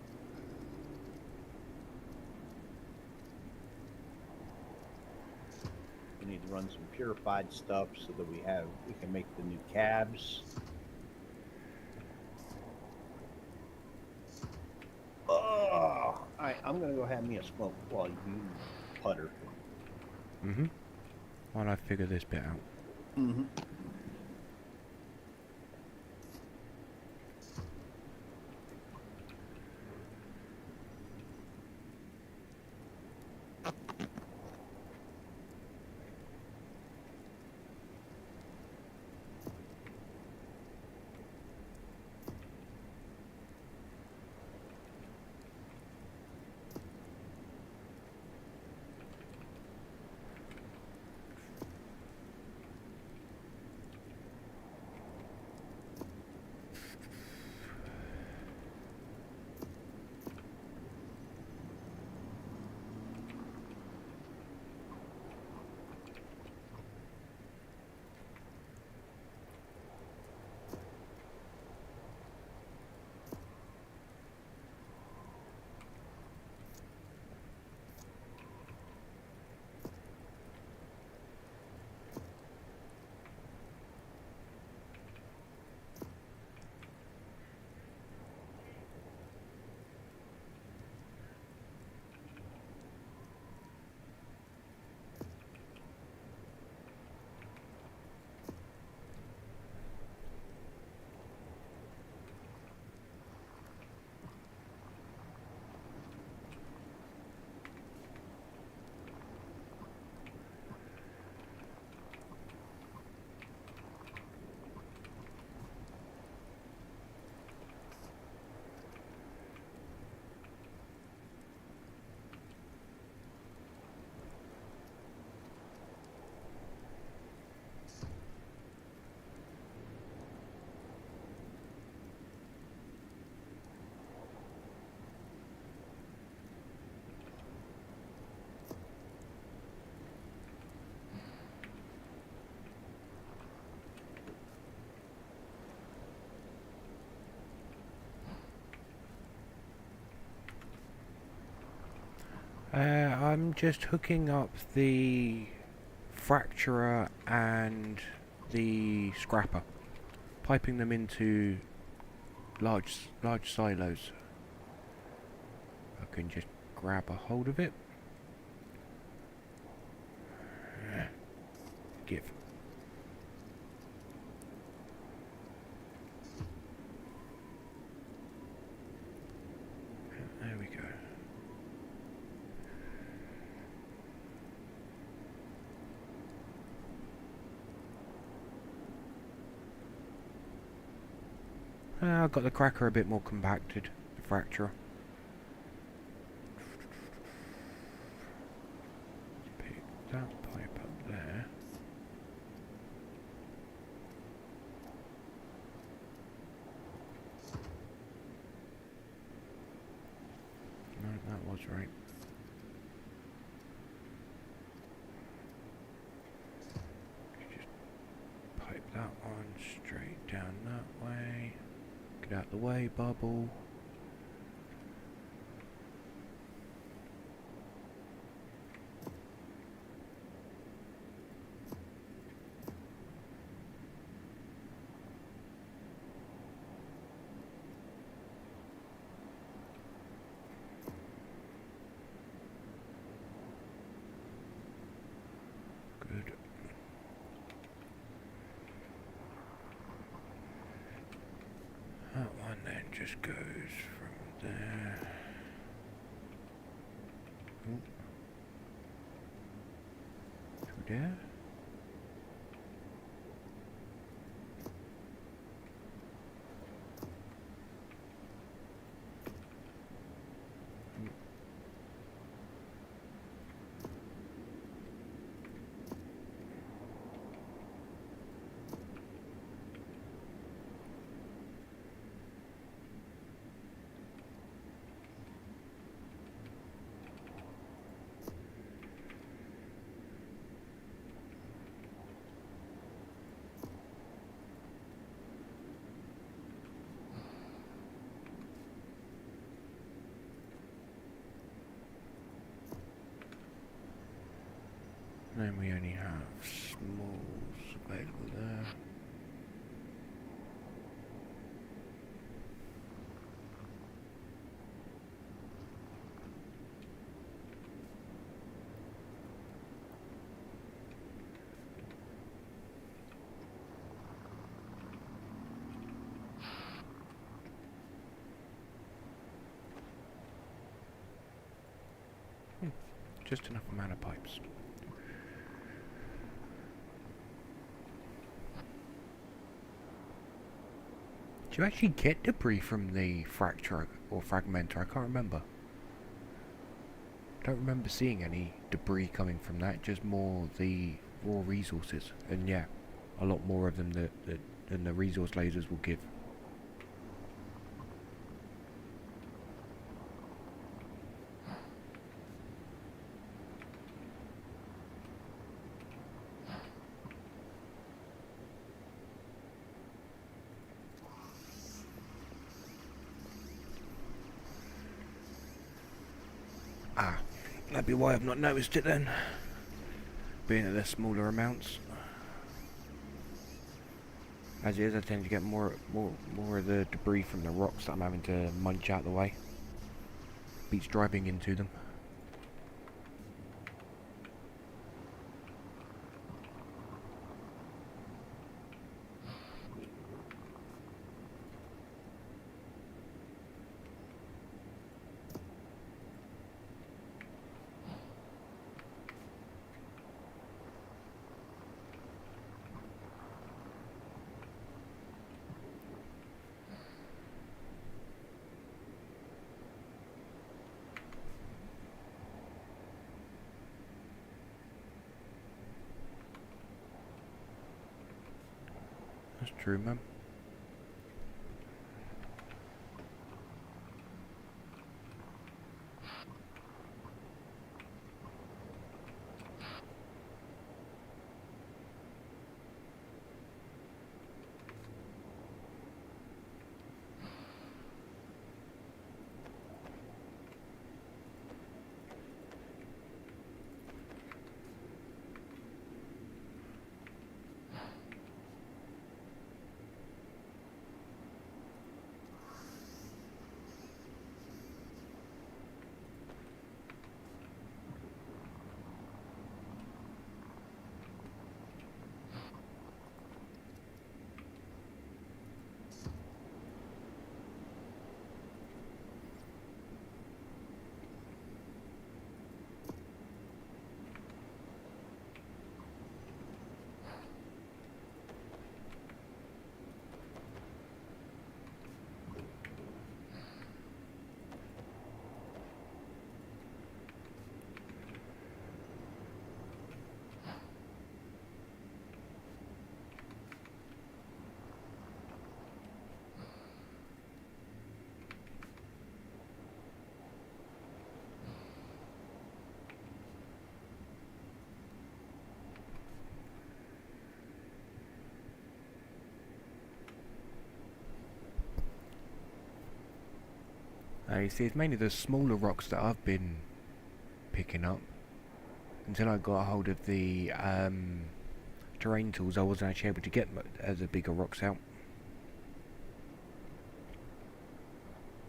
We need to run some purified stuff so that we can make the new cabs. Oh, all right, I'm gonna go have me a smoke while you putter. Mm-hmm. While I figure this bit out. Mm-hmm. I'm just hooking up the fracturer and the scrapper, piping them into large silos. I can just grab a hold of it. Give. There we go. I've got the cracker a bit more compacted, the fracturer. Pick that pipe up there. No, that was right. Just pipe that one straight down that way. Get out the way, bubble. Good. That one then just goes from there. Ooh. To there. And then we only have smalls available there. Just enough amount of pipes. Do you actually get debris from the fracturer or fragmenter? I can't remember. Don't remember seeing any debris coming from that, just more the raw resources. And yeah, a lot more of them than the resource lasers will give. Ah, that'd be why I've not noticed it then. Being that they're smaller amounts. As it is, I tend to get more of the debris from the rocks that I'm having to munch out the way. Beats driving into them. That's true, man. You see, it's mainly the smaller rocks that I've been picking up. Until I got a hold of the terrain tools, I wasn't actually able to get the bigger rocks out.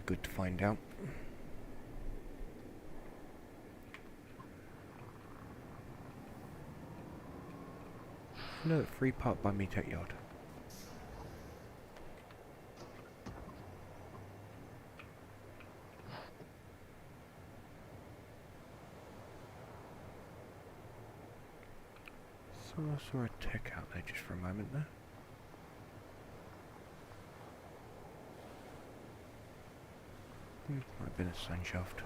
Good to find out. Look, free park by me tech yard. So I saw a tech out there just for a moment there. Might have been a sun shaft.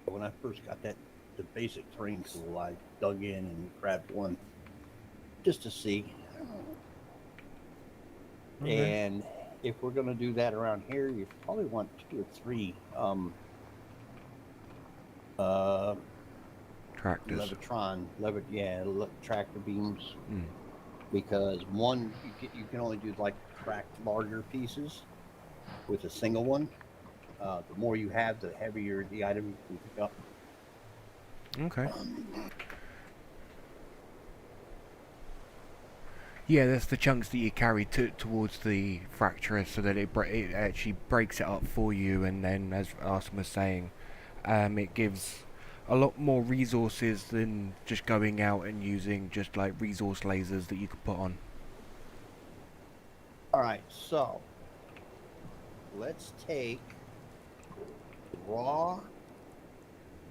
When I first got the basic terrain tool, I dug in and grabbed one just to see. Okay. And if we're going to do that around here, you probably want 2 or 3 Tractors. tractor beams. Because one, you can only do like track larger pieces with a single one. The more you have, the heavier the item you can pick up. Okay. Yeah, that's the chunks that you carry towards the fracturer so that it actually breaks it up for you, and then, as Arson was saying, it gives a lot more resources than just going out and using just like resource lasers that you could put on. Alright, so let's take raw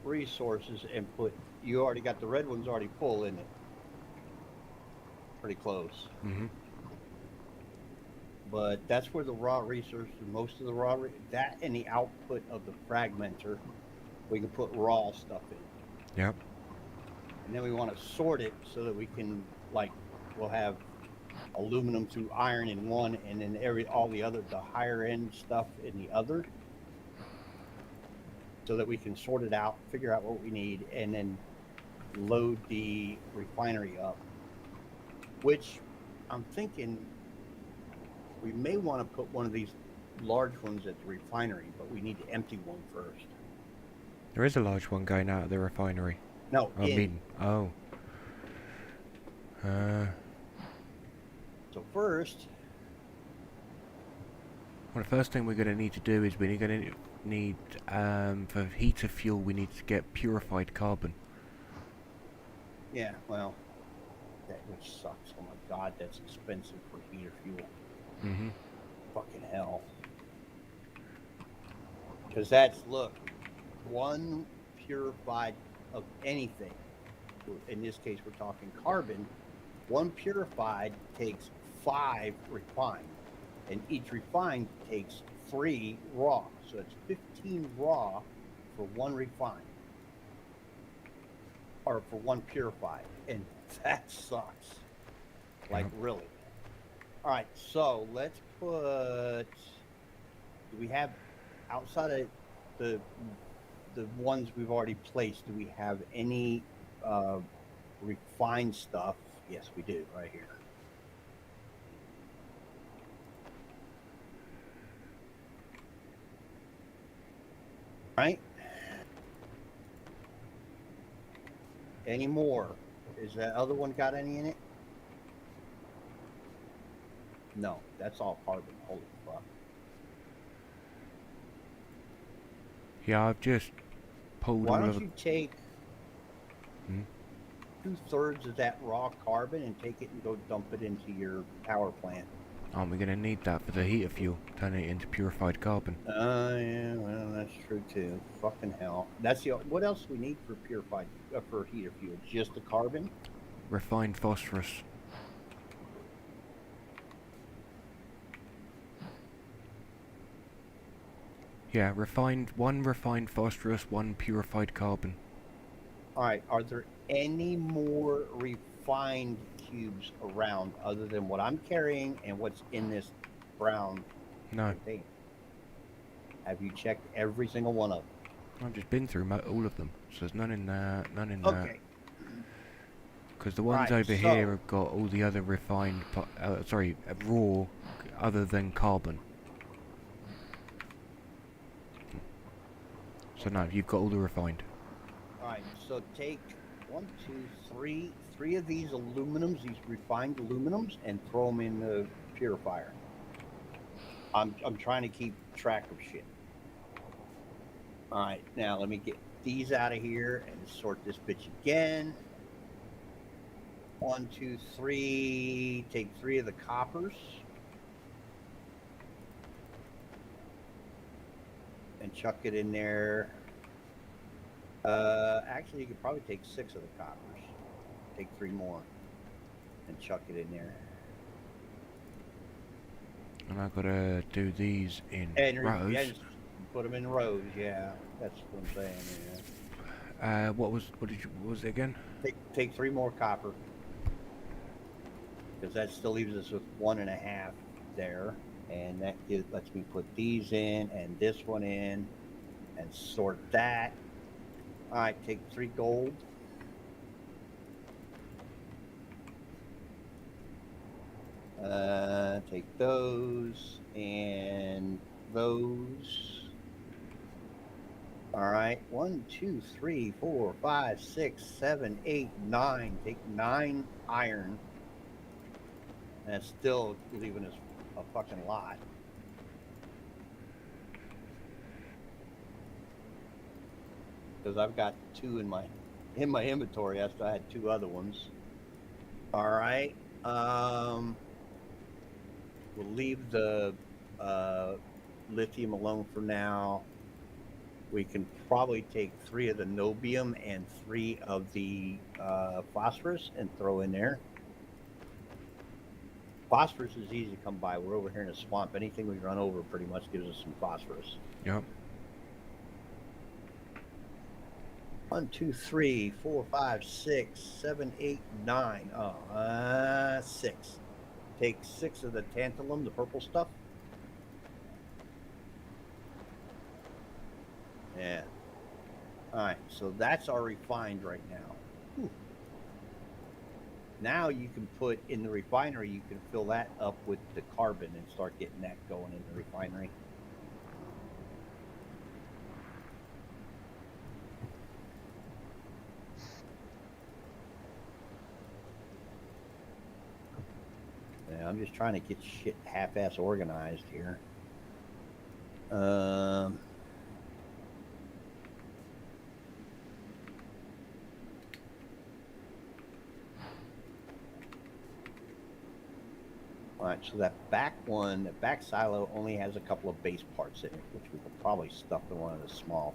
resources and you already got the red ones already full in it. Pretty close. But that's where the raw resources, most of the raw, that and the output of the fragmenter, we can put raw stuff in. Yep. And then we want to sort it so that we can, like, we'll have aluminum through iron in one, and then all the higher end stuff in the other, so that we can sort it out, figure out what we need, and then load the refinery up. Which I'm thinking we may want to put one of these large ones at the refinery, but we need to empty one first. There is a large one going out of the refinery. No, So first, well, the first thing we're going to need to do is we're going to need, for heater fuel, we need to get purified carbon. Yeah, well, which sucks. Oh my god, that's expensive for heater fuel. Fucking hell. Because look, one purified of anything, in this case we're talking carbon, one purified takes 5 refined, and each refined takes 3 raw. So it's 15 raw for one refined, or for one purified, and that sucks. Like, really. All right, so let's put. Do we have, outside of the ones we've already placed, do we have any refined stuff? Yes, we do, right here. Right? Any more? Is that other one got any in it? No, that's all carbon. Holy fuck. Yeah, I've just pulled. Why don't you take 2/3 of that raw carbon and take it and go dump it into your power plant? Aren't we going to need that for the heater fuel? Turn it into purified carbon. Yeah, well, that's true too. Fucking hell. What else do we need for purified, for heater fuel? Just the carbon? Refined phosphorus. Yeah, one refined phosphorus, one purified carbon. All right. Are there any more refined cubes around other than what I'm carrying and what's in this brown No, container? Have you checked every single one of I've just been through all of them. So there's none in there, none in them? there. Okay. Because the All ones right. over here So, have got all the other raw, other than carbon. So no, okay. you've got all the refined. All right. So take one, two, three of these aluminums, these refined aluminums, and throw them in the purifier. I'm trying to keep track of shit. All right. Now let me get these out of here and sort this bitch again. One, two, three. Take three of the coppers and chuck it in there. Actually, you could probably take six of the coppers. Take three more and chuck it in there. And I've got to do these in And rows. yeah, just put them in rows. Yeah, that's what I'm saying. Yeah. What was it again? Take three more copper because that still leaves us with 1.5 there, and that lets me put these in and this one in and sort that. All right, take 3 gold. Take those and those. All right, 1, 2, 3, 4, 5, 6, 7, 8, 9. Take 9 iron. And it's still leaving us a fucking lot. Because I've got 2 in my inventory. I still had 2 other ones. All right. We'll leave the lithium alone for now. We can probably take 3 of the nobium and 3 of the phosphorus and throw in there. Phosphorus is easy to come by. We're over here in a swamp. Anything we run over pretty much gives us some phosphorus. Yep. 1, 2, 3, 4, 5, 6, 7, 8, 9. 6. Take 6 of the tantalum, the purple stuff. Yeah. All right, so that's our refined right now. Whew. Now you can put in the refinery, you can fill that up with the carbon and start getting that going in the refinery. Yeah, I'm just trying to get shit half-ass organized here. All right, so that back silo only has a couple of base parts in it, which we could probably stuff in one of the small.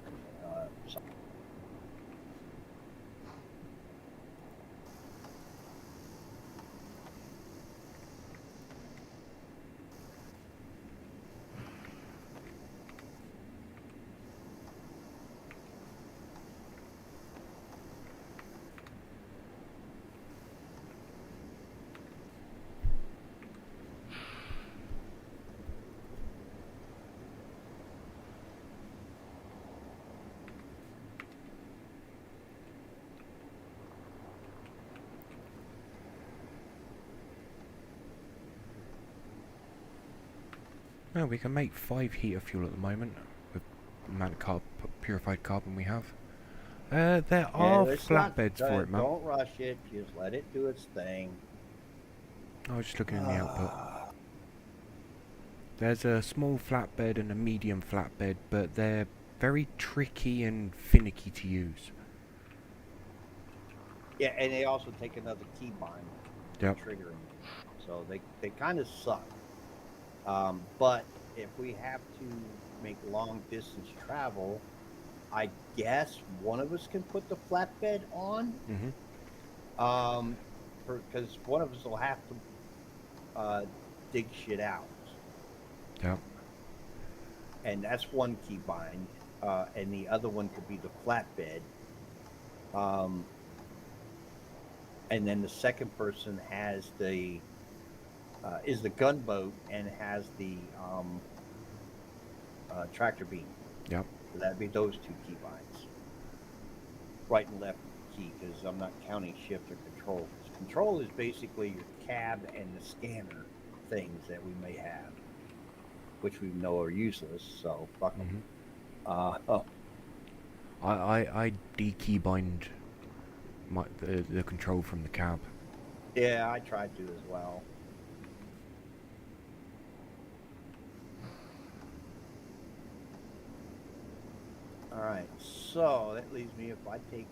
No, we can make 5 heater fuel at the moment with the amount of purified carbon we have. There are flatbeds for it, man. Don't rush it. Just let it do its thing. I was just looking in the output. There's a small flatbed and a medium flatbed, but they're very tricky and finicky to use. Yeah, and they also take another key bind. Yep. Triggering, so they kind of suck. But if we have to make long distance travel, I guess one of us can put the flatbed on. Because one of us will have to dig shit out. Yep. and that's one keybind, and the other one could be the flatbed. Um, and then the second person has the is the gunboat and has the tractor beam. Yep. So that'd be those two keybinds, right and left key, because I'm not counting shift or control. Control is basically your cab and the scanner things that we may have, which we know are useless. So fuck them. Oh, I dekeybind the control from the cab. yeah, I tried to as well. All right, so that leaves me, if I take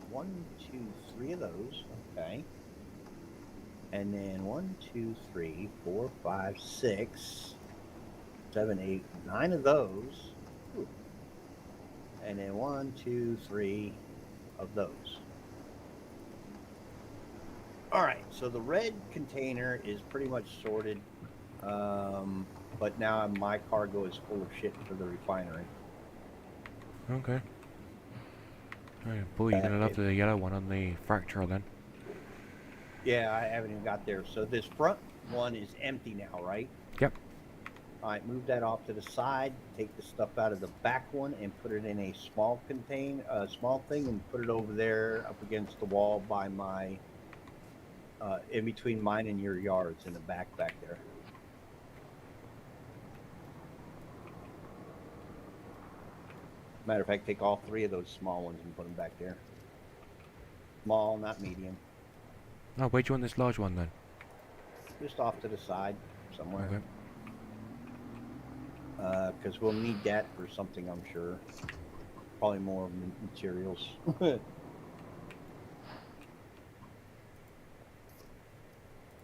1, 2, 3 of those, okay, and then 1, 2, 3, 4, 5, 6, 7, 8, 9 of those, ooh, and then 1, 2, 3 of those. All right, so the red container is pretty much sorted, but now my cargo is full of shit for the refinery. Okay. Oh, boy, you're gonna love the yellow one on the fracturer then. Yeah, I haven't even got there. So this front one is empty now, right? Yep. All right, move that off to the side. Take the stuff out of the back one and put it in a small small thing, and put it over there up against the wall by my, in between mine and your yards in the back there. Matter of fact, take all 3 of those small ones and put them back there. Small, not medium. Oh, where do you want this large one then? Just off to the side somewhere. Okay. Because we'll need that for something, I'm sure. Probably more materials.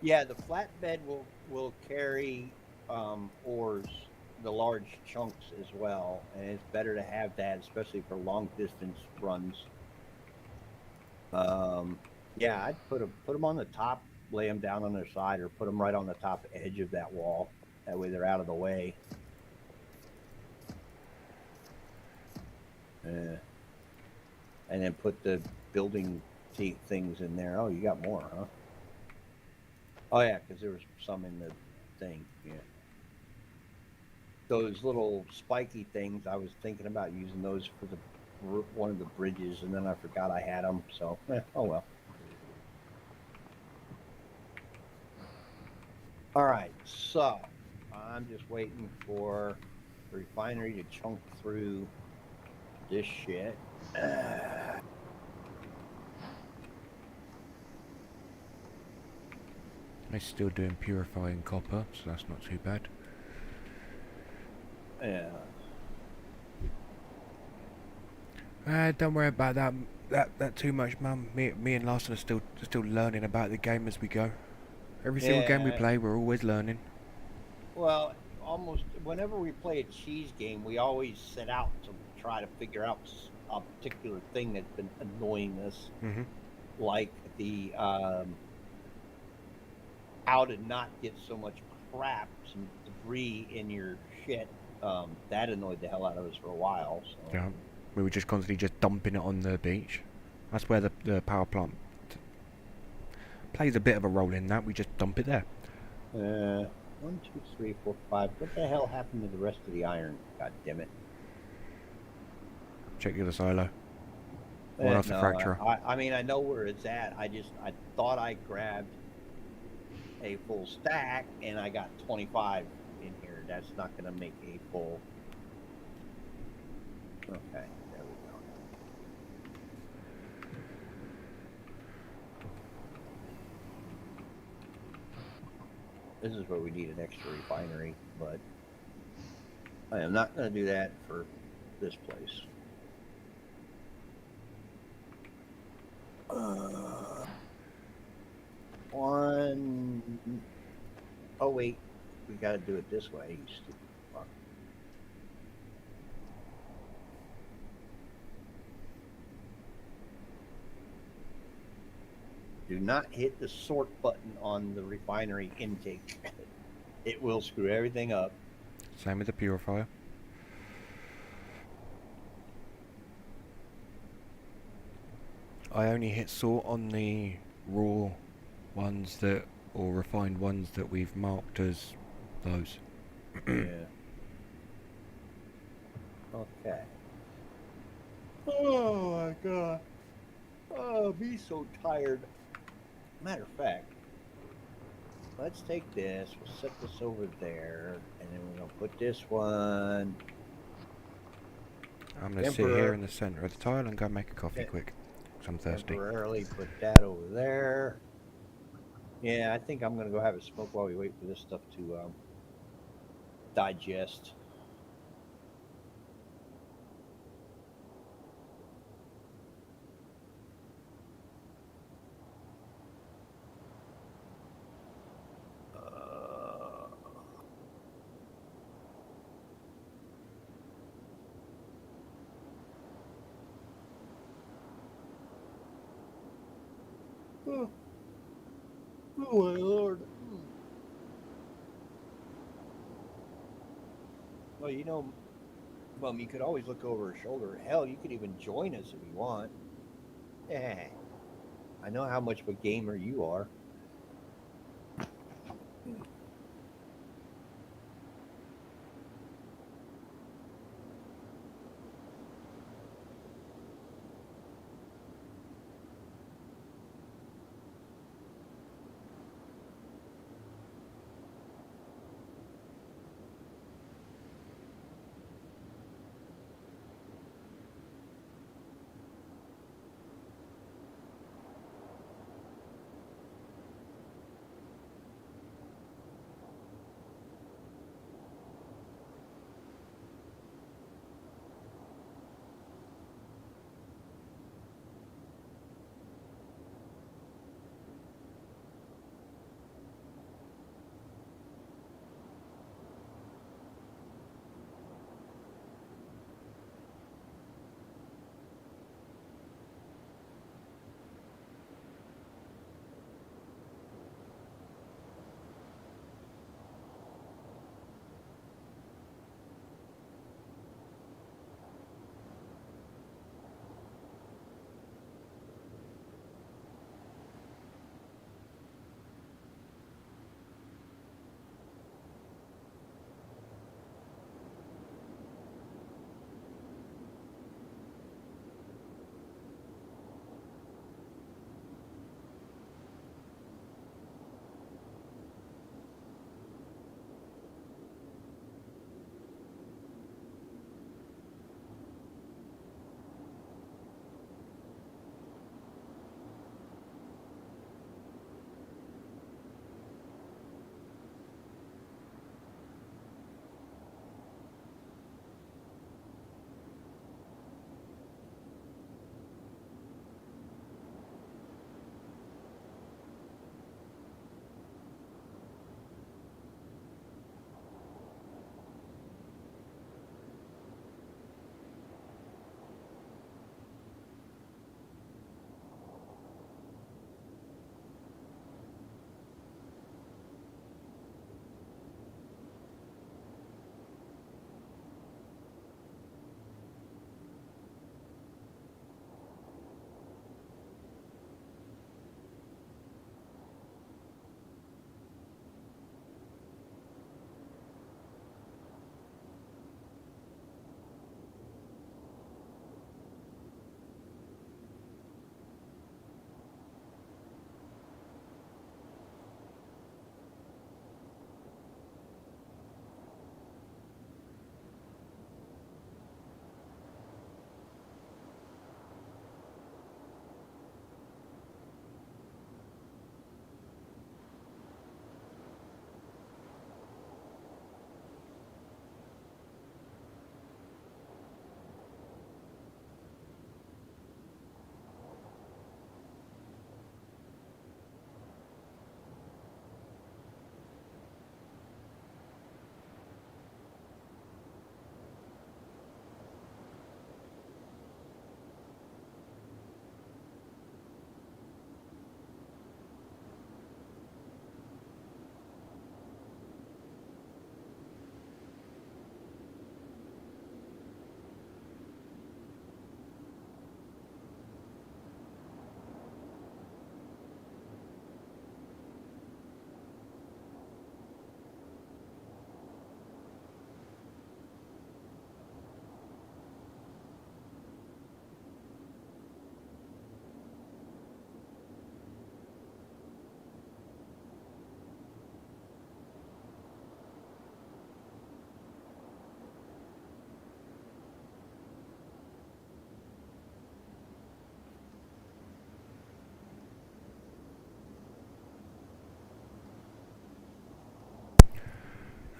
Yeah, the flatbed will carry ores, the large chunks as well, and it's better to have that, especially for long distance runs. Yeah, I'd put them on the top, lay them down on their side, or put them right on the top edge of that wall. That way they're out of the way. And then put the building things in there. Oh, you got more, huh? Oh yeah, because there was some in the thing. Yeah. Those little spiky things, I was thinking about using those for one of the bridges, and then I forgot I had them. So, oh well. All right, so I'm just waiting for the refinery to chunk through this shit. They're still doing purifying copper, so that's not too bad. Yeah. Don't worry about that too much, Mum. Me and Larson are still learning about the game as we go. Every single game we play, we're always learning. Well, almost whenever we play a cheese game, we always set out to try to figure out a particular thing that's been annoying us, like the how to not get so much crap, some debris in your shit. That annoyed the hell out of us for a while. So. Yeah, we were just constantly just dumping it on the beach. That's where the power plant plays a bit of a role in that. We just dump it there. 1, 2, 3, 4, 5. What the hell happened to the rest of the iron? God damn it! Check the other silo. One off the fracturer. I mean, I know where it's at. I thought I grabbed a full stack, and I got 25 in here. That's not going to make a full. Okay, there we go. This is where we need an extra refinery, but I am not going to do that for this place. Oh wait, we got to do it this way, you stupid fuck. Do not hit the sort button on the refinery intake. It will screw everything up. Same with the purifier. I only hit sort on the raw ones that, or refined ones that we've marked as those. Yeah. Okay. Oh my god. Oh, me so tired. Matter of fact, let's take this. We'll set this over there, and then we're gonna put this one I'm going to sit here temporary. in the centre of the tile and go make a coffee quick, 'cause I'm thirsty. Temporarily put that over there. Yeah, I think I'm gonna go have a smoke while we wait for this stuff to digest. Oh, oh my lord. Well, Mum, you could always look over her shoulder. Hell, you could even join us if you want. Yeah, I know how much of a gamer you are.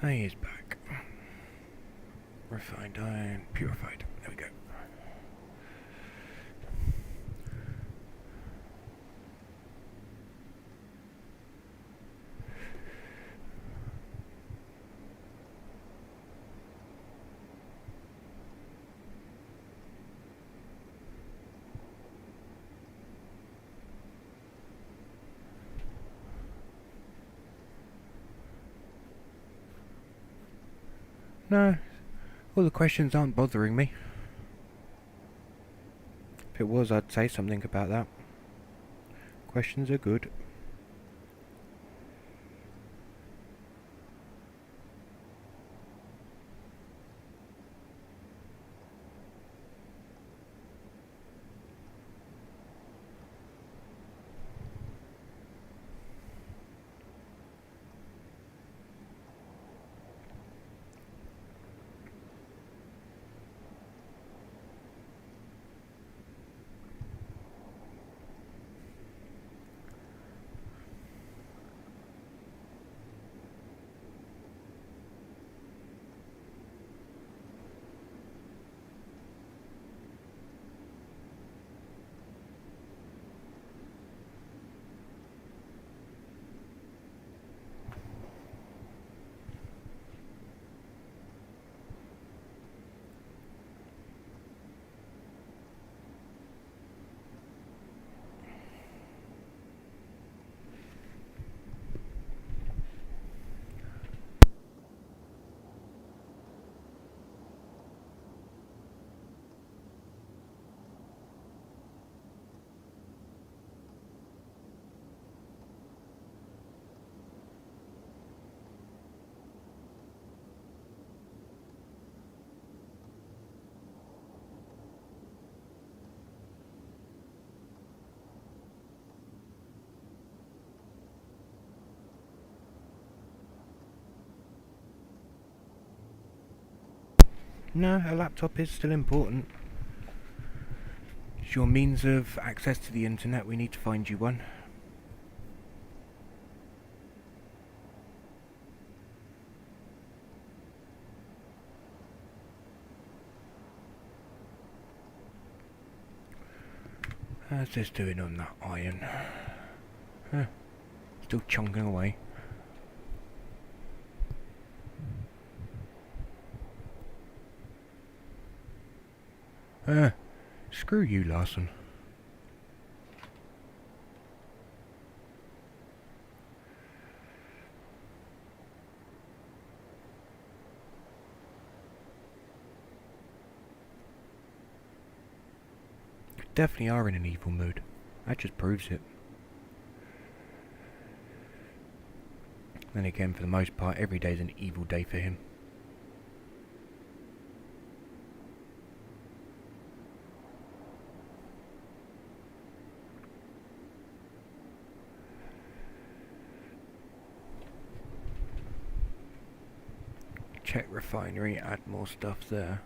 He is back. Refined iron, purified. There we go. No, all the questions aren't bothering me. If it was, I'd say something about that. Questions are good. No, a laptop is still important. It's your means of access to the internet. We need to find you one. How's this doing on that iron? Huh. Still chunking away. Screw you, Larson. You definitely are in an evil mood. That just proves it. Then again, for the most part, every day's an evil day for him. Check refinery, add more stuff there.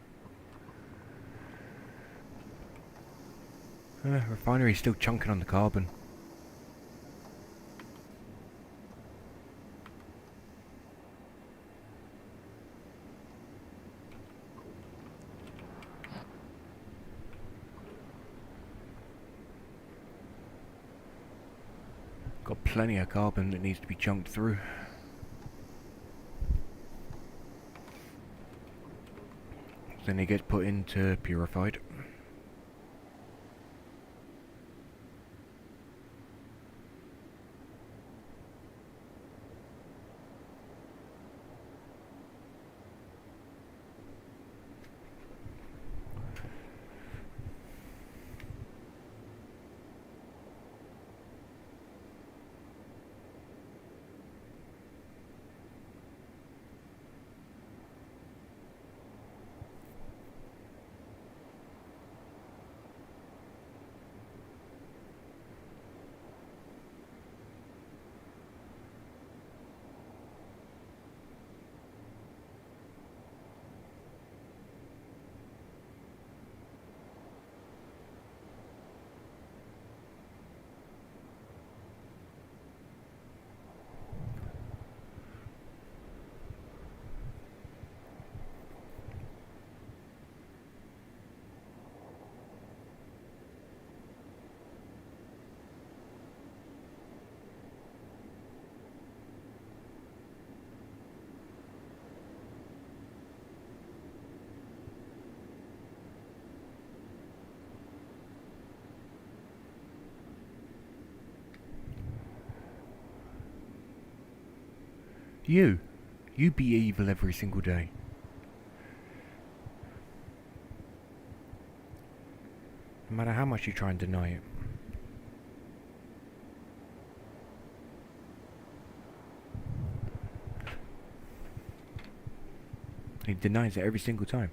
Refinery's still chunking on the carbon. Got plenty of carbon that needs to be chunked through. Then it gets put into purified. You. You be evil every single day. No matter how much you try and deny it. He denies it every single time.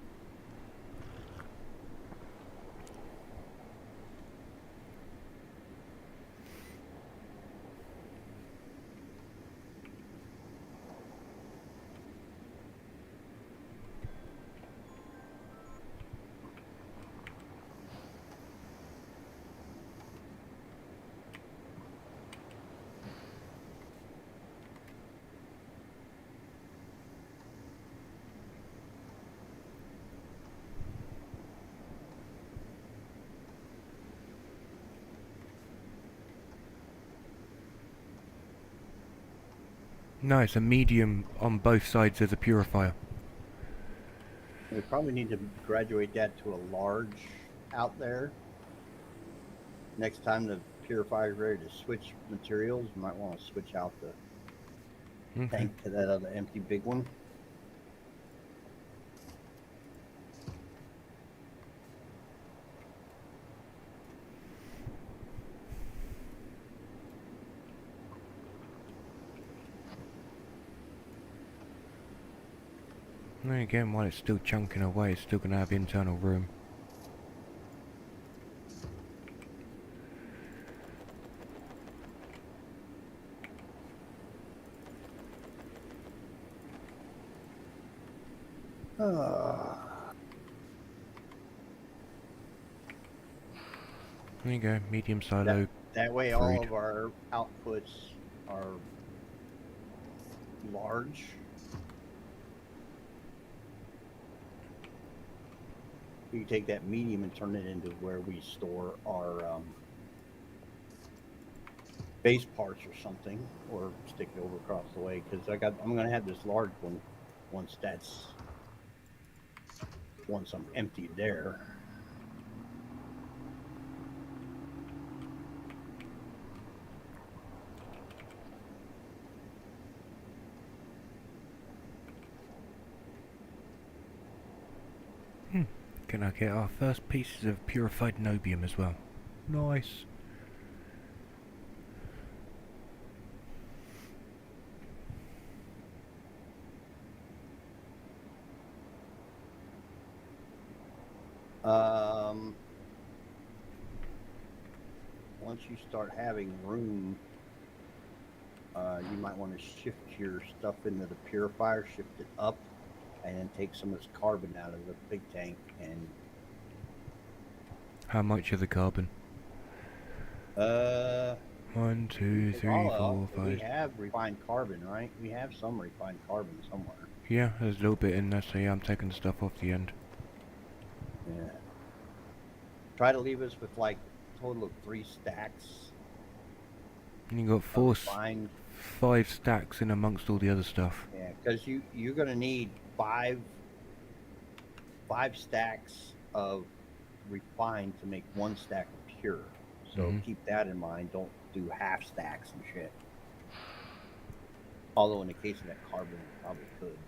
No, it's a medium on both sides of the purifier. We probably need to graduate that to a large out there. Next time the purifier's ready to switch materials, you might want to switch out the tank to that other empty big one. And again, while it's still chunking away, it's still going to have internal room. There you go, medium silo. That way all of our outputs are large. You take that medium and turn it into where we store our base parts or something, or stick it over across the way, because I'm gonna have this large one once I'm emptied there. Can I get our first pieces of purified nobium as well? Nice. Once you start having room, you might want to shift your stuff into the purifier, shift it up, and then take some of this carbon out of the big tank. And how much of the carbon? 1, 2, 3, 4, 5. We have refined carbon, right? We have some refined carbon somewhere. Yeah, there's a little bit in there, so yeah, I'm taking the stuff off the end. Yeah. Try to leave us with like a total of 3 stacks. And you got 5 stacks in amongst all the other stuff. Yeah, because you're gonna need 5 stacks of refined to make 1 stack of pure. So keep that in mind. Don't do half stacks and shit. Although in the case of that carbon, you probably could.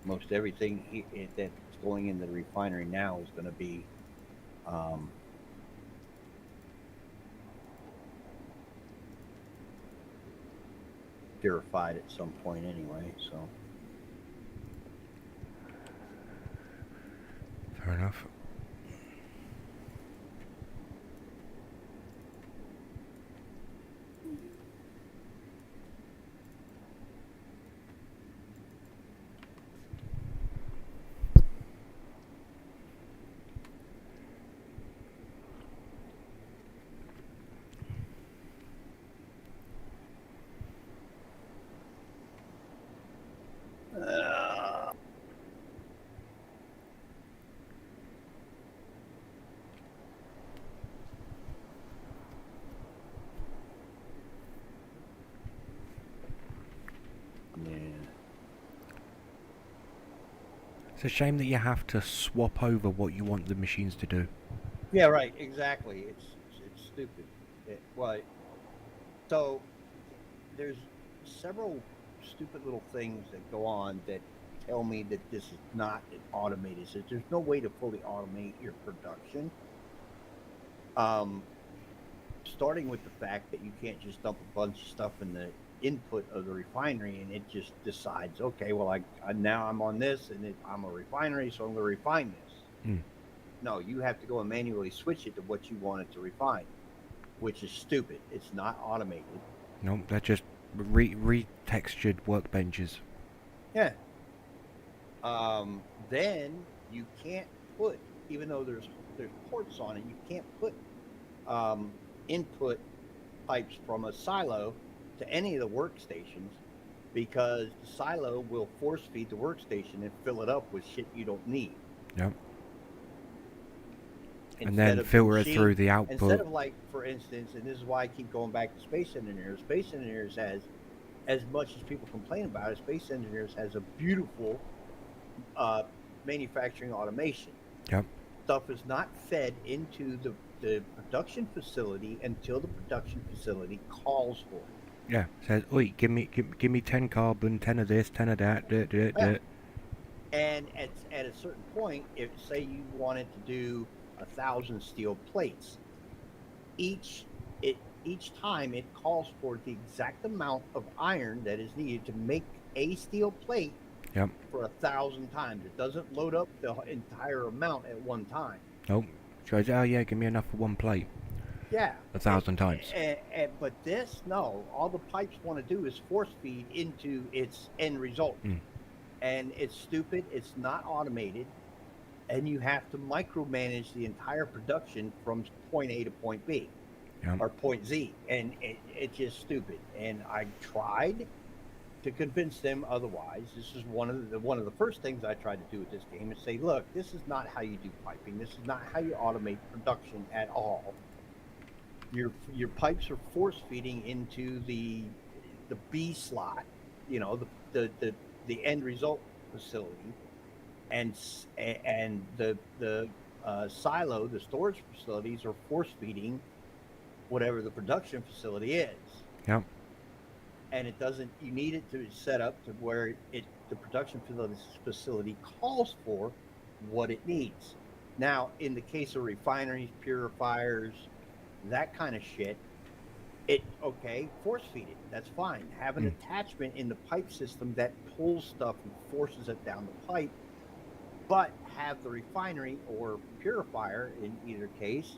Most everything that's going in the refinery now is going to be purified at some point anyway, so. Fair enough. It's a shame that you have to swap over what you want the machines to do. Yeah, right. Exactly. It's stupid. Well, so there's several stupid little things that go on that tell me that this is not an automated system. There's no way to fully automate your production. Um, Starting with the fact that you can't just dump a bunch of stuff in the input of the refinery and it just decides, okay, well, now I'm on this and I'm a refinery, so I'm going to refine this. Mm. No, you have to go and manually switch it to what you want it to refine, which is stupid. It's not automated. No, they're just retextured workbenches. Yeah. Then you can't put, even though there's ports on it, you can't put um, input pipes from a silo to any of the workstations because the silo will force feed the workstation and fill it up with shit you don't need. Yep. And Instead then of the filter it machine, through the instead output. of like, for instance, and this is why I keep going back to space engineers. Space engineers has, as much as people complain about it, space engineers has a beautiful uh, manufacturing automation. Yep. Stuff is not fed into the production facility until the production facility calls for it. Yeah. Says, oi, give me 10 carbon, 10 of this, 10 of that. Yeah. And at a certain point, if say you wanted to do 1,000 steel plates, each each time it calls for the exact amount of iron that is needed to make a steel plate. Yep. For 1,000 times. It doesn't load up the entire amount at one time. Nope. Goes, oh yeah, give me enough for one plate. Yeah. 1,000 times. But this, no. All the pipes want to do is force feed into its end result. Mm. And it's stupid. It's not automated. And you have to micromanage the entire production from point A to point B. Yep. Or point Z. And it's just stupid. And I tried to convince them otherwise. This is one of the first things I tried to do with this game is say, look, this is not how you do piping. This is not how you automate production at all. Your pipes are force feeding into the B slot, you know, the end result facility, and the silo, the storage facilities are force feeding whatever the production facility is. Yep. And it doesn't, you need it to set up to where the production facility calls for what it needs. Now, in the case of refineries, purifiers, that kind of shit, okay, force feed it. That's fine. Have an attachment in the pipe system that pulls stuff and forces it down the pipe, but have the refinery or purifier, in either case,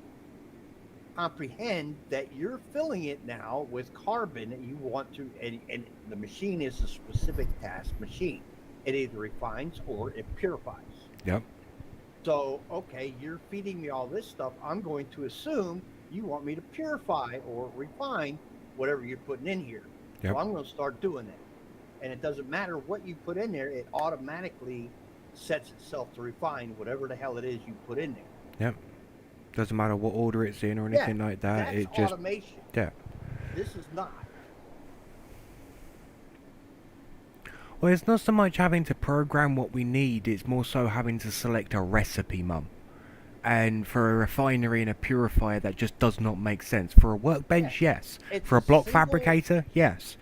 comprehend that you're filling it now with carbon that you want to, and the machine is a specific task machine. It either refines or it purifies. Yep. So, okay, you're feeding me all this stuff. I'm going to assume you want me to purify or refine whatever you're putting in here. Yep. So I'm going to start doing that. And it doesn't matter what you put in there, it automatically sets itself to refine whatever the hell it is you put in there. Yep. Doesn't matter what order it's in or anything like that. That's It just automation. Yeah. This is not. Well, it's not so much having to program what we need, it's more so having to select a recipe, Mum. And for a refinery and a purifier, that just does not make sense. For a workbench, yes. For a block fabricator, yes.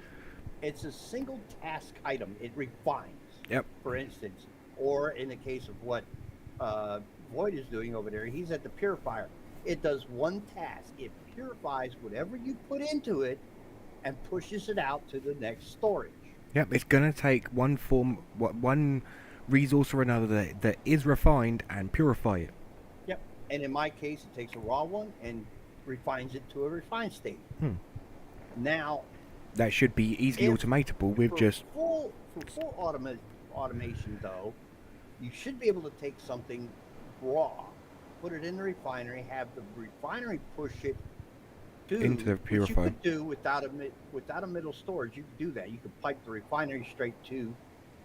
It's a single task item. It refines. Yep. For instance, or in the case of what Void is doing over there, he's at the purifier. It does one task. It purifies whatever you put into it and pushes it out to the next storage. Yep, it's going to take one resource or another that is refined and purify it. Yep. And in my case, it takes a raw one and refines it to a refined state. Now, that should be easily automatable with just full automation, though. You should be able to take something raw, put it in the refinery, have the refinery push it into the purifier. Which you could do without a middle storage. You could do that. You could pipe the refinery straight to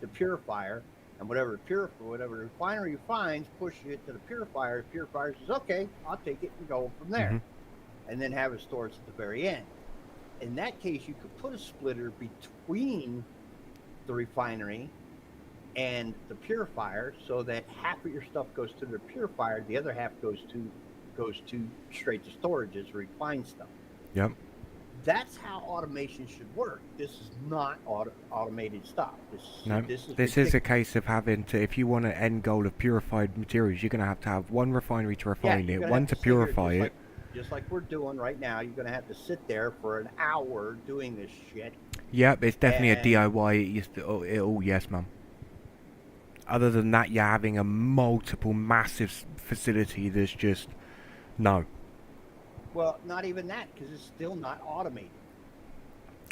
the purifier, and whatever the refinery finds, push it to the purifier. The purifier says, "Okay, I'll take it and go from there," and then have it stored at the very end. In that case, you could put a splitter between the refinery and the purifier so that half of your stuff goes to the purifier, the other half goes to goes to straight to storage as refined stuff. Yep. That's how automation should work. This is not automated stuff. No. This is This is ridiculous. a case of having to, if you want an end goal of purified materials, you're going to have one refinery to Yeah, refine you're it, gonna one have to to sit here purify it. just like we're doing right now. You're gonna have to sit there for an hour doing this shit. Yep, it's definitely a And DIY. Yes, mum. Other than that, you're having a multiple massive facility that's just no. well, not even that because it's still not automated.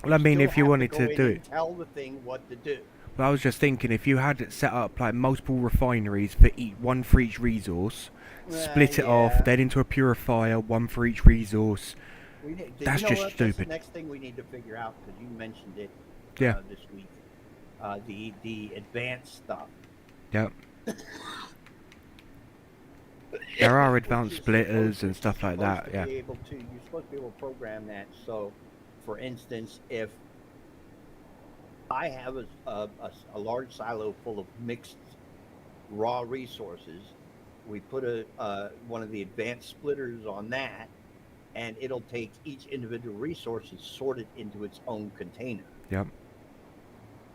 Well, I mean, Still if you have wanted go to in do and it, tell the thing what to do. well, I was just thinking if you had it set up like multiple refineries for one for each resource, split it off, Yeah. then into a purifier, one for each resource. That's You know just what? That's the stupid. next thing we need to figure out because you mentioned it Yeah. this week. The advanced stuff. Yep. There are advanced Which is splitters and which is stuff like supposed that. to Yeah. be able to, you're supposed to be able to program that. So, for instance, if I have a large silo full of mixed raw resources, we put one of the advanced splitters on that, and it'll take each individual resource and sort it into its own container. Yep.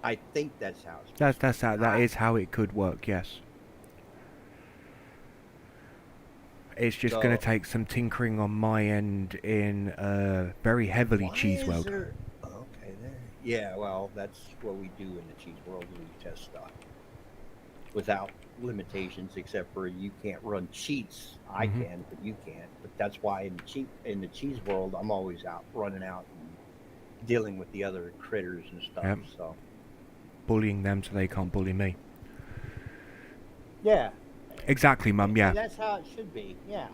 I think that's how it's That is how it could work. Yes. It's just going so. to take some tinkering on my end in very heavily Why cheese is world. there? Okay, there. Yeah, well, that's what we do in the cheese world. We test stuff without limitations, except for you can't run cheats. I Mhm. can, but you can't. But that's why in the cheese world, I'm always out running out and dealing with the other critters and stuff. Yep. So Bullying them so they can't bully me. yeah, Exactly, Mum. Yeah. and that's how it should be. Yeah,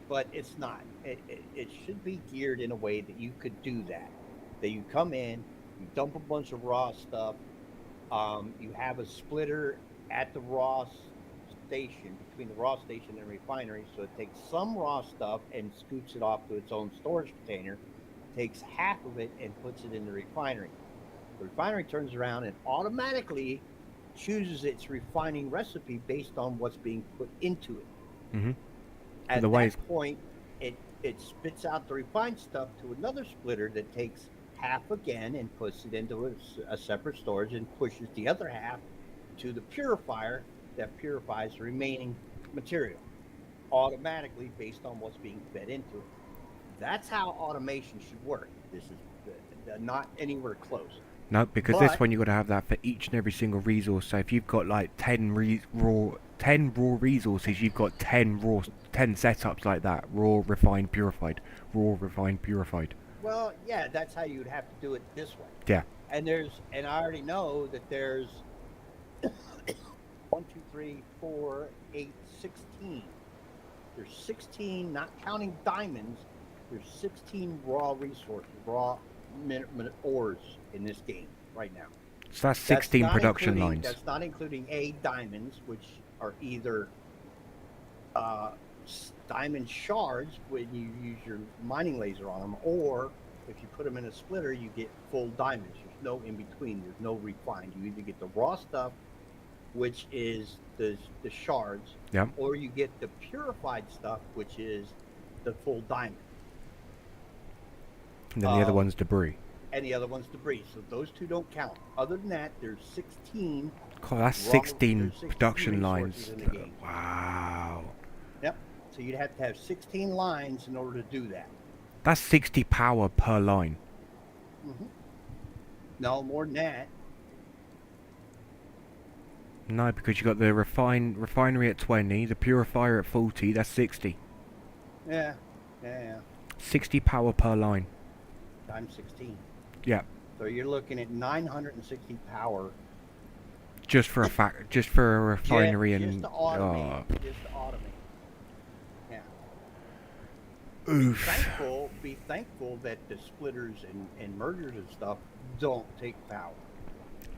but it's not. It should be geared in a way that you could do that. That you come in, you dump a bunch of raw stuff. You have a splitter at the raw station between the raw station and refinery, so it takes some raw stuff and scoots it off to its own storage container. Takes half of it and puts it in the refinery. The refinery turns around and automatically chooses its refining recipe based on what's being put into it. Mhm. At The way that point, it spits out the refined stuff to another splitter that takes half again and puts it into a separate storage and pushes the other half to the purifier that purifies the remaining material automatically based on what's being fed into it. That's how automation should work. This is not anywhere close. No, because this But one you got to have that for each and every single resource. So if you've got like 10 raw resources, you've got 10 setups like that: raw, refined, purified, raw, refined, purified. well, yeah, that's how you'd have to do it this way. Yeah. And I already know that there's 1, 2, 3, 4, 8, 16. There's 16, not counting diamonds. There's 16 raw resources, raw ores in this game right now. So that's 16 production lines. That's not including diamonds, which are either uh, diamond shards when you use your mining laser on them, or if you put them in a splitter, you get full diamonds. There's no in between. There's no refined. You either get the raw stuff, which is the shards, Yep. or you get the purified stuff, which is the full diamond. And then the other one's debris. And the other one's debris. So those two don't count. Other than that, there's 16. God, that's raw- 16 there's 16 production resources lines. in the game. Wow. Yep. So you'd have to have 16 lines in order to do that. That's 60 power per line. Mm-hmm. No, more than that. No, because you got the refinery at 20, the purifier at 40. That's 60. Yeah. Yeah. 60 power per line. Times 16. Yeah. So you're looking at 960 power. Just for a refinery just and to automate. Just to automate. Yeah. Oof. Be thankful that the splitters and mergers and stuff don't take power.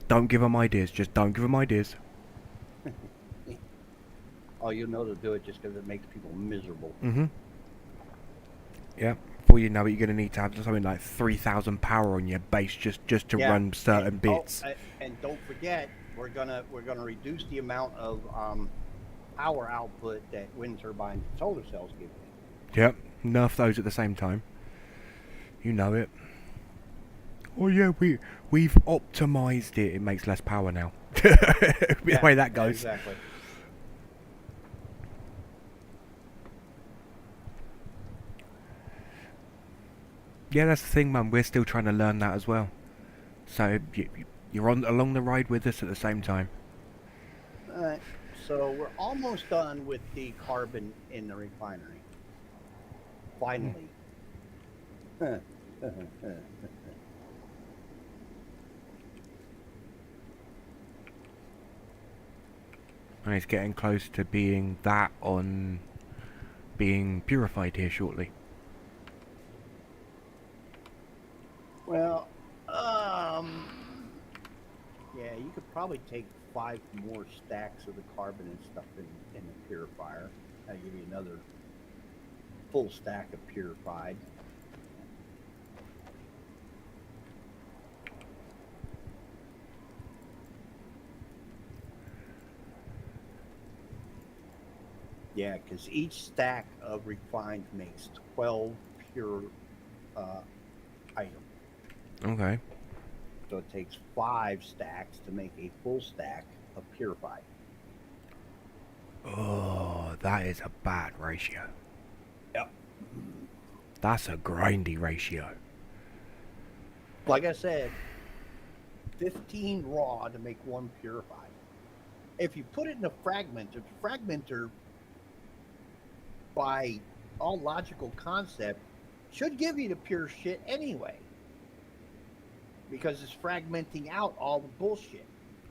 Don't give them ideas. Just don't give them ideas. Oh, you'll know to do it just because it makes people miserable. Mm-hmm. Yeah. Before you know it, you're going to need to have something like 3,000 power on your base just to run certain bits. And don't forget, we're gonna reduce the amount of power output that wind turbines and solar cells give me. Yep, nerf those at the same time. You know it. Oh yeah, we've optimized it. It makes less power now. The way that goes. Exactly. Yeah, that's the thing, Mum. We're still trying to learn that as well. So you're on along the ride with us at the same time. All right. So we're almost done with the carbon in the refinery. Finally. And it's getting close to being being purified here shortly. Well, yeah, you could probably take 5 more stacks of the carbon and stuff in the purifier. That'll give you another full stack of purified. Yeah, because each stack of refined makes 12 pure items. Okay. So it takes 5 stacks to make a full stack of purified. Oh, that is a bad ratio. Yep. That's a grindy ratio. Like I said, 15 raw to make 1 purified. If you put it in a fragmenter, the fragmenter, by all logical concept, should give you the pure shit anyway. Because it's fragmenting out all the bullshit.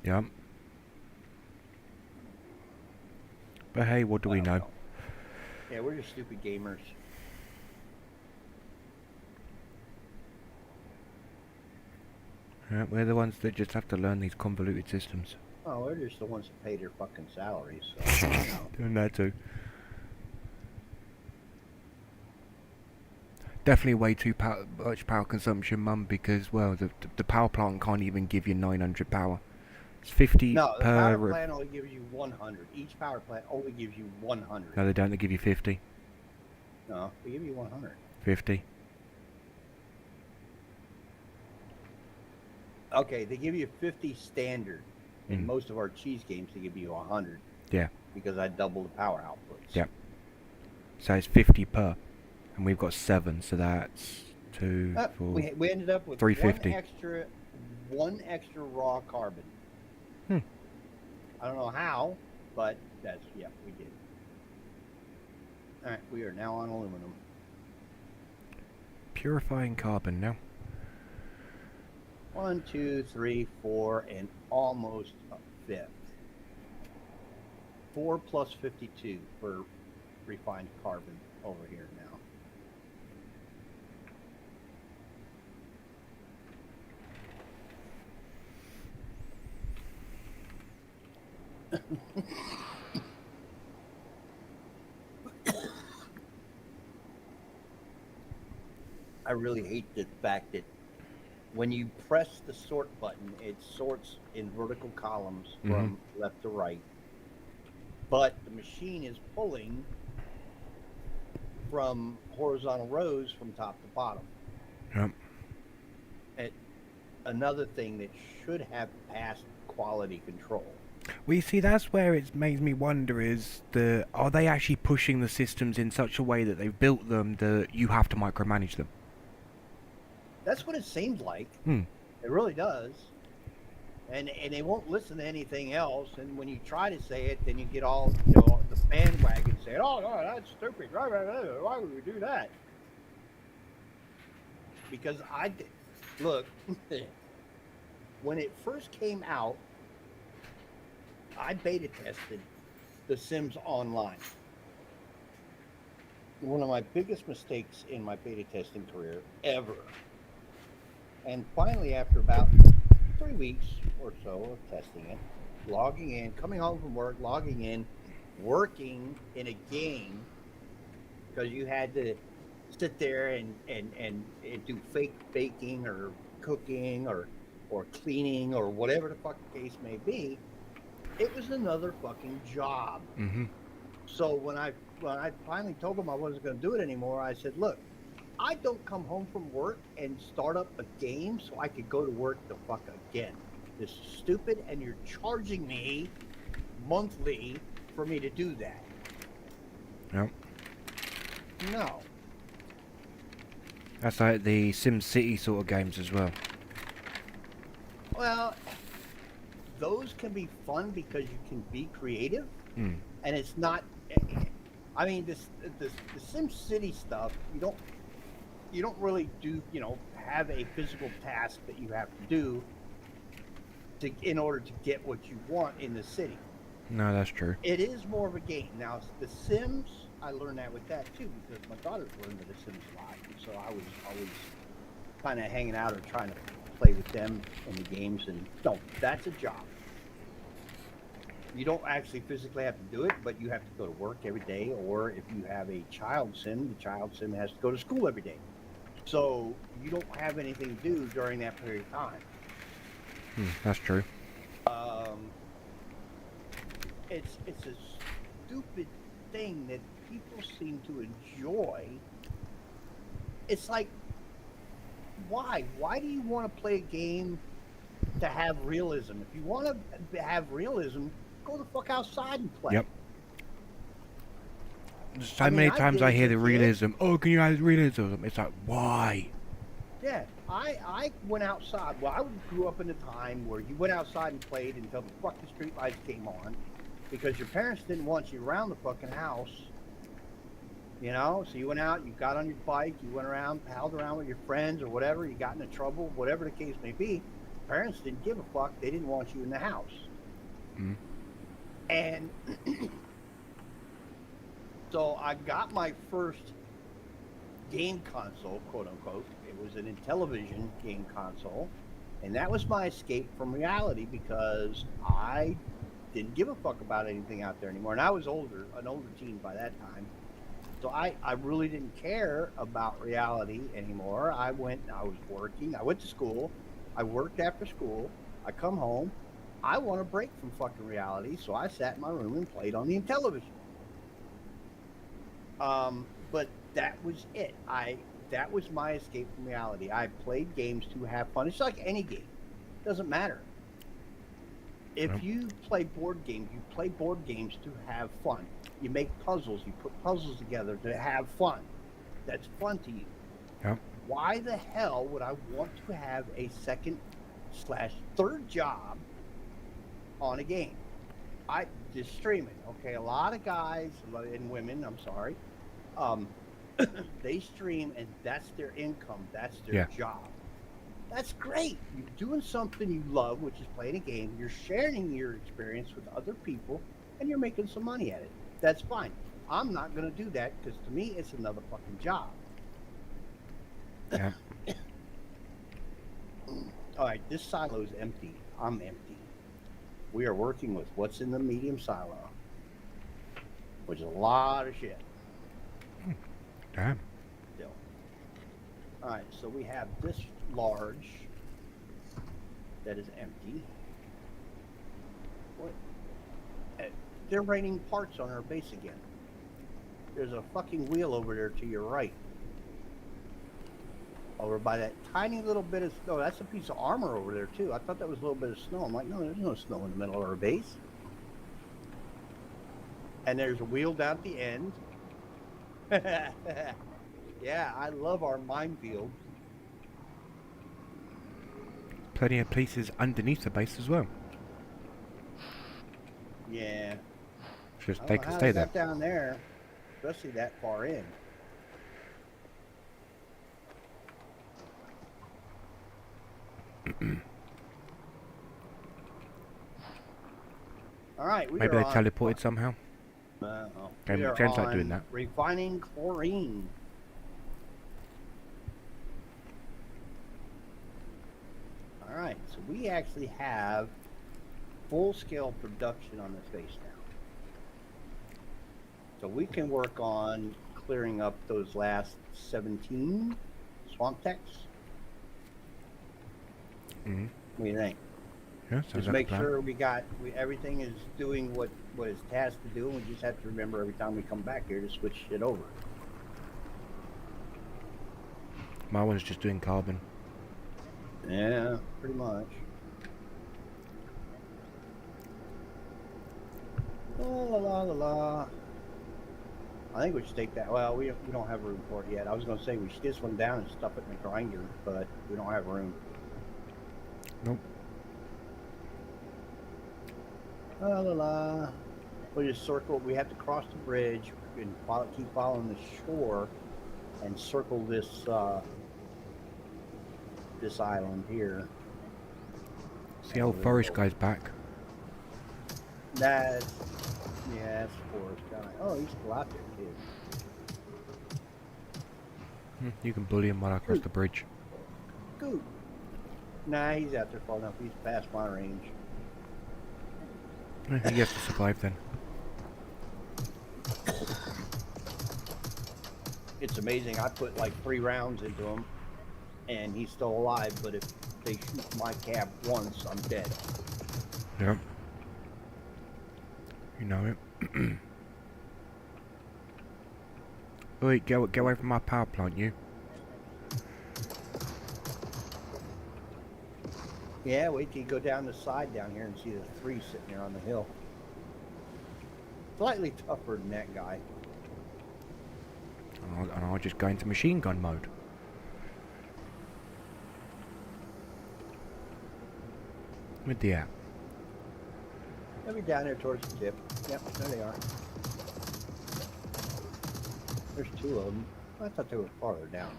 Yep. But hey, what do we know? Yeah, we're just stupid gamers. Yeah, we're the ones that just have to learn these convoluted systems. Oh, we're just the ones that pay their fucking salaries. So, you know. Doing that too. Definitely way too much power consumption, Mum, because, well, the power plant can't even give you 900 power. It's 50 No, the per... power plant only gives you 100. Each power plant only gives you 100. No, they don't. They give you 50. No, they give you 100. 50. Okay, they give you 50 standard. In most of our cheese games, they give you 100. Yeah. Because I double the power outputs. Yep. So it's 50 per. And we've got 7, so that's 2, 4... We ended up with 350. one extra raw carbon. I don't know how, but that's, yeah, we did. All right, we are now on aluminum. Purifying carbon now. 1, 2, 3, 4, and almost a fifth. 4 plus 52 for refined carbon over here now. I really hate the fact that when you press the sort button, it sorts in vertical columns from left to right. But the machine is pulling from horizontal rows from top to bottom. Yep. Another thing that should have passed quality control. Well, you see, that's where it makes me wonder is are they actually pushing the systems in such a way that they've built them that you have to micromanage them? That's what it seems like. It really does. And they won't listen to anything else. And when you try to say it, then you get all, the bandwagon saying, "Oh no, that's stupid. Why would we do that?" Because look, when it first came out, I beta tested The Sims Online. One of my biggest mistakes in my beta testing career ever. And finally, after about 3 weeks or so of testing it, logging in, coming home from work, logging in, working in a game, because you had to sit there and do fake baking or cooking or cleaning or whatever the fuck the case may be. It was another fucking job. Mm-hmm. So when I finally told them I wasn't going to do it anymore, I said, "Look, I don't come home from work and start up a game so I could go to work the fuck again. This is stupid, and you're charging me monthly for me to do that. Yep. No. That's like the Sim City sort of games as well. Well, those can be fun because you can be creative, Mm. and it's not. I mean, the Sim City stuff. You don't really do. Have a physical task that you have to do in order to get what you want in the city. No, that's true. It is more of a game. Now, The Sims, I learned that with that too because my daughters were into The Sims a lot, and so I was always kind of hanging out or trying to play with them in the games. And no, that's a job. You don't actually physically have to do it, but you have to go to work every day. Or if you have a child sim, the child sim has to go to school every day. So you don't have anything to do during that period of time. That's true. It's a stupid thing that people seem to enjoy. It's like, why? Why do you want to play a game to have realism? If you want to have realism, go the fuck outside and play. Yep. So many times I hear the realism. Oh, can you add realism? It's like, why? Yeah, I went outside. Well, I grew up in a time where you went outside and played until the fucking street lights came on, because your parents didn't want you around the fucking house. So you went out, you got on your bike, you went around, palled around with your friends or whatever, you got into trouble, whatever the case may be. Parents didn't give a fuck. They didn't want you in the house. Mm. And so I got my first game console, quote unquote. It was an Intellivision game console. And that was my escape from reality because I didn't give a fuck about anything out there anymore. And I was an older teen by that time. So I really didn't care about reality anymore. I was working. I went to school. I worked after school. I come home. I want a break from fucking reality. So I sat in my room and played on the Intellivision. But that was it. That was my escape from reality. I played games to have fun. It's like any game. It doesn't matter. If you play board games, you play board games to have fun. You make puzzles. You put puzzles together to have fun. That's fun to you. Yep. Why the hell would I want to have a second/third job on a game? Just streaming. Okay, a lot of guys and women, I'm sorry, they stream and that's their income. That's their job. That's great. You're doing something you love, which is playing a game. You're sharing your experience with other people, and you're making some money at it. That's fine. I'm not going to do that because to me, it's another fucking job. Yeah. All right, this silo is empty. I'm empty. We are working with what's in the medium silo, which is a lot of shit. Damn. Still. All right, so we have this large that is empty. What? They're raining parts on our base again. There's a fucking wheel over there to your right. Over by that tiny little bit of snow. That's a piece of armor over there too. I thought that was a little bit of snow. I'm like, no, there's no snow in the middle of our base. And there's a wheel down at the end. Yeah, I love our minefield. Plenty of places underneath the base as well. Yeah. Just they can stay there. Down there, especially that far in. All right, maybe they teleported somehow. James like doing that. Refining chlorine. All right, so we actually have full-scale production on this base now. So we can work on clearing up those last 17 swamp techs. Mm-hmm. What do you think? Yeah, sounds Just like a make plan. sure everything is doing what it's tasked to do, and we just have to remember every time we come back here to switch shit over. My one's just doing carbon. Yeah, pretty much. La la la la la. I think we should take that. Well, we don't have room for it yet. I was going to say we should get this one down and stuff it in the grinder, but we don't have room. Nope. La la la. We just circle. We have to cross the bridge and keep following the shore and circle this this island here. See how Forest guy's back. That's Forrest guy. Oh, he's still out there too. You can bully him while I cross the bridge. Good. Nah, he's out there far enough. He's past my range. He has to survive then. It's amazing. I put like 3 rounds into him, and he's still alive. But if they shoot my cab once, I'm dead. Yep. You know it. Wait, get away from my power plant, you. Yeah, wait till you go down the side down here and see the 3 sitting there on the hill. Slightly tougher than that guy. And I'll just go into machine gun mode. With the app. They'll be down there towards the tip. Yep, there they are. There's 2 of them. I thought they were farther down.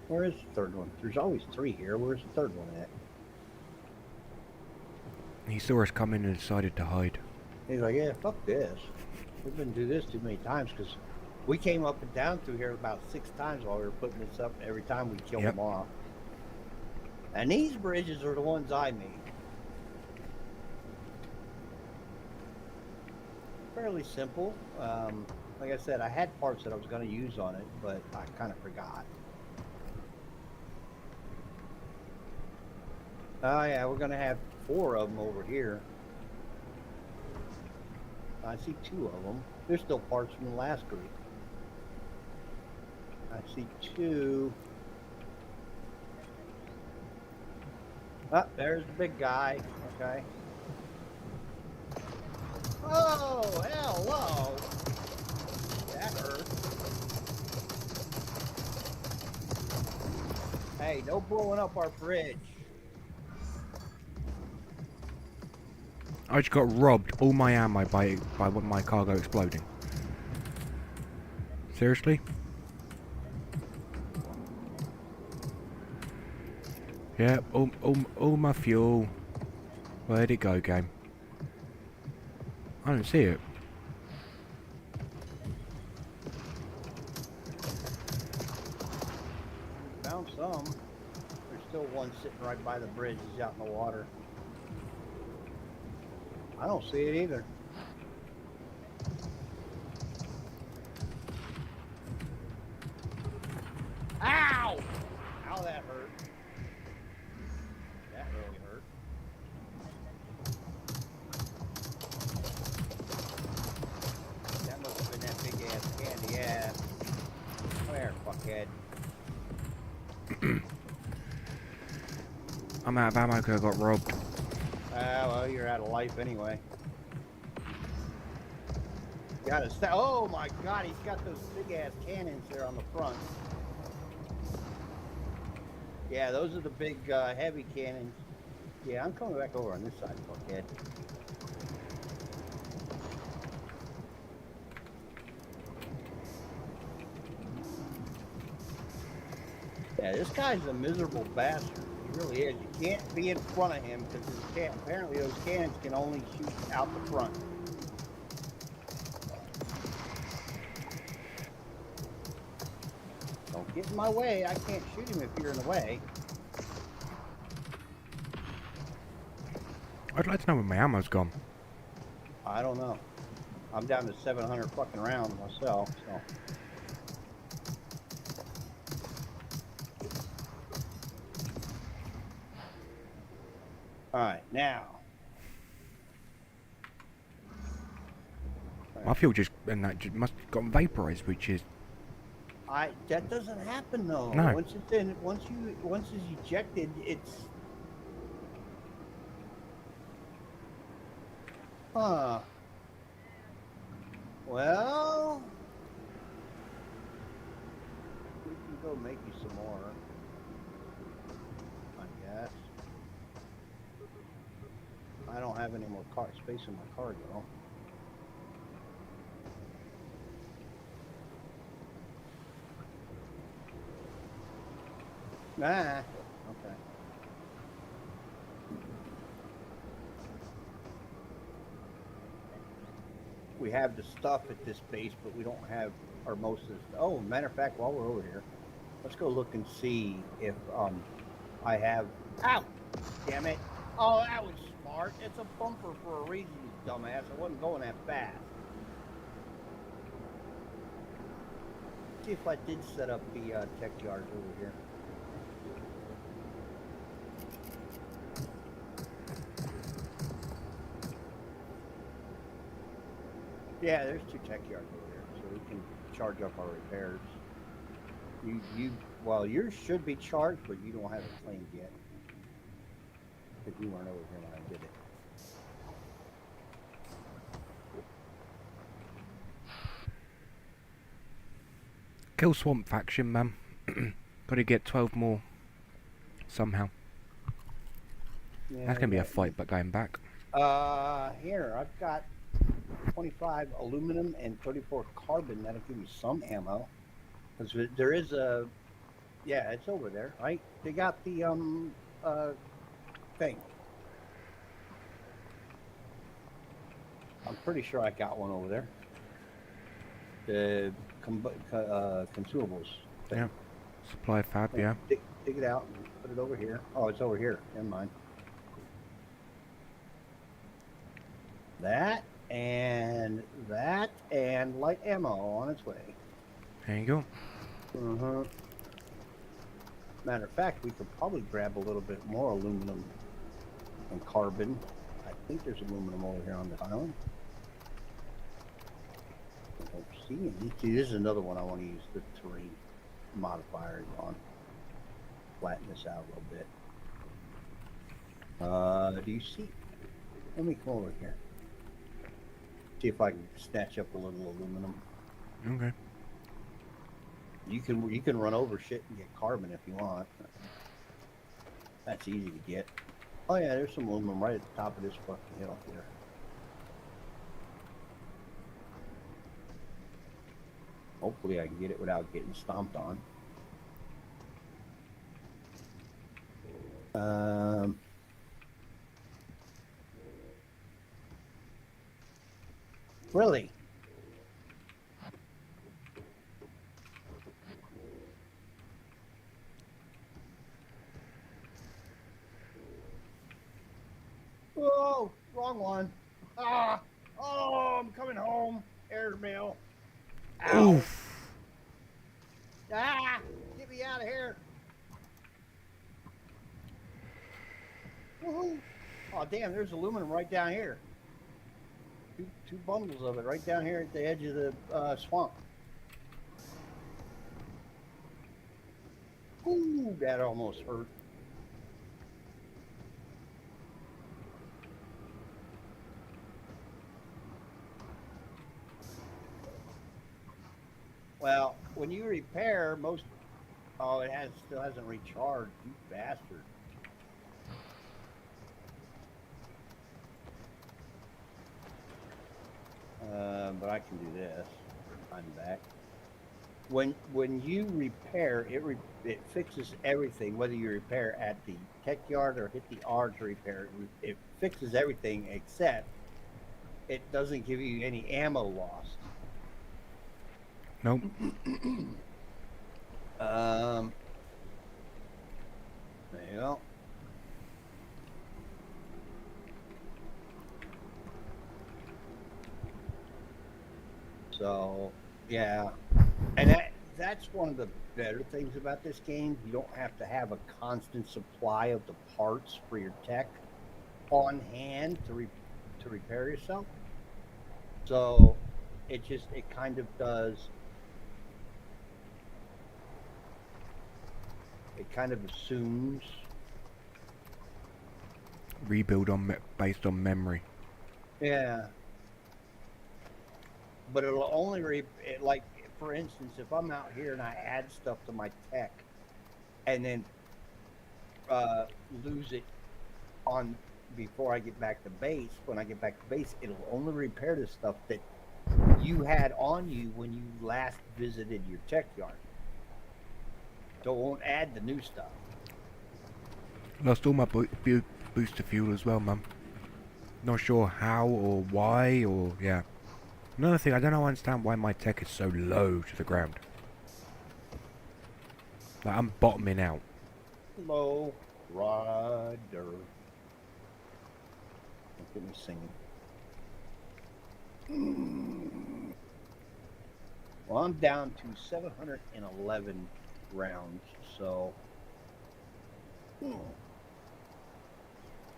Where is the 3rd one? There's always 3 here. Where's the 3rd one at? He saw us coming and decided to hide. He's like, yeah, fuck this. We've been through this too many times because we came up and down through here about 6 times while we were putting this up. Every time we killed them off. And these bridges are the ones I made. Fairly simple. Like I said, I had parts that I was going to use on it, but I kind of forgot. Oh yeah, we're going to have 4 of them over here. I see 2 of them. There's still parts from the last group. I see 2. Oh, there's the big guy. Okay. Oh, hello. That hurt. Hey, no blowing up our bridge. I just got robbed all my ammo by my cargo exploding. Seriously? Yeah, all my fuel. Where'd it go, game? I don't see it. Found some. There's still one sitting right by the bridge. He's out in the water. I don't see it either. Ow! Ow, that hurt. That really hurt. That must have been that big ass candy. Yeah. Where, fuckhead? I'm out of ammo because I got robbed. Well, you're out of life anyway. Gotta stop. Oh my god, he's got those big ass cannons there on the front. Yeah, those are the big heavy cannons. Yeah, I'm coming back over on this side, fuckhead. Yeah, this guy's a miserable bastard. He really is. You can't be in front of him because apparently those cannons can only shoot out the front. Don't get in my way. I can't shoot him if you're in the way. I'd like to know where my ammo's gone. I don't know. I'm down to 700 fucking rounds myself, so. All right, now. My fuel just and that just must have gotten vaporized, which is That doesn't happen though. no. Once it's ejected, it's well, we can go make you some more, I guess. I don't have any more car space in my car though. Nah. Okay. We have the stuff at this base, but we don't have our most of the stuff. Oh, matter of fact, while we're over here, let's go look and see if I have. Ow! Damn it! Oh, that was smart. It's a bumper for a reason, you dumbass. I wasn't going that fast. See if I did set up the tech yards over here. Yeah, there's 2 tech yards over there, so we can charge up our repairs. Well, yours should be charged, but you don't have it claimed yet because you weren't over here when I did it. Kill Swamp Faction, man. Gotta get 12 more somehow. Yeah, That's gonna be a fight, but going back. Here I've got 25 aluminum and 34 carbon. That'll give you some ammo. Because there is a, yeah, it's over there, right? They got the thing. I'm pretty sure I got one over there. The consumables thing. Yeah. Supply fab, yeah. Dig it out and put it over here. Oh, it's over here. Never mind. That and light ammo on its way. There you go. Uh-huh. Matter of fact, we could probably grab a little bit more aluminum and carbon. I think there's aluminum over here on the island. I don't see any. See, this is another one I want to use the terrain modifiers on. Flatten this out a little bit. Do you see? Let me come over here. See if I can snatch up a little aluminum. Okay. You can run over shit and get carbon if you want. That's easy to get. Oh yeah, there's some aluminum right at the top of this fucking hill here. Hopefully I can get it without getting stomped on. Really? Oh, wrong one. Ah, oh, I'm coming home. Airmail. Ow. Oof. Ah, get me out of here. Woohoo. Oh, damn, there's aluminum right down here. Two bundles of it right down here at the edge of the swamp. Ooh, that almost hurt. Well, when you repair, oh, it still hasn't recharged, you bastard. But I can do this. I'm back. When you repair, it fixes everything. Whether you repair at the tech yard or hit the R to repair, it fixes everything except it doesn't give you any ammo lost. Nope. There you go. So, yeah, and that's one of the better things about this game. You don't have to have a constant supply of the parts for your tech. on hand to repair yourself. So it kind of does. It kind of assumes. Rebuild on based on memory. Yeah. But it'll only like, for instance, if I'm out here and I add stuff to my tech and then lose it on before I get back to base, when I get back to base, it'll only repair the stuff that you had on you when you last visited your tech yard. So it won't add the new stuff. Lost all my booster fuel as well, Mum. Not sure how or why or yeah. Another thing, I don't understand why my tech is so low to the ground. Like, I'm bottoming out. Low rider. Don't get me singing. Well, I'm down to 711 rounds, so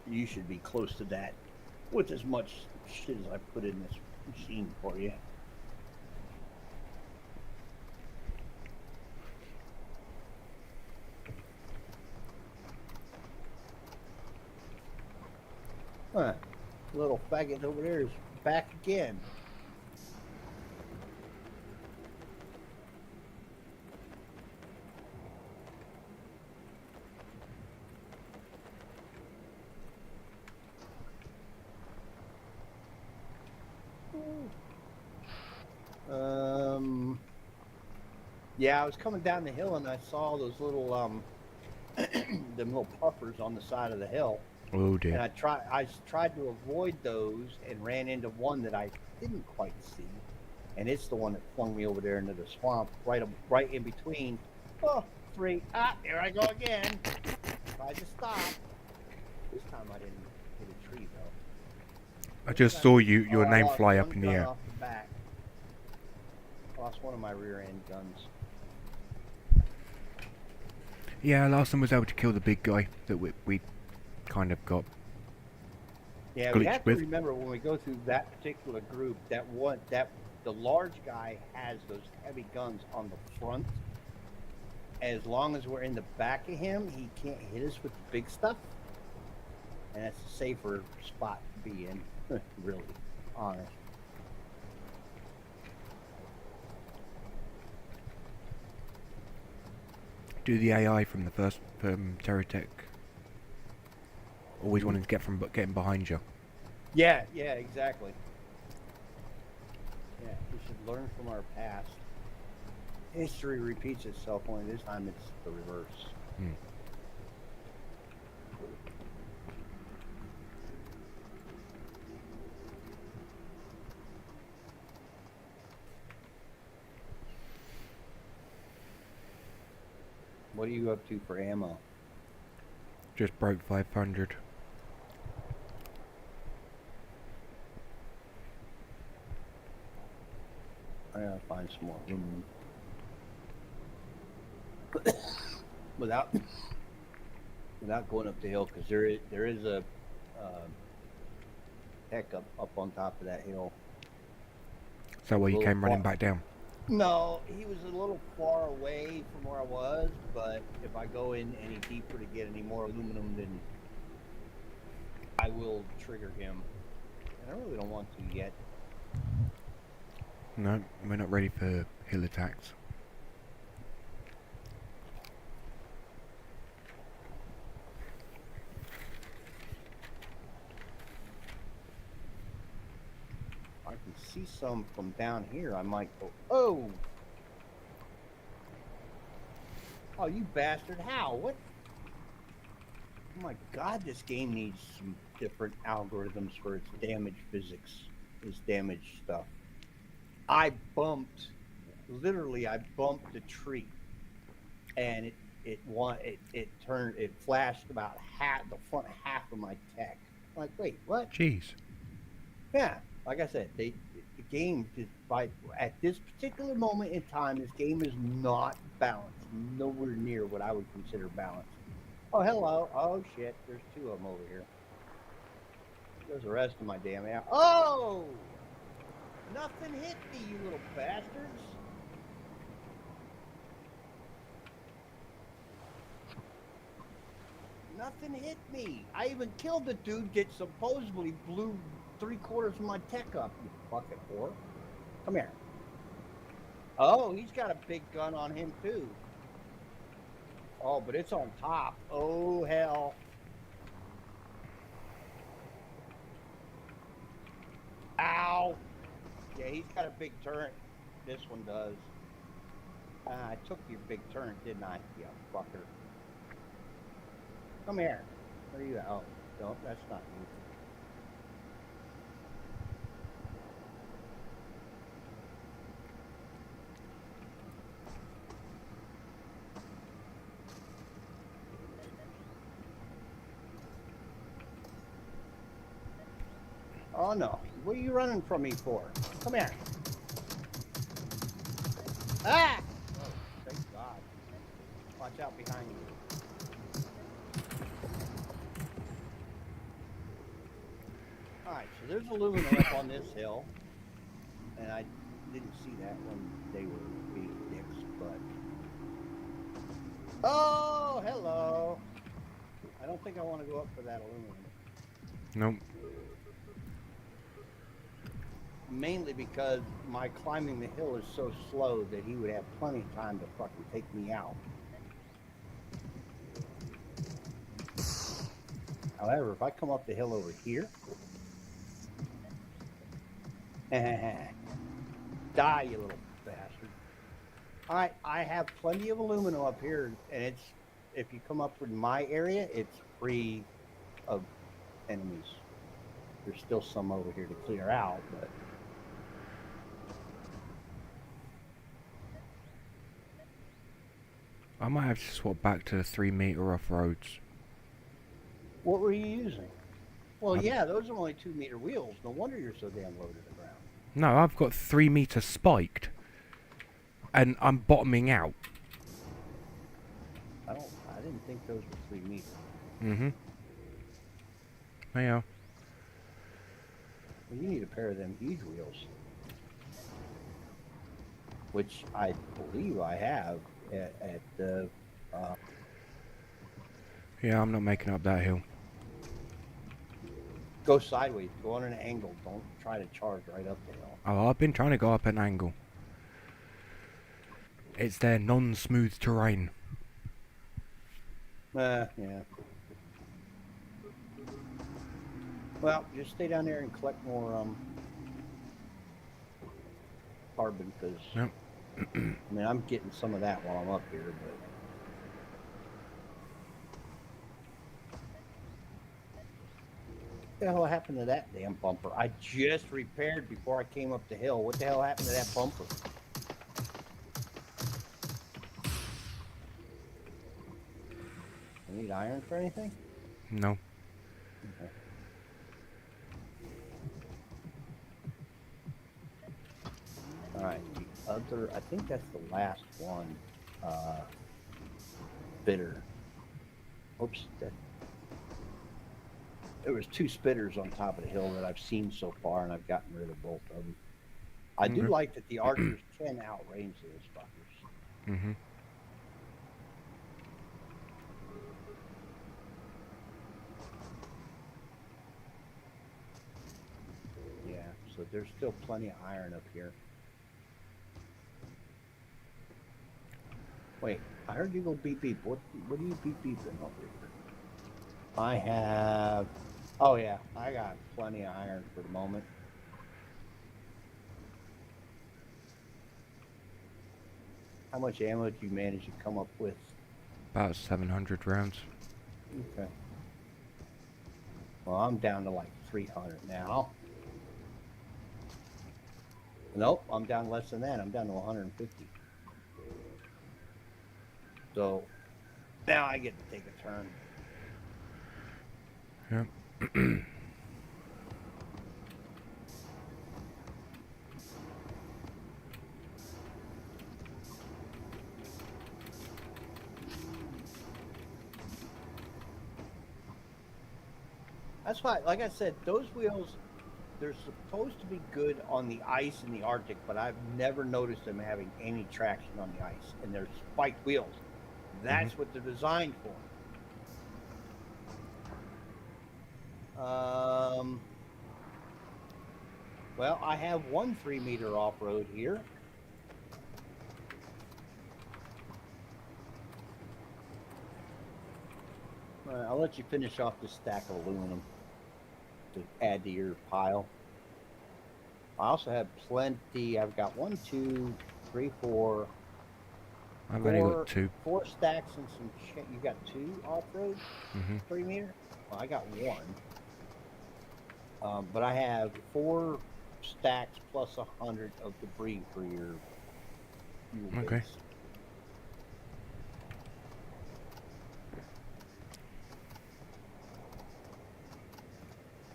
you should be close to that with as much shit as I put in this machine for you. Huh. Little faggot over there is back again. Yeah, I was coming down the hill and I saw those little them little puffers on the side of the hill. Oh dear. And I tried to avoid those and ran into one that I didn't quite see. And it's the one that flung me over there into the swamp, right in between. Oh, three. There I go again. Tried to stop. This time I didn't hit a tree though. I just saw your name fly up in the air. Off the back. Lost one of my rear end guns. Yeah, last time was able to kill the big guy that we kind of got. Yeah, we have to remember when we go through that particular group that the large guy has those heavy guns on the front. As long as we're in the back of him, he can't hit us with the big stuff. And that's a safer spot to be in, really honest. Do the AI from the first Terratech. Always wanting to getting behind you. Yeah, exactly. Yeah, we should learn from our past. History repeats itself, only this time it's the reverse. What are you up to for ammo? Just broke 500. I gotta find some more room. without going up the hill, because there is a heck up on top of that hill. Is that why you came running back down? No, he was a little far away from where I was, but if I go in any deeper to get any more aluminum, then I will trigger him. And I really don't want to yet. No, we're not ready for hill attacks. I can see some from down here. I might go, oh, you bastard, how? What? Oh my God, this game needs some different algorithms for its damage physics, its damage stuff. I bumped a tree, and it flashed about the front half of my tech. I'm like, wait, what? Jeez. Yeah, like I said, the game at this particular moment in time, this game is not balanced. Nowhere near what I would consider balanced. Oh, hello. Oh shit, there's two of them over here. There's the rest of my damn ammo. Oh! Nothing hit me, you little bastards. Nothing hit me. I even killed the dude that supposedly blew 3/4 of my tech up, you fucking whore. Come here. Oh, he's got a big gun on him, too. Oh, but it's on top. Oh, hell. Ow. Yeah, he's got a big turret. This one does. I took your big turret, didn't I? You fucker. Come here. Where are you at? Oh, no, that's not you. Oh, no. What are you running from me for? Come here. Ah! Oh, thank God. Watch out behind you. Alright, so there's aluminum up on this hill. And I didn't see that when they were being dicks, but... Oh, hello! I don't think I want to go up for that aluminum. Nope. Mainly because my climbing the hill is so slow that he would have plenty of time to fucking take me out. However, if I come up the hill over here, die, you little bastard. Alright, I have plenty of aluminum up here, and it's, if you come up in my area, it's free of enemies. There's still some over here to clear out, but... I might have to swap back to the 3-meter off-roads. What were you using? Well, yeah, those are only 2-meter wheels. No wonder you're so damn low to the ground. No, I've got 3-meter spiked. And I'm bottoming out. I didn't think those were 3 meters. Mm-hmm. They are. Well, you need a pair of them huge wheels. Which I believe I have at the... Yeah, I'm not making up that hill. Go sideways. Go on an angle. Don't try to charge right up the hill. Oh, I've been trying to go up an angle. It's their non-smooth terrain. Yeah. Well, just stay down there and collect more carbon, because Yep. I mean, I'm getting some of that while I'm up here, but what the hell happened to that damn bumper? I just repaired before I came up the hill. What the hell happened to that bumper? You need iron for anything? No. Okay. Alright, the other, I think that's the last one, spitter. Oops, there was 2 spitters on top of the hill that I've seen so far, and I've gotten rid of both of them. I do like that the archers can outrange those fuckers. Mm-hmm. Yeah, so there's still plenty of iron up here. Wait, I heard you go beep beep. What are you beep beeping over here? I have... Oh yeah, I got plenty of iron for the moment. How much ammo did you manage to come up with? About 700 rounds. Okay. Well, I'm down to like 300 now. Nope, I'm down less than that. I'm down to 150. So now I get to take a turn. Yep. That's why, like I said, those wheels they're supposed to be good on the ice in the Arctic, but I've never noticed them having any traction on the ice. And they're spiked wheels. Hmm. That's what they're designed for. Well, I have one 3 meter off road here. I'll let you finish off this stack of aluminum to add to your pile. I also have plenty. I've got one, two, three, four, I've only got four, two. four stacks and some. You got two off road, Hmm. 3 meter. Well, I got one, but I have four stacks plus 100 of debris for your fuel Okay. base.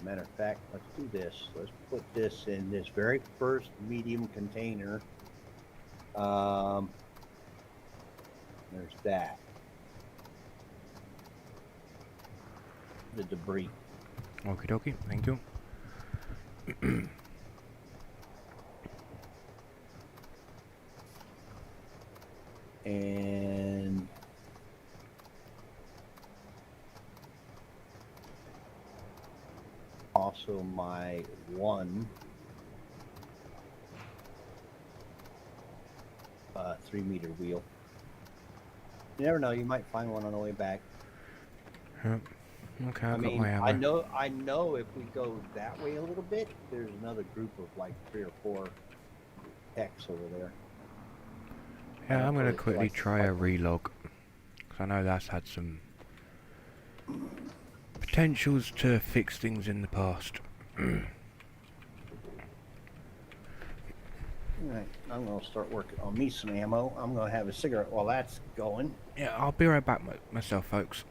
Matter of fact, let's do this. Let's put this in this very first medium container. There's that. The debris. Okie dokie. Thank you. And also my one 3 meter wheel. You never know, you might find one on the way back. Yep. Okay, I I've got mean, my ammo. I know if we go that way a little bit, there's another group of like 3 or 4 techs over there. Yeah, I'm gonna Hopefully, quickly like, try a relog, because I know that's had some potentials to fix things in the past. Alright, I'm gonna start working on me some ammo. I'm gonna have a cigarette while that's going. Yeah, I'll be right back myself, folks.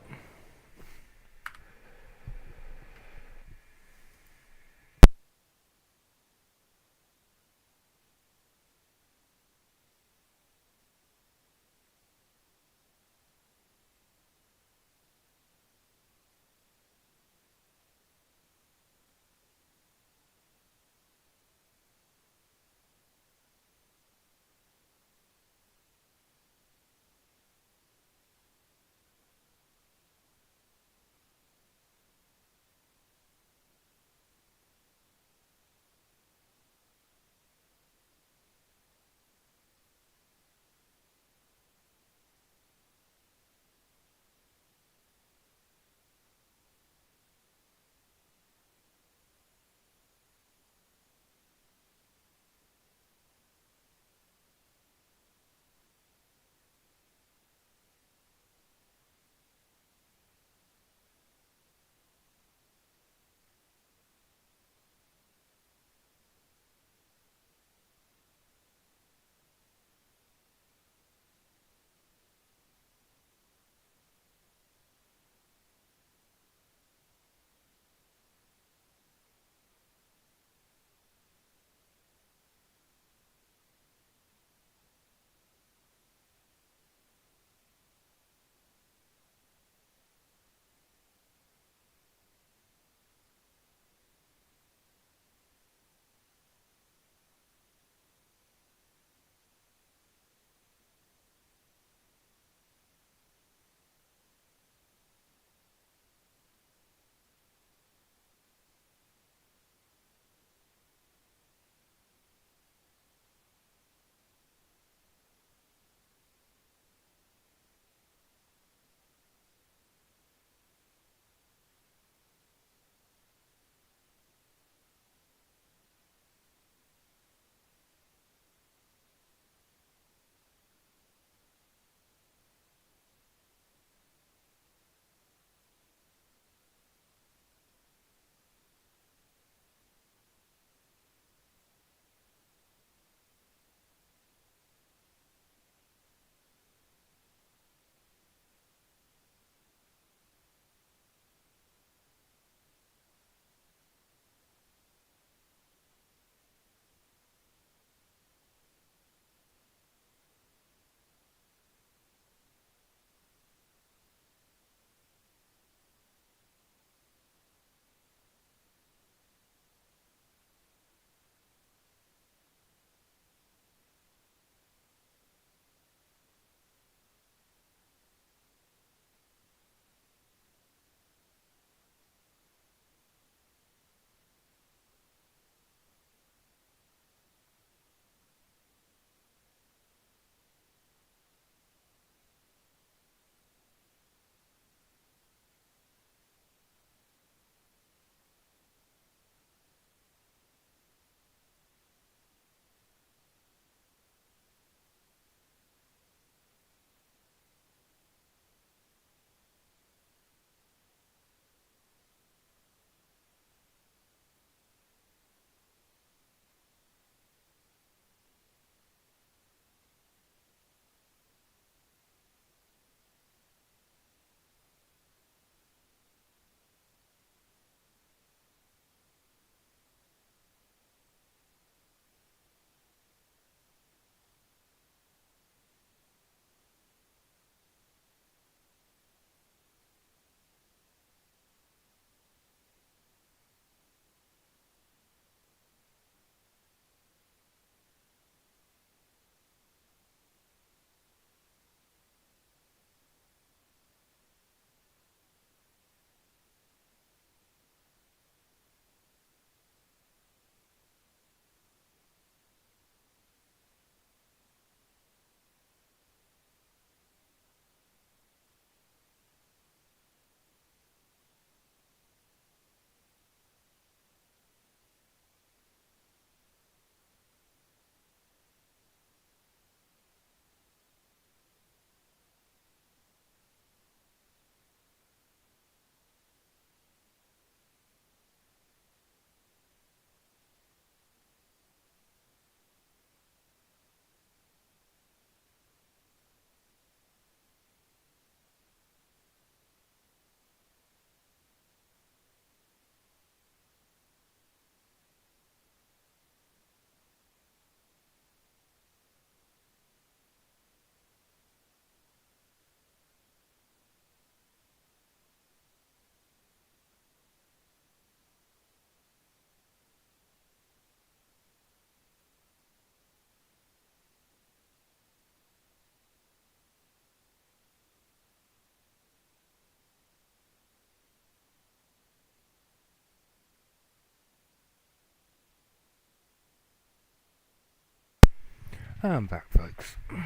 I'm back, folks. Yeah,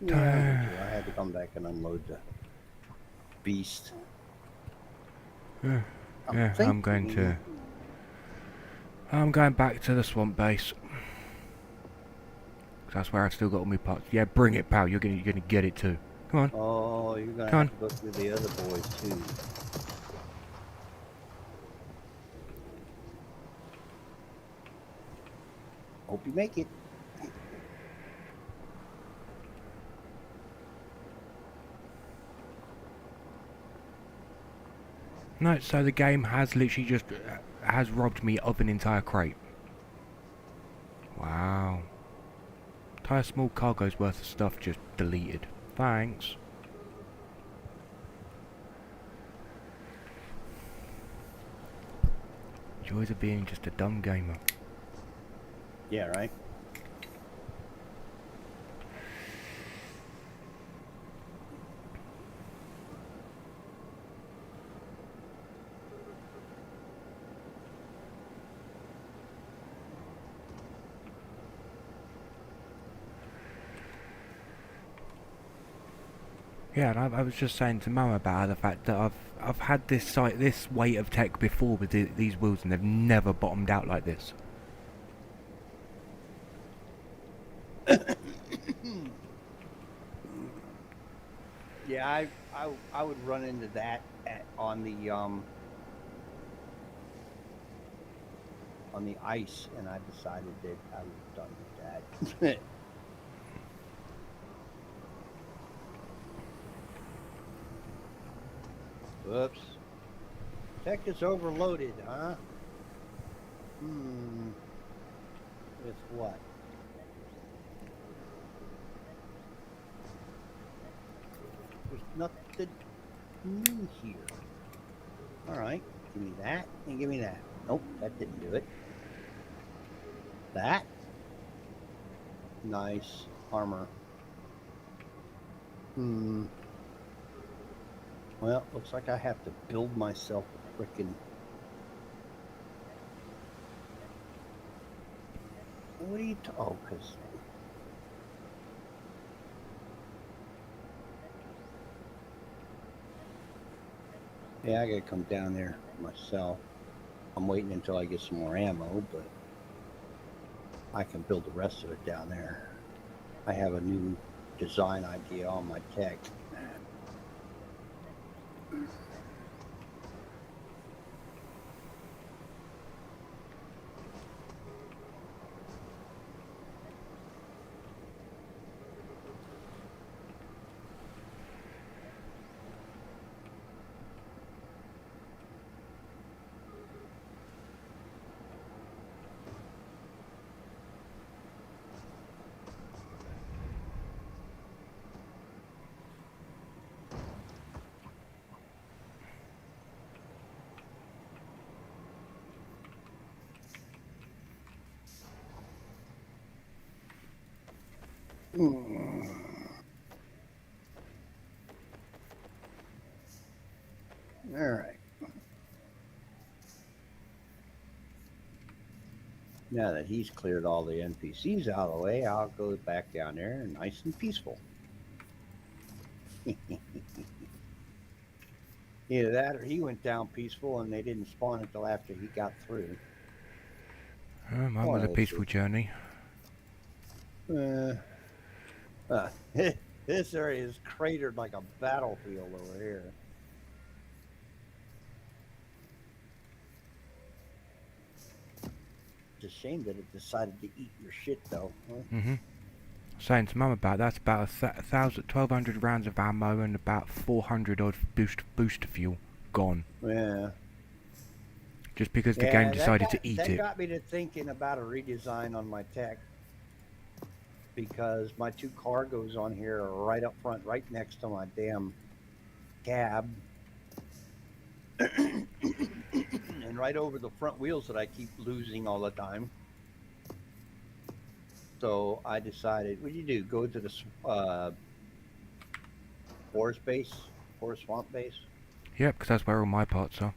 me too. I had to come back and unload the beast. Yeah, I'm thinking. I'm going back to the swamp base. 'Cause that's where I've still got all my parts. Yeah, bring it, pal. You're gonna get it too. Come on, Oh, you're gonna come have on. to go through the other boys too. Hope you make it. No, so the game has literally just has robbed me of an entire crate. Wow. Entire small cargo's worth of stuff just deleted. Thanks. Joys of being just a dumb gamer. Yeah, right. Yeah, and I was just saying to Mum about the fact that I've had this weight of tech before with these wheels, and they've never bottomed out like this. Yeah, I would run into that on the ice, and I decided that I was done with that. Whoops. Tech is overloaded, huh? With what? There's nothing new here. All right, give me that and give me that. Nope, that didn't do it. That. Nice armor. Well, looks like I have to build myself a frickin'. What are you? Oh, because. Yeah, I gotta come down there myself. I'm waiting until I get some more ammo, but I can build the rest of it down there. I have a new design idea on my tech. All right. Now that he's cleared all the NPCs out of the way, I'll go back down there and nice and peaceful. Either that or he went down peaceful and they didn't spawn until after he got through. Mine was a peaceful journey. This area is cratered like a battlefield over here. It's a shame that it decided to eat your shit, though. Huh? Saying to Mum about that's about 1,200 rounds of ammo and about 400 odd booster fuel gone. Yeah. Just because the game decided to eat it. That got me to thinking about a redesign on my tech. Because my two cargoes on here are right up front, right next to my damn cab. And right over the front wheels that I keep losing all the time. So I decided, what do you do? Go to the forest swamp base? Yep, because that's where all my parts are.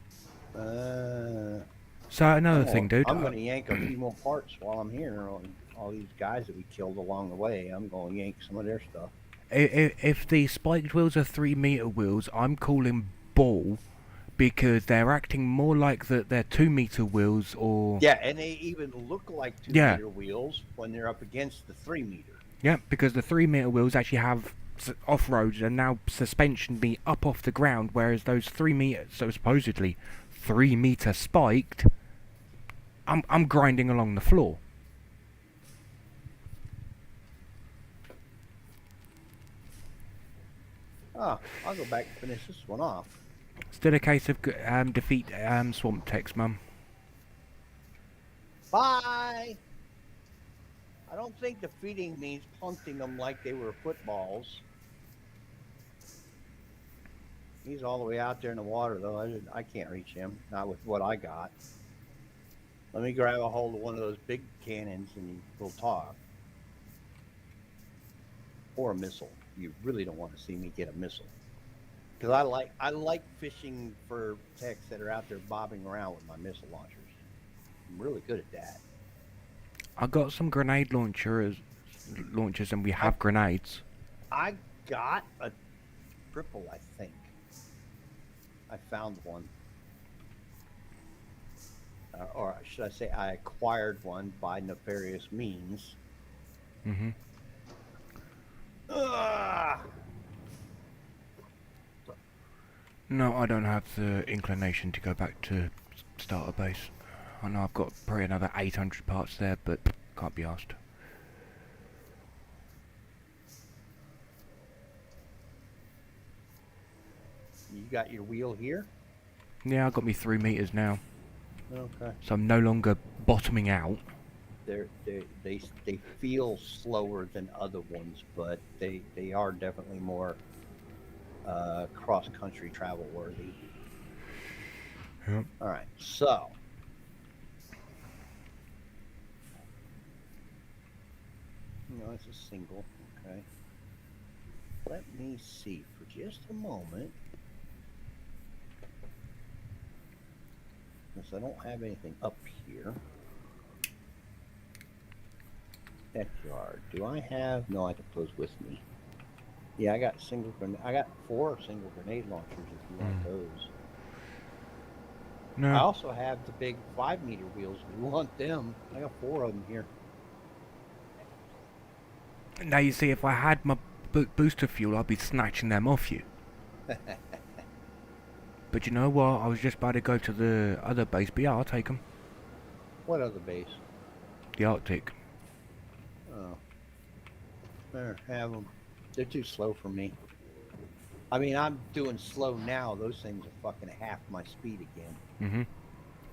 So another thing, dude. I'm gonna yank a few more parts while I'm here on all these guys that we killed along the way. I'm gonna yank some of their stuff. If the spiked wheels are 3 meter wheels, I'm calling ball because they're acting more like that they're 2 meter wheels or Yeah, and they even look like two yeah, meter wheels when they're up against the 3 meter. yeah, because the 3 meter wheels actually have off road and now suspension be up off the ground, whereas those 3 meters, so supposedly 3 meter spiked, I'm grinding along the floor. I'll go back and finish this one off. Still a case of defeat swamp text, mum. Bye. I don't think defeating means punting them like they were footballs. He's all the way out there in the water, though. I can't reach him, not with what I got. Let me grab a hold of one of those big cannons and we'll talk. Or a missile. You really don't want to see me get a missile. Because I like fishing for techs that are out there bobbing around with my missile launchers. I'm really good at that. I got some grenade launchers, and we have grenades. I got a triple, I think. I found one. Or should I say I acquired one by nefarious means. Mm-hmm. No, I don't have the inclination to go back to starter base. I know I've got probably another 800 parts there, but can't be asked. You got your wheel here? Yeah, I've got me 3 meters now. Okay. So I'm no longer bottoming out. They feel slower than other ones, but they are definitely more cross country travel worthy. Yep. All right, so it's a single. Okay. Let me see for just a moment. Since I don't have anything up here. Backyard. Do I have? No, I took those with me. Yeah, I got I got 4 single grenade launchers if you want those. No. I also have the big 5-meter wheels if you want them. I got 4 of them here. Now you see, if I had my booster fuel, I'd be snatching them off you. But you know what? I was just about to go to the other base, but yeah, I'll take them. What other base? The Arctic. Oh. There, have them. They're too slow for me. I mean, I'm doing slow now. Those things are fucking half my speed again. Mm-hmm.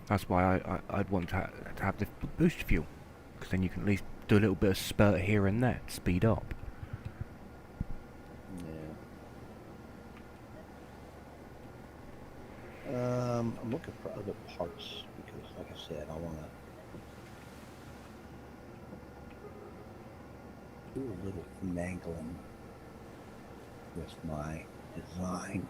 That's why I'd want to have the booster fuel. Because then you can at least do a little bit of spurt here and there to speed up. Yeah. I'm looking for other parts because, like I said, I want to do a little finagling with my design.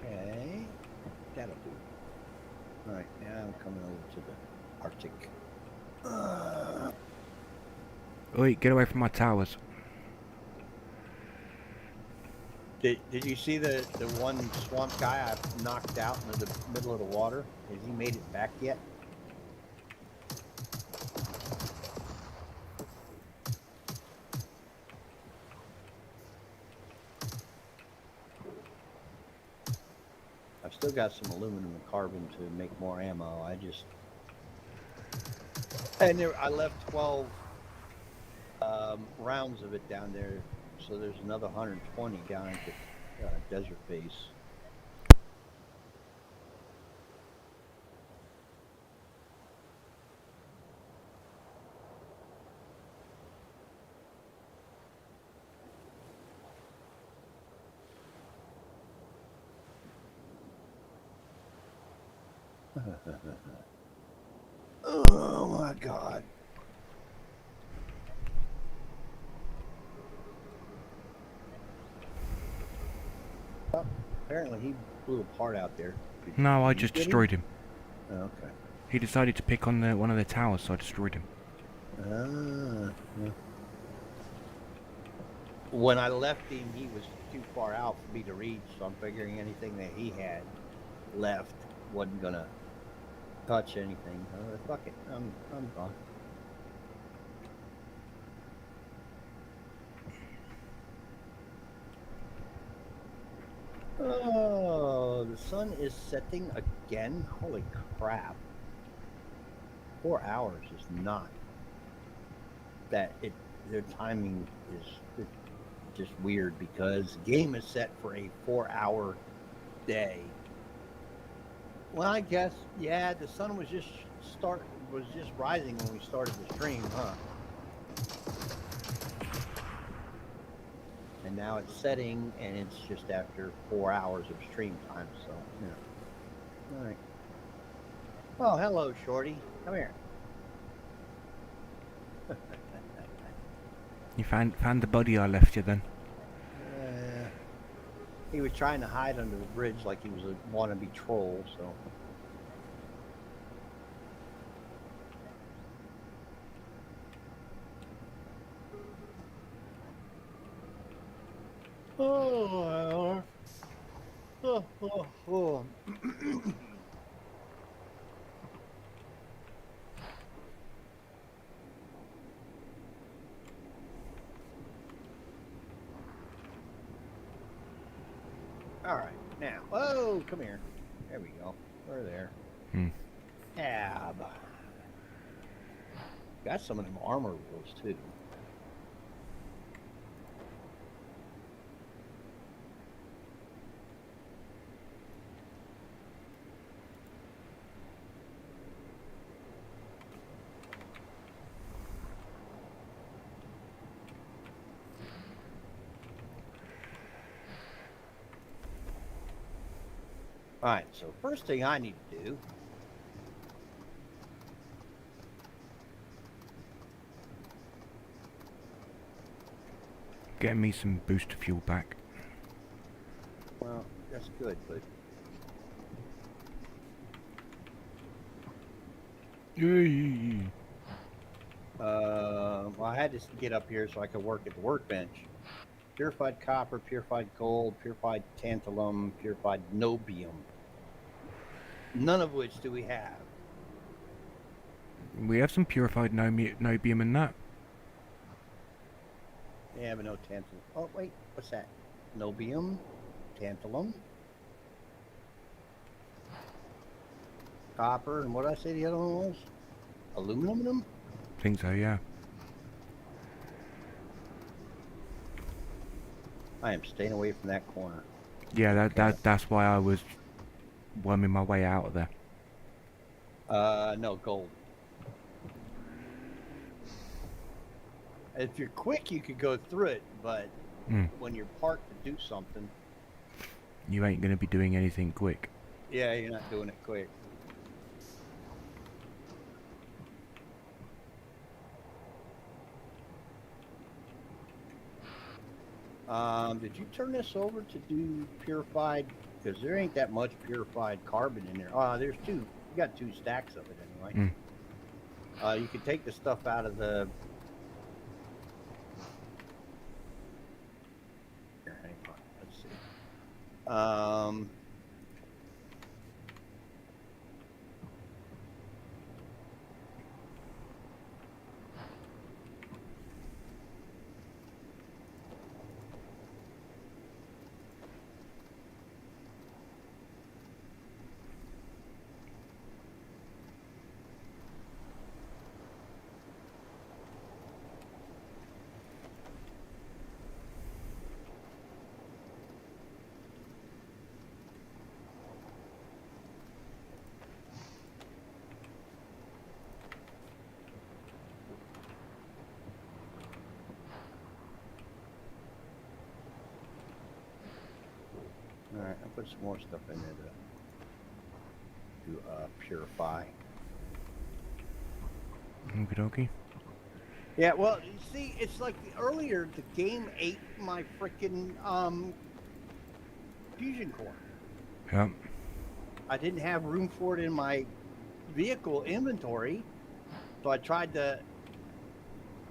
Okay, that'll do. All right, now I'm coming over to the Arctic. Oi, get away from my towers. Did you see the one swamp guy I knocked out into the middle of the water? Has he made it back yet? I've still got some aluminum and carbon to make more ammo. I left 12 rounds of it down there, so there's another 120 down at the desert base. Oh my God. Well, apparently he blew a part out there. No, I Did you just get him? destroyed him. Oh, okay. He decided to pick on one of the towers, so I destroyed him. Yeah. When I left him, he was too far out for me to reach, so I'm figuring anything that he had left wasn't gonna touch anything. Fuck it, I'm gone. Oh, the sun is setting again. Holy crap! 4 hours is not that it. Their timing is just weird because the game is set for a 4-hour day. Well, I guess yeah. The sun was just rising when we started the stream, huh? And now it's setting, and it's just after 4 hours of stream time. So yeah. All right. Oh, hello, Shorty. Come here. You found the body I left you then. He was trying to hide under the bridge like he was a wannabe troll. So. Oh. Oh. All right, now. Oh, come here. There we go. We're there. Tab. Got some of them armor wheels too. All right, so first thing I need to do Getting me some booster fuel back. well, that's good, but well, I had to get up here so I could work at the workbench. Purified copper, purified gold, purified tantalum, purified nobium. None of which do we have. We have some purified nobium in that. Yeah, but no tantalum. Oh, wait, what's that? Nobium, tantalum, copper, and what did I say the other one was? Aluminum? I think so, yeah. I am staying away from that corner. Yeah, that's why I was worming my way out of there. No, gold. If you're quick, you could go through it, but when you're parked to do something, you ain't gonna be doing anything quick. Yeah, you're not doing it quick. Did you turn this over to do purified? Because there ain't that much purified carbon in there. There's two. You got 2 stacks of it anyway. You can take the stuff out of the. Here, hang on. Let's see. All right, I'll put some more stuff in there. to purify. Okie dokie. Yeah, well, you see, it's like earlier the game ate my freaking fusion core. Yep. I didn't have room for it in my vehicle inventory, so I tried to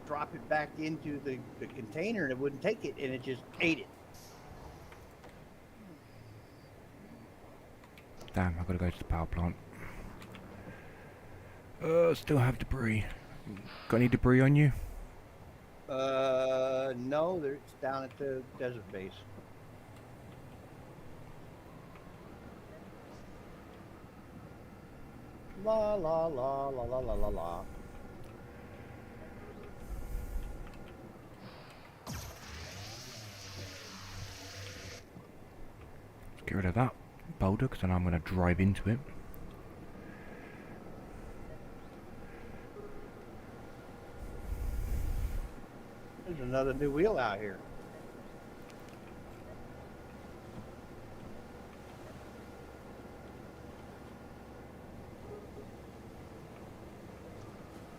drop it back into the container and it wouldn't take it, and it just ate it. Damn, I've got to go to the power plant. Still have debris. Got any debris on you? No, it's down at the desert base. La la la la la la la la. Get rid of that boulder, because then I'm going to drive into it. There's another new wheel out here.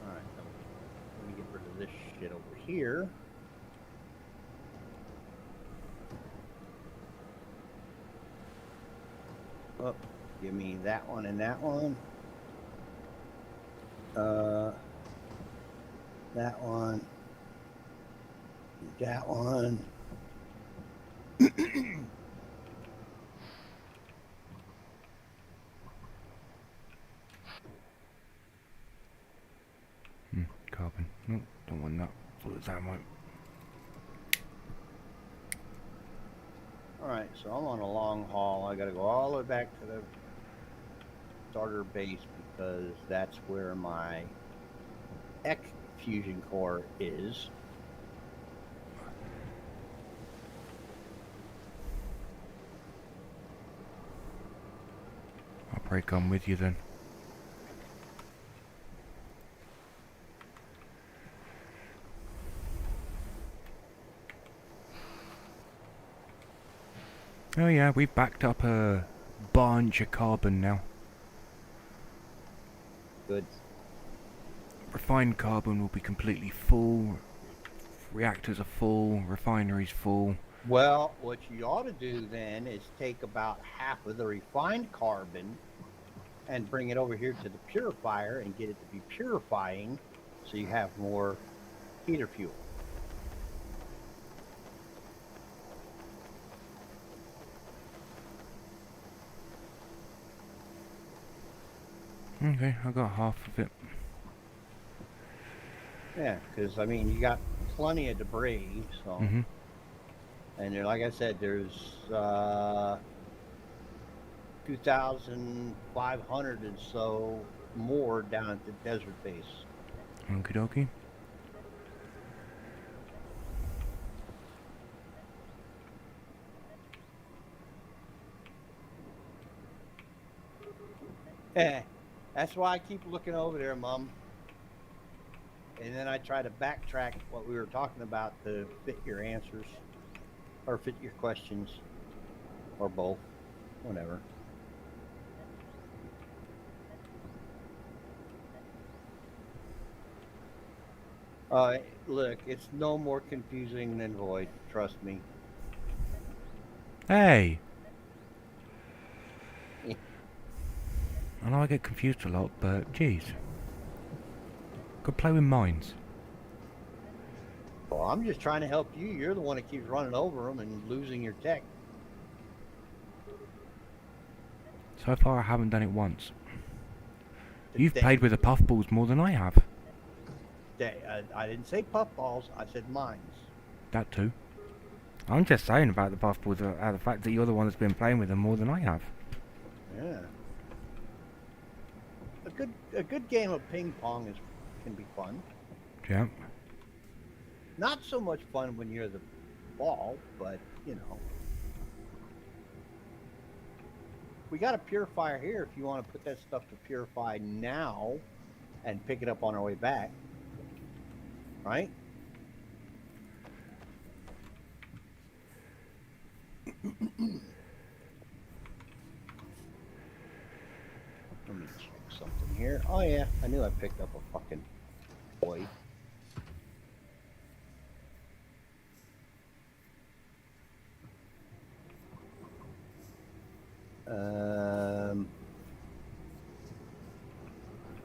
Alright, let me get rid of this shit over here. Oh, give me that one and that one. That one. That one. Carbon. No, don't want that. Thought it was ammo. Alright, so I'm on a long haul. I gotta go all the way back to the starter base because that's where my AFE fusion core is. I'll probably come with you then. Oh yeah, we've backed up a bunch of carbon now. Good. Refined carbon will be completely full. Reactors are full. Refineries full. Well, what you ought to do then is take about half of the refined carbon and bring it over here to the purifier and get it to be purifying so you have more heater fuel. Okay, I got half of it. Yeah, because I mean, you got plenty of debris, so. And there, like I said, there's 2,500 and so more down at the desert base. Okie dokie. Yeah, that's why I keep looking over there, Mom. And then I try to backtrack what we were talking about to fit your answers or fit your questions or both, whatever. Look, it's no more confusing than Void, trust me. Hey! I know I get confused a lot, but geez. Could play with mines. Well, I'm just trying to help you. You're the one that keeps running over them and losing your tech. So far I haven't done it once. You've Today. played with the puffballs more than I have. I didn't say puffballs, I said mines. That too. I'm just saying about the puffballs, the fact that you're the one that's been playing with them more than I have. Yeah. A good game of ping pong can be fun. Yeah. Not so much fun when you're the ball, but you know. We got a purifier here if you want to put that stuff to purify now and pick it up on our way back. Right? here? Oh yeah, I knew I picked up a fucking toy.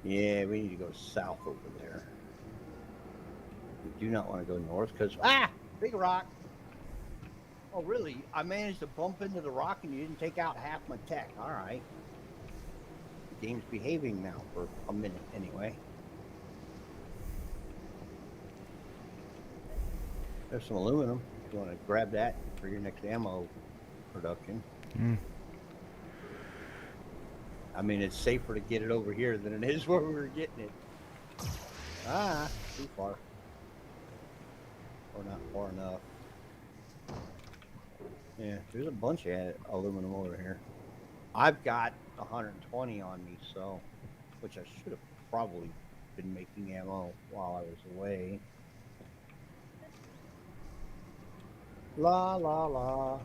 Yeah, we need to go south over there. We do not want to go north because big rock. Oh really? I managed to bump into the rock and you didn't take out half my tech. All right. The game's behaving now for a minute anyway. There's some aluminum. If you want to grab that for your next ammo production. I mean, it's safer to get it over here than it is where we were getting it. Too far. Or not far enough. Yeah, there's a bunch of aluminum over here. I've got 120 on me, so, which I should have probably been making ammo while I was away. La la la.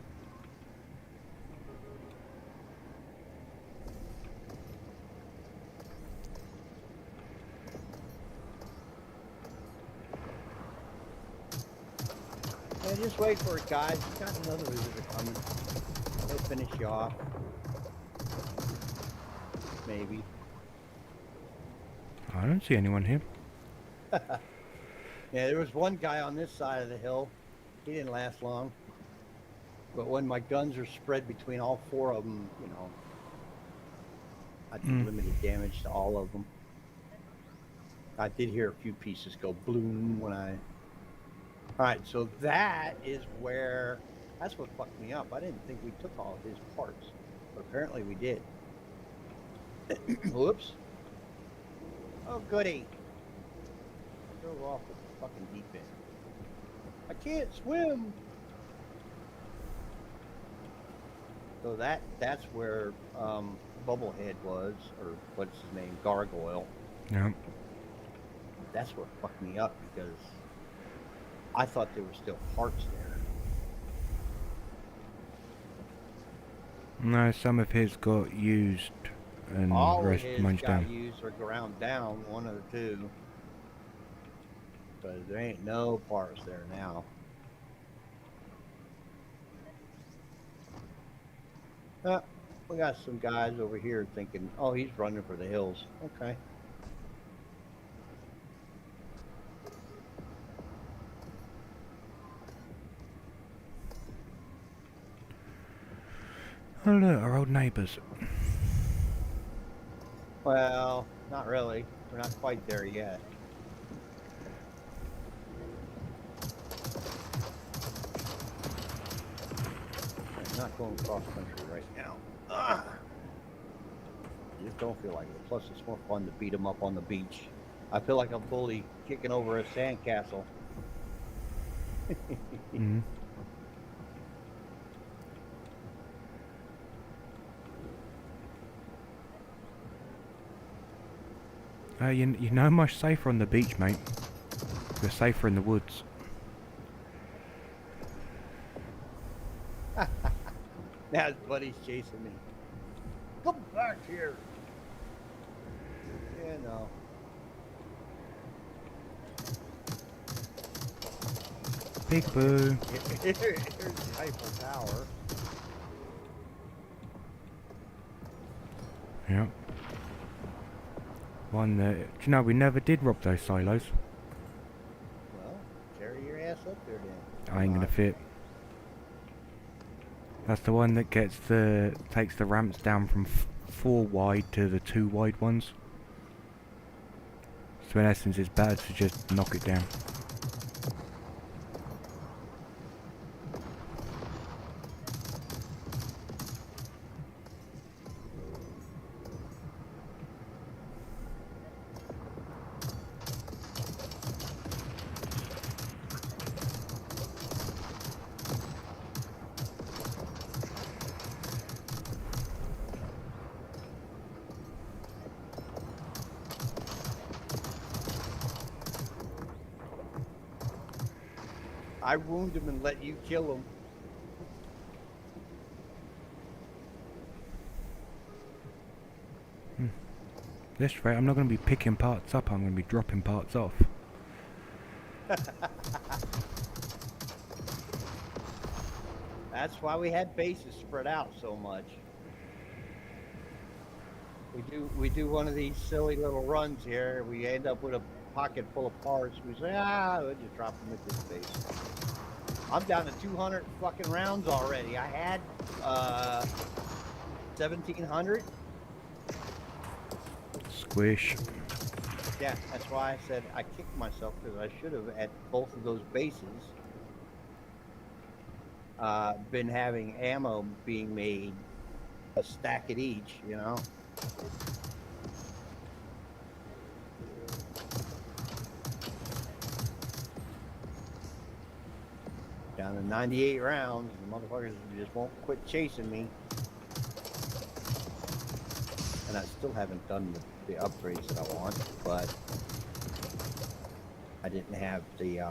Yeah, just wait for it, guys. You got another visitor coming. He'll finish you off. Maybe. I don't see anyone here. Yeah, there was one guy on this side of the hill. He didn't last long. But when my guns are spread between all four of them, you know, I did limited damage to all of them. I did hear a few pieces go bloom when I... Alright, so that is where... That's what fucked me up. I didn't think we took all of his parts. But apparently we did. Whoops. Oh, goody. Drove off the fucking deep end. I can't swim. So that's where Bubblehead was, or what's his name, Gargoyle. Yeah. That's what fucked me up because I thought there were still parts there. No, some of his got used and All the rest of his munched got down. used or ground down, one of the two. But there ain't no parts there now. We got some guys over here thinking, oh, he's running for the hills. Okay. Oh look, our old neighbours. Well, not really. We're not quite there yet. I'm not going cross country right now. I just don't feel like it. Plus, it's more fun to beat them up on the beach. I feel like a bully kicking over a sandcastle. You're no much safer on the beach, mate. You're safer in the woods. Now his buddy's chasing me. Come back here. Yeah, no. Peekaboo. Here's the Eiffel Tower. Yep. One that... Do you know, we never did rob those silos. Well, carry your ass up there then. I ain't gonna fit. That's the one that takes the ramps down from 4 wide to the 2 wide ones. So in essence it's better to just knock it down. I wound him and let you kill him. This rate, I'm not going to be picking parts up, I'm going to be dropping parts off. That's why we had bases spread out so much. We do one of these silly little runs here. We end up with a pocket full of parts. We say, we'll just drop them at this base. I'm down to 200 fucking rounds already. I had 1,700. Squish. Yeah, that's why I said I kicked myself because I should have at both of those bases been having ammo being made a stack at each, you know. Down to 98 rounds, the motherfuckers just won't quit chasing me. And I still haven't done the upgrades that I want, but I didn't have the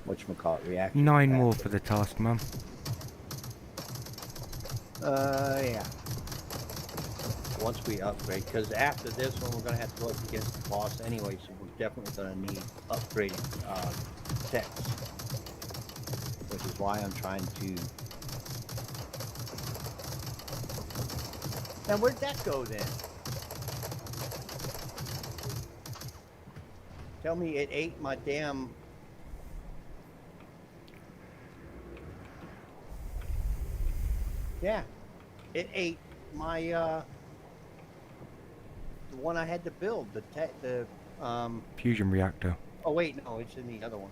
whatchamacallit, reaction. 9 more for the task, Mum. Yeah. Once we upgrade, because after this one we're gonna have to go up against the boss anyway, so we're definitely gonna need upgraded techs, which is why I'm trying to. Now where'd that go then? Tell me it ate my damn. Yeah, it ate my the one I had to build, the Fusion reactor. Oh wait, no, it's in the other one.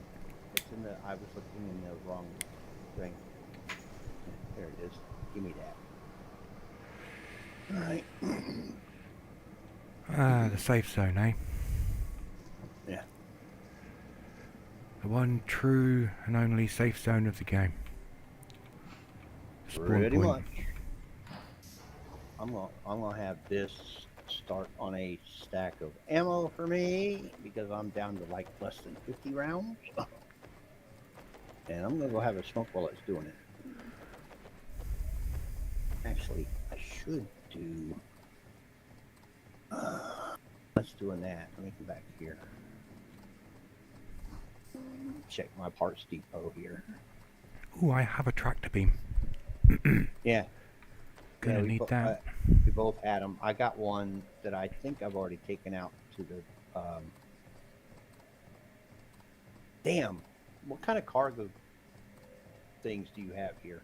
It's in the. I was looking in the wrong thing. There it is. Give me that. All right. Ah, the safe zone, eh? Yeah. The one true and only safe zone of the game. Spawn Pretty point. much. I'm gonna have this start on a stack of ammo for me because I'm down to like less than 50 rounds. And I'm gonna go have a smoke while it's doing it. Actually, I should do. Let's doing that. Let me come back here. Check my parts depot here. Ooh, I have a tractor beam. Yeah. Gonna need that. We both had them. I got one that I think I've already taken out to the. Damn, what kind of cargo things do you have here?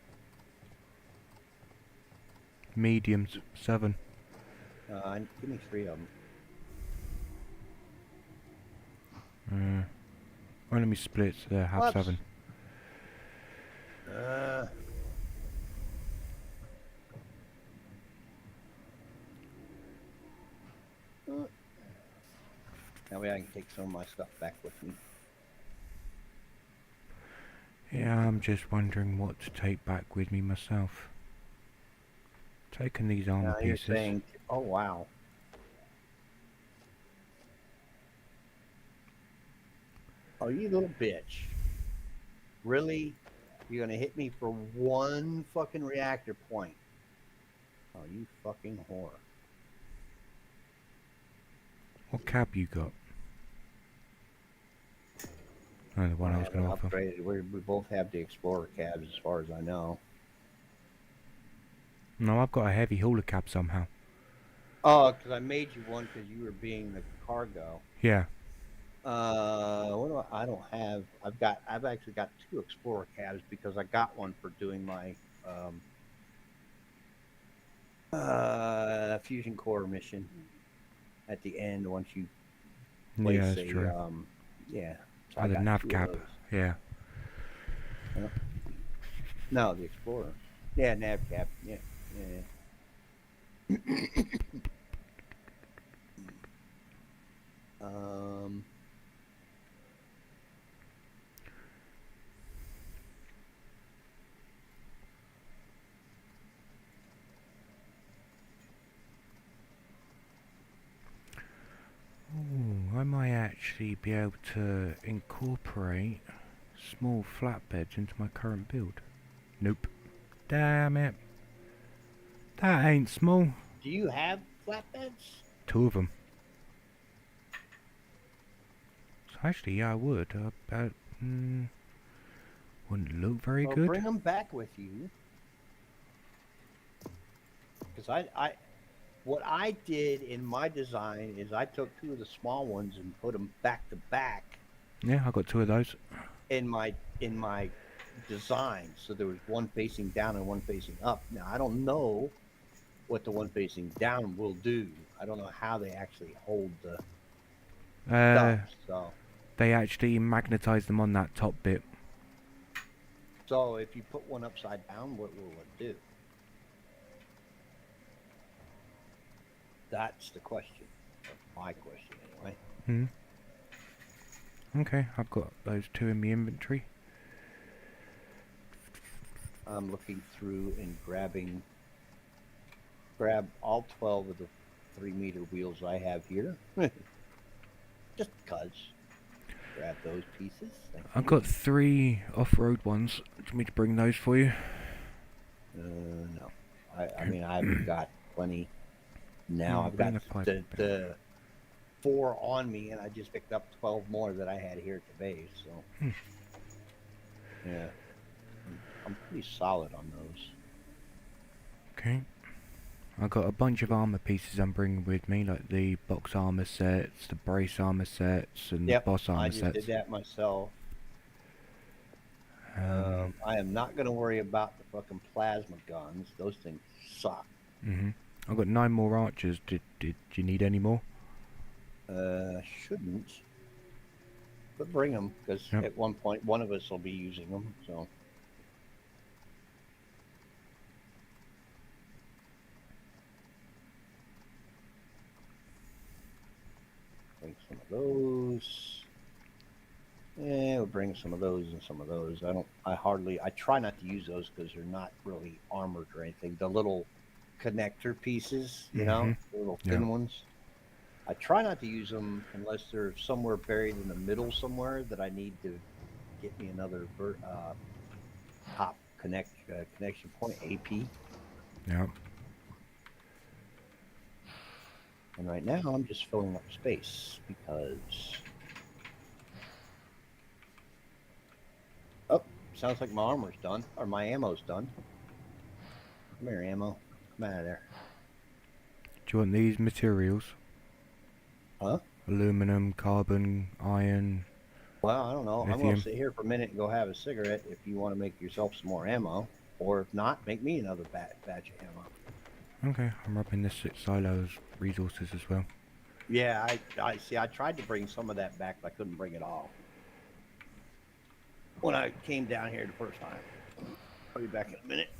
Mediums, 7. Give me 3 of them. Well, let me split half Whoops. 7. That way I can take some of my stuff back with me. Yeah, I'm just wondering what to take back with me myself. Taking these armor Now you're pieces. saying, oh wow. Oh, you little bitch. Really? You're gonna hit me for one fucking reactor point. Oh, you fucking whore. What cab you got? Oh, the one I was going to offer. Upgraded. We both have the Explorer cabs as far as I know. No, I've got a heavy hauler cab somehow. Oh, because I made you one because you were being the cargo. Yeah. What do I don't have. I've actually got 2 Explorer cabs because I got one for doing my fusion core mission at the end once you place Yeah, that's true. yeah. So Oh, the nav cab. Yeah. No, the Explorer. Yeah, nav cab. Yeah. Ooh, I might actually be able to incorporate Small flatbeds into my current build. Nope. Damn it. That ain't small. Do you have flatbeds? 2 of them. So actually, yeah, I would. Wouldn't look very Well, good. bring them back with you. Because what I did in my design is I took 2 of the small ones and put them back to back. Yeah, I got 2 of those. In my design, so there was one facing down and one facing up. Now I don't know what the one facing down will do. I don't know how they actually hold the stuff. So They actually magnetize them on that top bit. So if you put one upside down, what will it do? That's the question. My question, anyway. Okay, I've got those 2 in my inventory. I'm looking through and grab all 12 of the 3-meter wheels I have here. Just because. Grab those pieces. I've got 3 off-road ones. Do you want me to bring those for you? No. I mean, I've got plenty now. I've got the 4 on me, and I just picked up 12 more that I had here at the base. So, yeah, I'm pretty solid on those. Okay. I've got a bunch of armor pieces I'm bringing with me, like the box armor sets, the brace armor sets, and the boss armor sets. I just did that myself. I am not going to worry about the fucking plasma guns. Those things suck. I've got 9 more archers. Did you need any more? Shouldn't. But bring them, because at one point one of us will be using them, so. Bring some of those. Yeah, we'll bring some of those and some of those. I try not to use those because they're not really armored or anything. The little connector pieces, you know, the little thin ones. I try not to use them unless they're somewhere buried in the middle somewhere that I need to get me another top connection point, AP. Yeah. And right now I'm just filling up space because... Oh, sounds like my armor's done, or my ammo's done. Come here, ammo. Come out of there. Do you want these materials? Huh? Aluminum, carbon, iron. Well, I don't know. Lithium. I'm going to sit here for a minute and go have a cigarette if you want to make yourself some more ammo. Or if not, make me another batch of ammo. Okay, I'm rubbing this silo's resources as well. Yeah, I see. I tried to bring some of that back, but I couldn't bring it all. When I came down here the first time. I'll be back in a minute.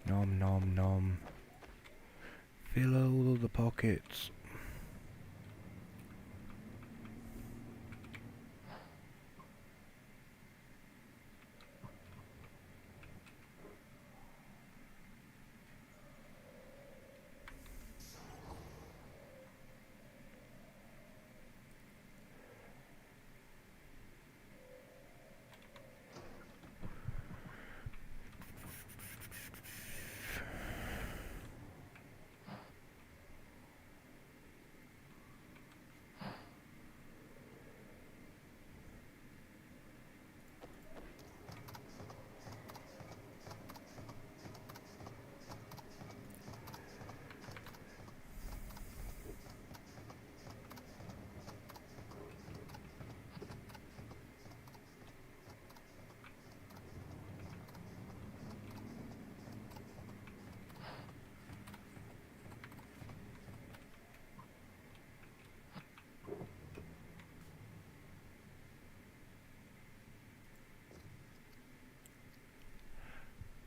Nom nom nom. Fill all the pockets.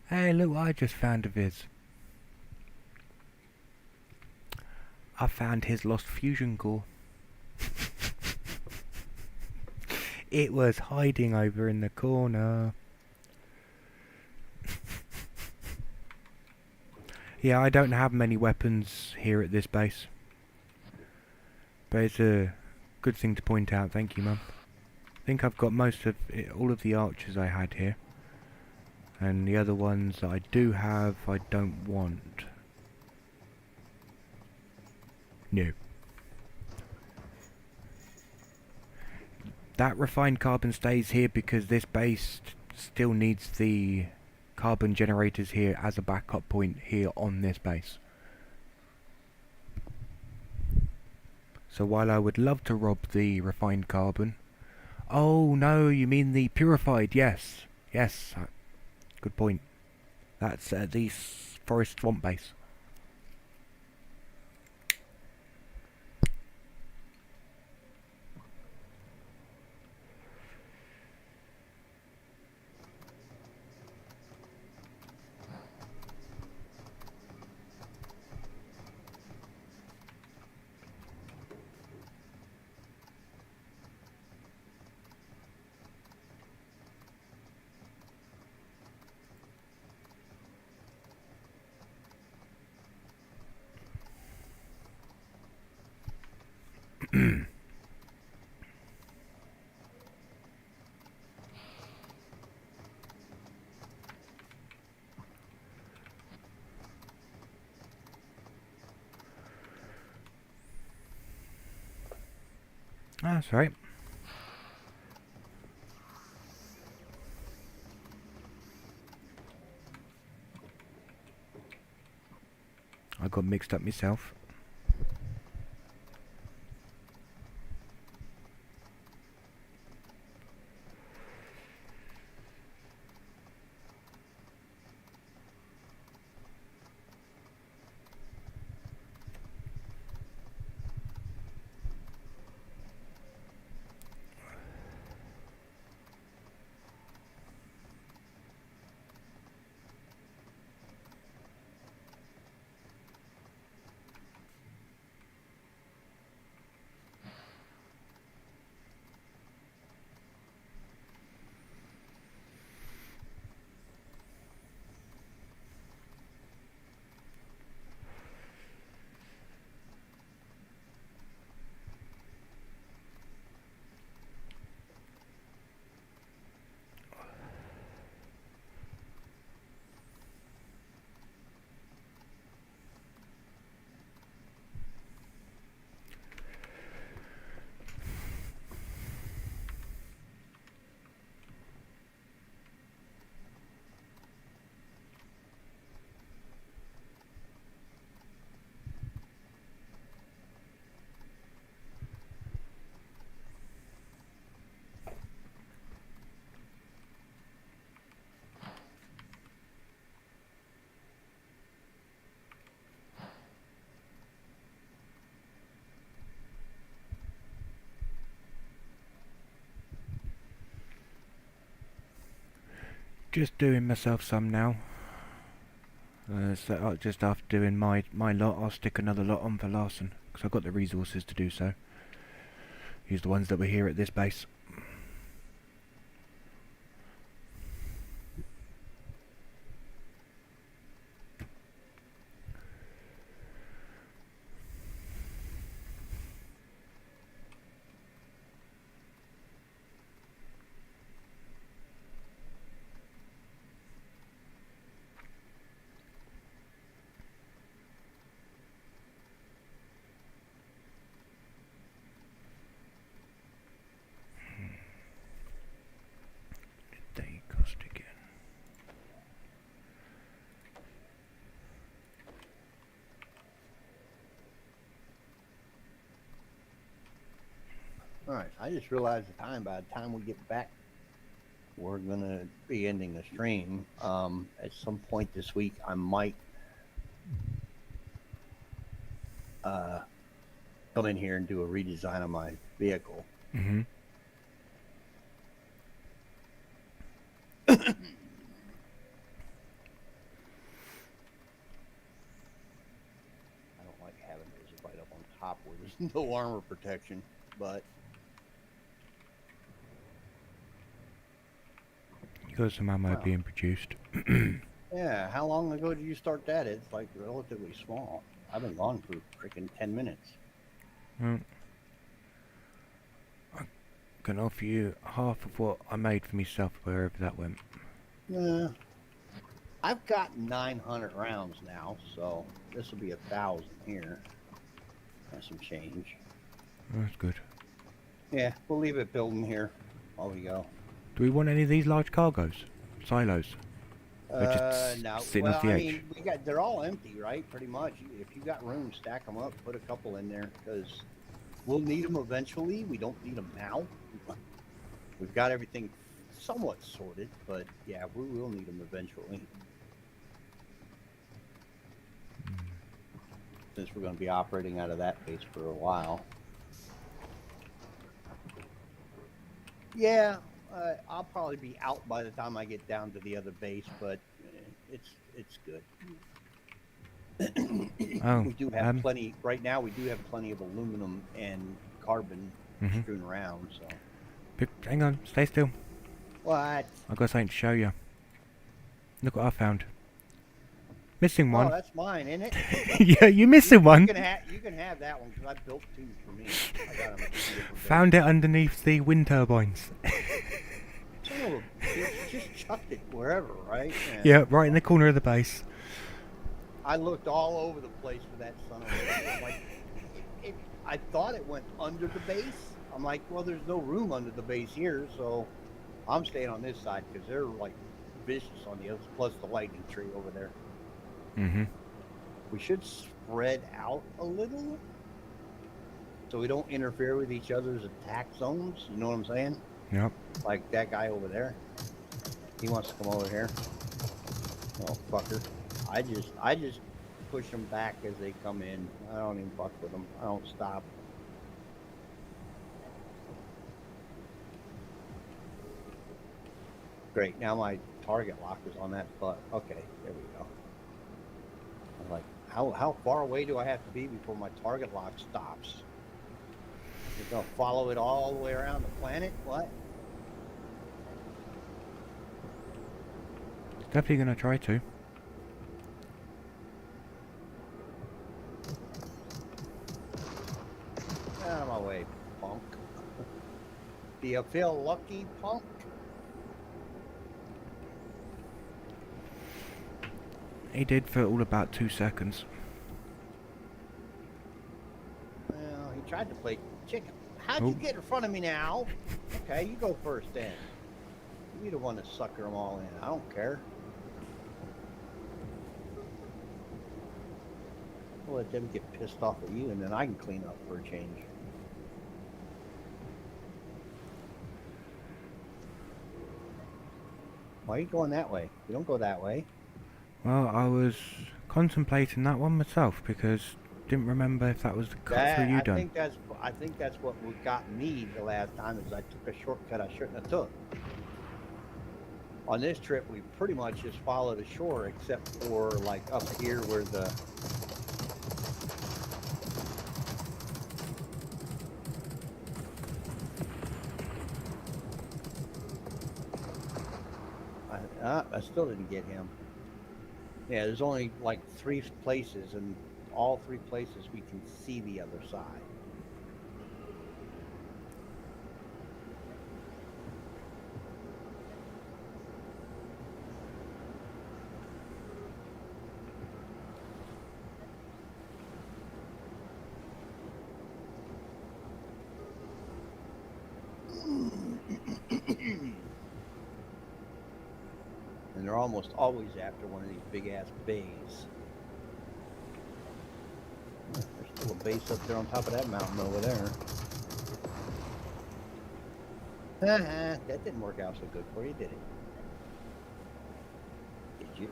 Hey, look what I just found of his. I found his lost fusion core. It was hiding over in the corner. Yeah, I don't have many weapons here at this base. But it's a good thing to point out. Thank you, Mum. I think I've got most of all of the archers I had here. And the other ones that I do have, I don't want. No. That refined carbon stays here because this base still needs the carbon generators here as a backup point here on this base. So while I would love to rob the refined carbon... Oh no, you mean the purified, yes. Yes, good point. That's the forest swamp base. That's right. I got mixed up myself. Just doing myself some now. So just after doing my lot, I'll stick another lot on for Larson, because I've got the resources to do so. Use the ones that were here at this base. They cost again. Alright, I just realized the time. By the time we get back, we're gonna be ending the stream. At some point this week, I might come in here and do a redesign of my vehicle. Mm-hmm. I don't like having those right up on top where there's no armor protection, but You got some ammo wow. being produced. Yeah, how long ago did you start that? It's like relatively small. I've been gone for freaking 10 minutes. Well, can offer you half of what I made for myself wherever that went. I've got 900 rounds now, so this will be 1,000 here. That's some change. That's good. Yeah, we'll leave it building here while we go. Do we want any of these large cargoes? Silos? They're just No. sitting Well, off the I edge. mean, they're all empty, right? Pretty much. If you got room, stack them up, put a couple in there, because we'll need them eventually. We don't need them now. We've got everything somewhat sorted, but yeah, we will need them eventually. Since we're going to be operating out of that base for a while. Yeah, I'll probably be out by the time I get down to the other base, but it's good. We do have plenty right now. We do have plenty of aluminum and carbon strewn around. So hang on, stay still. What? I've got something to show you. Look what I found. Missing one. Oh, that's mine, isn't it? Yeah, you're missing one. You can have that one because I built 2 for me. I got them. Found it underneath the wind turbines. Just chucked it wherever, right? Yeah, right in the corner of the base. I looked all over the place for that son of a bitch. Like, I thought it went under the base. I'm like, well, there's no room under the base here, so I'm staying on this side because they're like vicious on the other, plus the lightning tree over there. We should spread out a little so we don't interfere with each other's attack zones. You know what I'm saying? Yep. Like that guy over there. He wants to come over here. Oh, fucker. I just push them back as they come in. I don't even fuck with them. I don't stop. Great. Now my target lock is on that butt. Okay, there we go. I'm like, how far away do I have to be before my target lock stops? You're gonna follow it all the way around the planet? What? Definitely gonna try to. Out of my way, punk. Do you feel lucky, punk? He did for all about 2 seconds. Well, he tried to play chicken. How'd you get in front of me now? Okay, you go first then. You're the one to sucker them all in. I don't care. We'll let them get pissed off at you, and then I can clean up for a change. Why are you going that way? You don't go that way. Well, I was contemplating that one myself because didn't remember if that was the cut through you done. I think that's what got me the last time is I took a shortcut I shouldn't have took. On this trip, we pretty much just followed the shore except for like up here where the I still didn't get him. Yeah, there's only like 3 places, and all 3 places we can see the other side. And they're almost always after one of these big-ass bays. There's still a base up there on top of that mountain over there. That didn't work out so good for you, did it? Did you?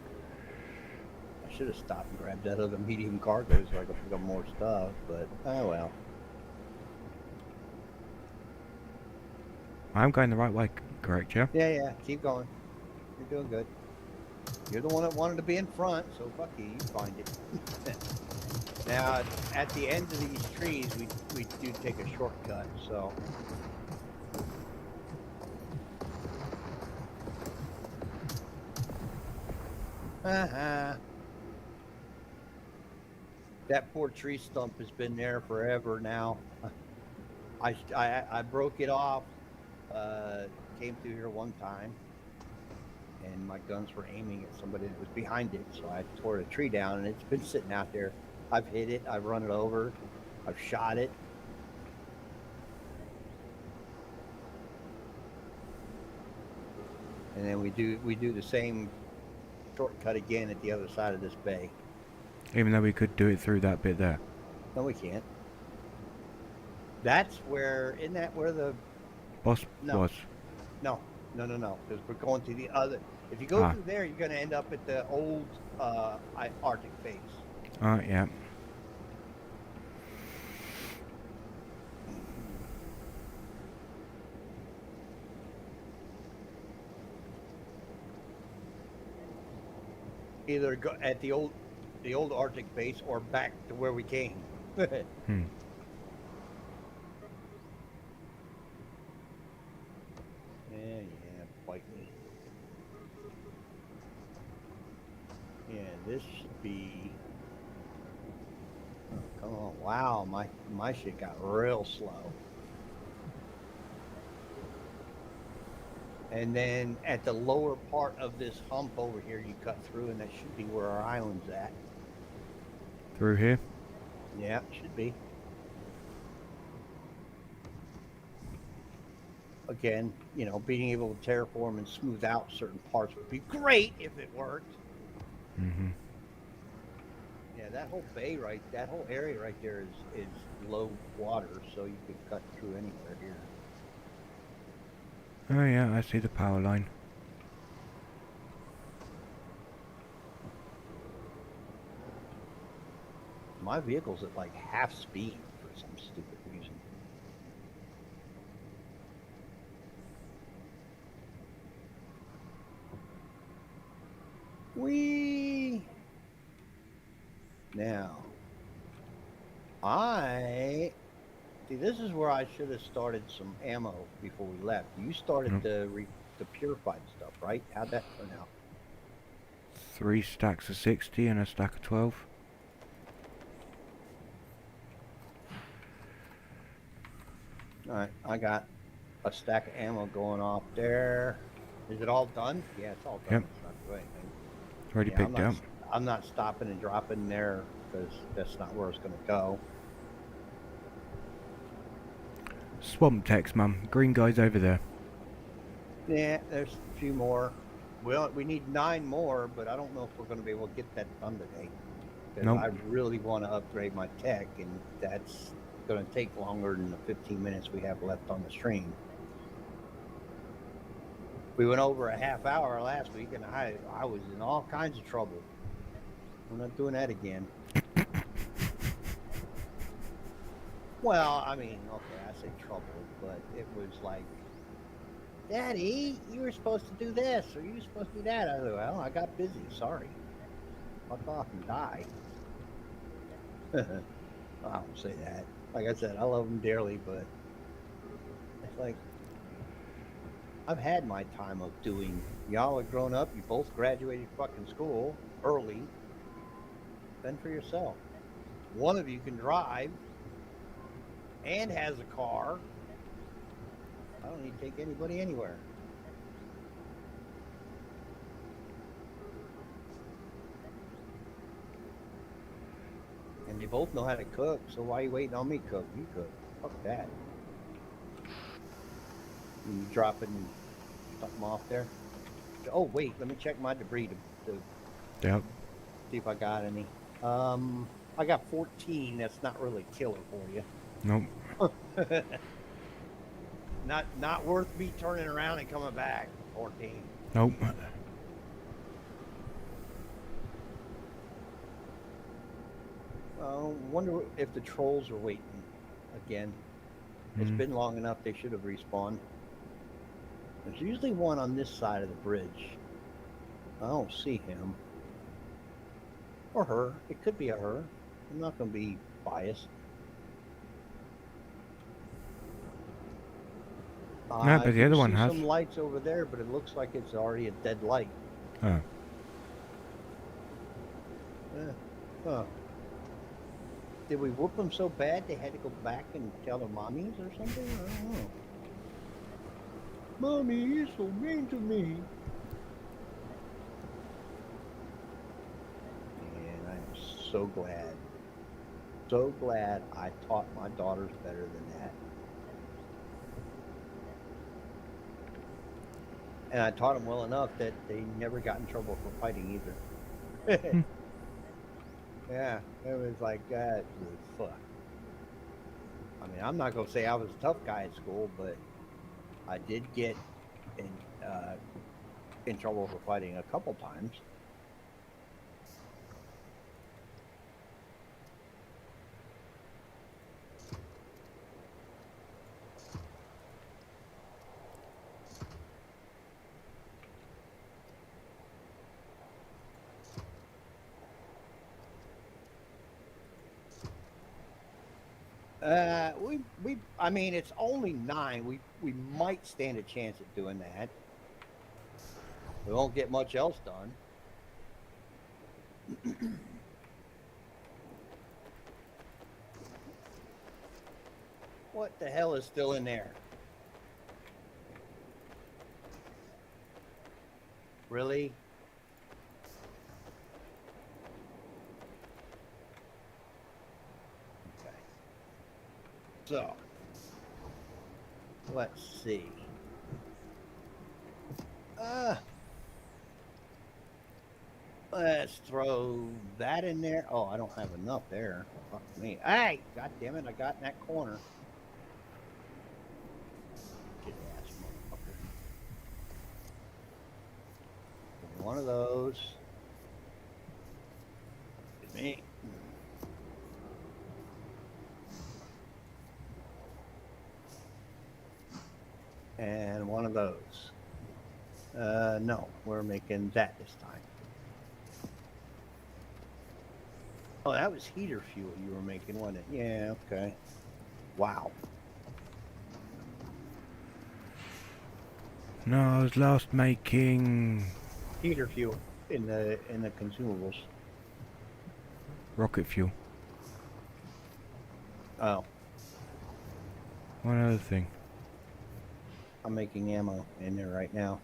I should have stopped and grabbed that other medium cargo so I could pick up more stuff, but oh well. I'm going the right way, correct, yeah? Yeah, keep going. You're doing good. You're the one that wanted to be in front, so fuck you, you find it. Now, at the end of these trees, we do take a shortcut, so. That poor tree stump has been there forever now. I broke it off Uh, Came through here one time, and my guns were aiming at somebody that was behind it, so I tore the tree down, and it's been sitting out there. I've hit it, I've run it over, I've shot it. And then we do the same shortcut again at the other side of this bay. Even though we could do it through that bit there. No, we can't. That's where, isn't that where the, Boss no, was. no, because we're going to the other. If you go through there, you're going to end up at the old Arctic base. Yeah. Either go at the old Arctic base or back to where we came. Hmm. Yeah, bite me. Yeah, this should be. Oh, come on! Wow, my shit got real slow. And then at the lower part of this hump over here, you cut through, and that should be where our island's at. Through here? Yeah, it should be. Again, being able to terraform and smooth out certain parts would be great if it worked. Mm-hmm. Yeah, that whole bay that whole area right there is low water, so you could cut through anywhere here. Oh yeah, I see the power line. My vehicle's at like half speed for some stupid reason. Now, this is where I should have started some ammo before we left. You started the purified stuff, right? How'd that turn out? 3 stacks of 60 and a stack of 12. Alright, I got a stack of ammo going off there. Is it all done? Yeah, it's all done. Yep. It's not doing anything. Already picked up. I'm not stopping and dropping there because that's not where it's going to go. Swamp text, mum. Green guy's over there. Yeah, there's a few more. We need 9 more, but I don't know if we're going to be able to get that done today. Because I really want to upgrade my tech, and that's going to take longer than the 15 minutes we have left on the stream. We went over a half hour last week, and I was in all kinds of trouble. We're not doing that again. Well, I mean, okay, I say trouble, but it was like, Daddy, you were supposed to do this, or you were supposed to do that. I said, well, I got busy. Sorry. Fuck off and die. I don't say that. Like I said, I love them dearly, but it's like, I've had my time of doing. Y'all are grown up. You both graduated fucking school early. Fend for yourself. One of you can drive and has a car. I don't need to take anybody anywhere. And they both know how to cook, so why are you waiting on me to cook? You cook. Fuck that. You dropping something off there? Oh, wait, let me check my debris to see if I got any. I got 14. That's not really killer for you. Nope. Not worth me turning around and coming back. 14. Nope. Wonder if the trolls are waiting again. It's been long enough. They should have respawned. There's usually one on this side of the bridge. I don't see him. Or her. It could be a her. I'm not going to be biased. No, but the other one has some lights over there, but it looks like it's already a dead light. Oh. Huh. Did we whoop them so bad they had to go back and tell their mommies or something? I don't know. Mommy, you're so mean to me. And I'm so glad I taught my daughters better than that. And I taught them well enough that they never got in trouble for fighting either. Hmm. Yeah, it was like, fuck. I mean, I'm not going to say I was a tough guy at school, but I did get in, uh, in trouble for fighting a couple times. I mean, it's only 9. We might stand a chance at doing that. We won't get much else done. What the hell is still in there? Really? Okay. So, let's see. Let's throw that in there. Oh, I don't have enough there. Fuck me. Hey, god damn it, I got in that corner. Get ass motherfucker. One of those. Get me. And one of those. No, we're making that this time. Oh, that was heater fuel you were making, wasn't it? Yeah, okay. Wow. No, I was last making Heater fuel in the consumables. rocket fuel. Oh, One other thing. I'm making ammo in there right now.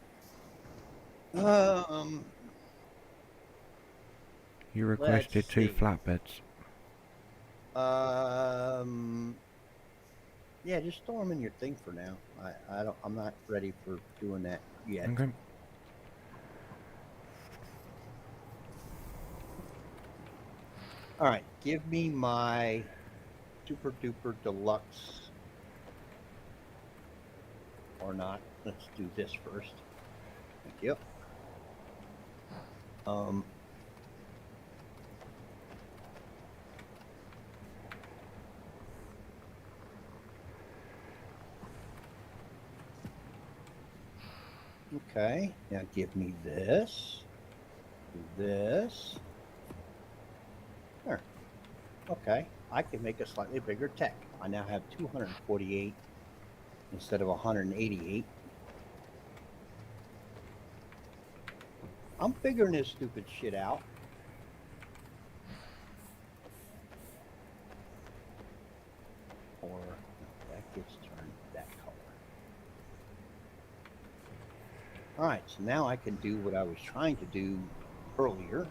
You requested Let's 2 see. flatbeds. Yeah, just throw them in your thing for now. I'm not ready for doing that yet. Okay. All right, give me my super duper deluxe or not. Let's do this first. Thank you. Okay, now give me this. Do this. There. Okay, I can make a slightly bigger tech. I now have 248 instead of 188. I'm figuring this stupid shit out. Or no, that gets turned that color. All right, so now I can do what I was trying to do earlier.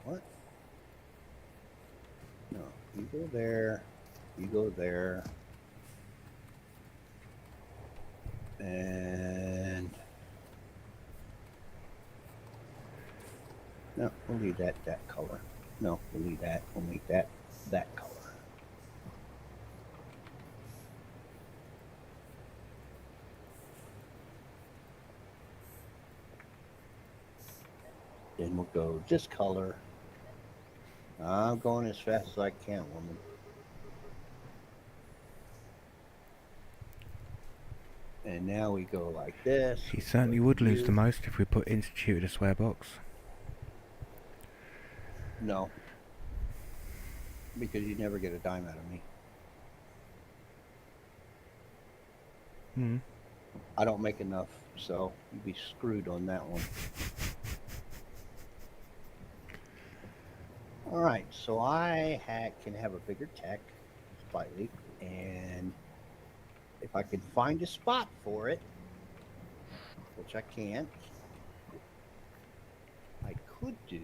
What? No, you go there, you go there, and no, we'll leave that color. No, we'll leave that. We'll make that color. Then we'll go this color. I'm going as fast as I can, woman. And now we go like this. He certainly would lose the most if we put Institute a square box. No. Because you'd never get a dime out of me. Hmm. I don't make enough, so you'd be screwed on that one. All right, so I can have a bigger tech, slightly, and if I can find a spot for it, which I can't, I could do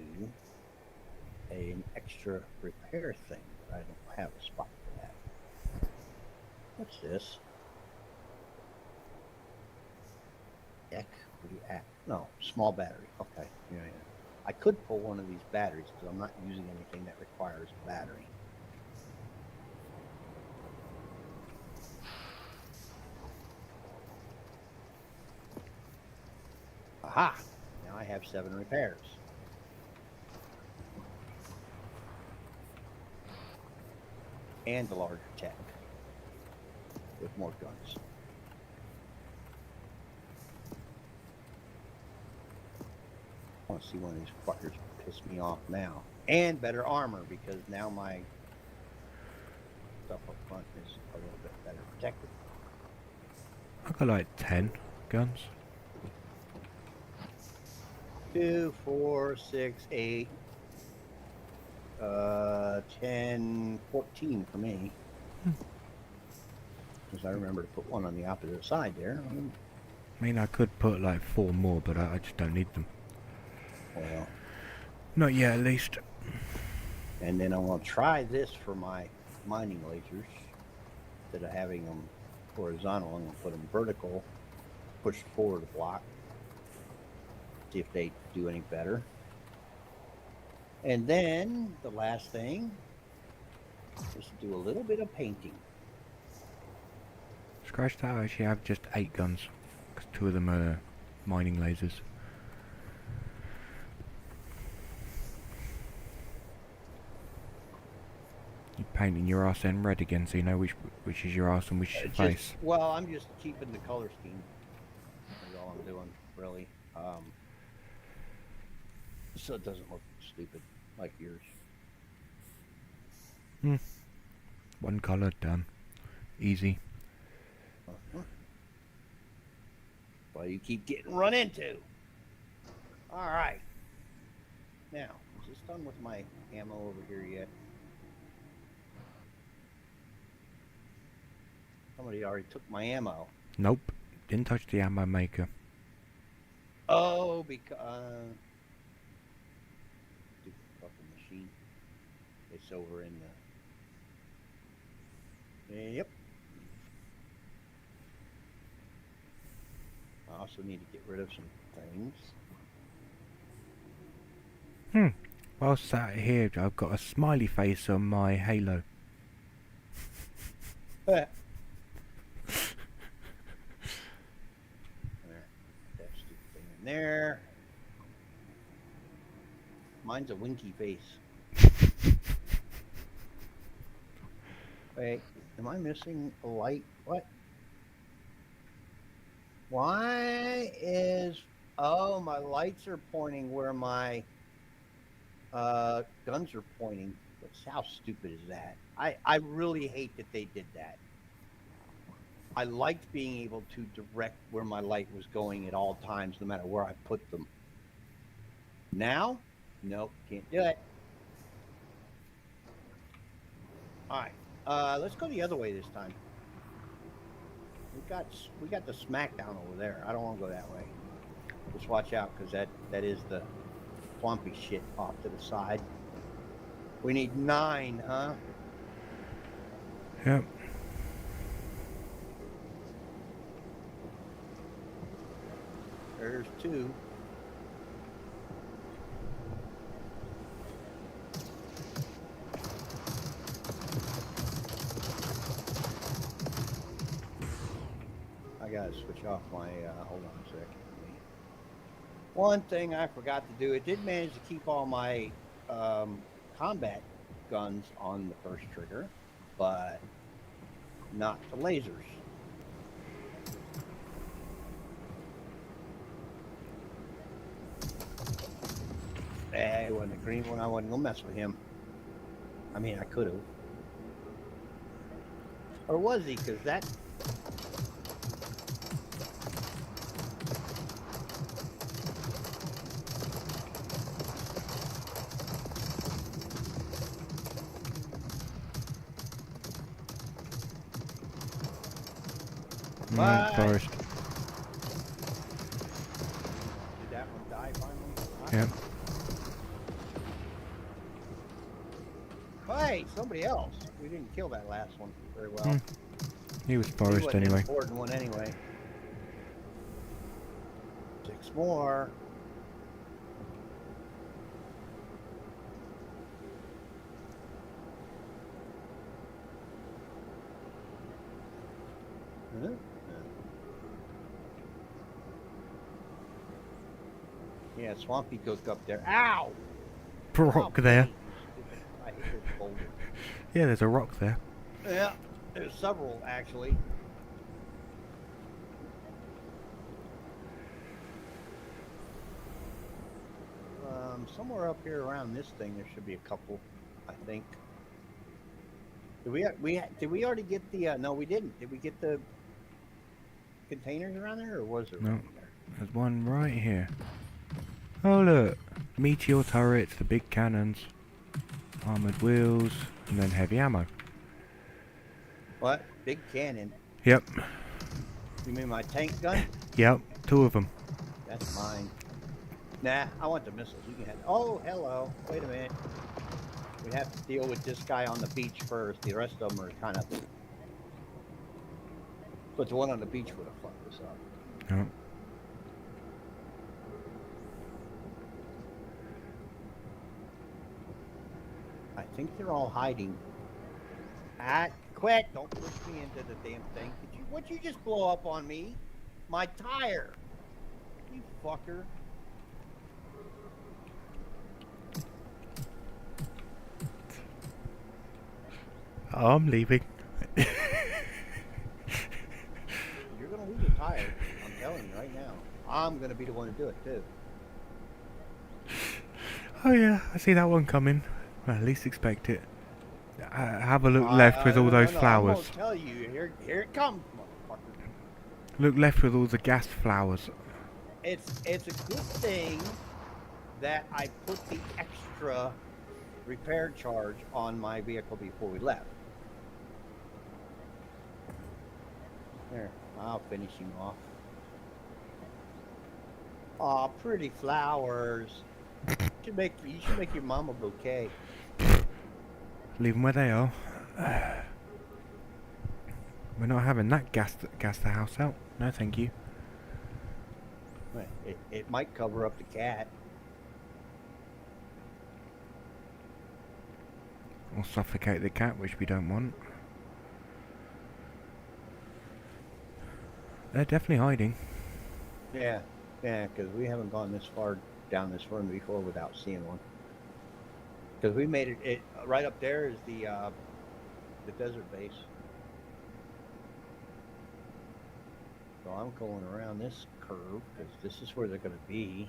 an extra repair thing, but I don't have a spot for that. What's this? Deck react. No, small battery. Okay. Yeah. I could pull one of these batteries because I'm not using anything that requires a battery. Aha! Now I have 7 repairs. And a larger tech with more guns. I want to see one of these fuckers piss me off now. And better armor because now my stuff up front is a little bit better protected. I got like 10 guns. 2, 4, 6, 8, 10, 14 for me. Because I remember to put one on the opposite side there. I mean, I could put like 4 more, but I just don't need them. Well, not yet, at least. And then I want to try this for my mining lasers. Instead of having them horizontal, I'm going to put them vertical, push forward a block. See if they do any better. And then the last thing is to do a little bit of painting. Scratch that, I actually have just 8 guns. Because 2 of them are mining lasers. You're painting your arse in red again so you know which is your arse and which is your face. Well, I'm just keeping the color scheme. That's all I'm doing, really. So it doesn't look stupid like yours. One colour, done. Easy. Well, you keep getting run into. Alright. Now, is this done with my ammo over here yet? Somebody already took my ammo. Nope. Didn't touch the ammo maker. Oh, because... stupid fucking machine. It's over in the... Yep. I also need to get rid of some things. While sat here, I've got a smiley face on my halo. There. That stupid thing in there. Mine's a winky face. Wait, am I missing a light? What? Why is... Oh, my lights are pointing where my guns are pointing. How stupid is that? I really hate that they did that. I liked being able to direct where my light was going at all times, no matter where I put them. Now, nope, can't do it. All right, let's go the other way this time. We got the smackdown over there. I don't want to go that way. Just watch out, because that is the swampy shit off to the side. We need 9, huh? Yep. There's 2. I gotta switch off my, hold on a second. One thing I forgot to do, it did manage to keep all my combat guns on the first trigger, but not the lasers. It wasn't a green one. I wasn't gonna mess with him. I mean, I could have. Or was he? Because that... What? Forest. Did that one die finally? Yeah. Hey, somebody else. We didn't kill that last one very well. Hmm. He was He forest wasn't an anyway. important one anyway. 6 more. Huh? Yeah, Swampy Cook up there. Ow! Rock Ow, there. Penny, you stupid. I hate those boulders. Yeah, there's a rock there. Yeah, there's several actually. Somewhere up here around this thing, there should be a couple. I think. Did we already get the? No, we didn't. Did we get the containers around there, or was there? No. One there? There's one right here. Oh look, meteor turrets, the big cannons, armored wheels, and then heavy ammo. What? Big cannon? Yep. You mean my tank gun? Yep. 2 of them. That's mine. Nah, I want the missiles. You can have. Oh, hello. Wait a minute. We have to deal with this guy on the beach first. The rest of them are kind of. But the one on the beach would have fucked us up. Yep. I think they're all hiding. Quit! Don't push me into the damn thing. What'd you just blow up on me? My tire. You fucker. Oh, I'm leaving. You're gonna lose a tire. I'm telling you right now. I'm gonna be the one to do it too. Oh yeah, I see that one coming. Well, at least expect it. Have a look left with all those flowers. I'm gonna tell you. Here it comes, motherfucker. Look left with all the gas flowers. It's a good thing that I put the extra repair charge on my vehicle before we left. There, I'll finish him off. Aw, pretty flowers. You should make your mom a bouquet. Leave them where they are. We're not having that gas the house out. No, thank you. It might cover up the cat. Or suffocate the cat, which we don't want. They're definitely hiding. Yeah, because we haven't gone this far down this run before without seeing one. Because we made it right up there is the desert base. So I'm going around this curve because this is where they're going to be.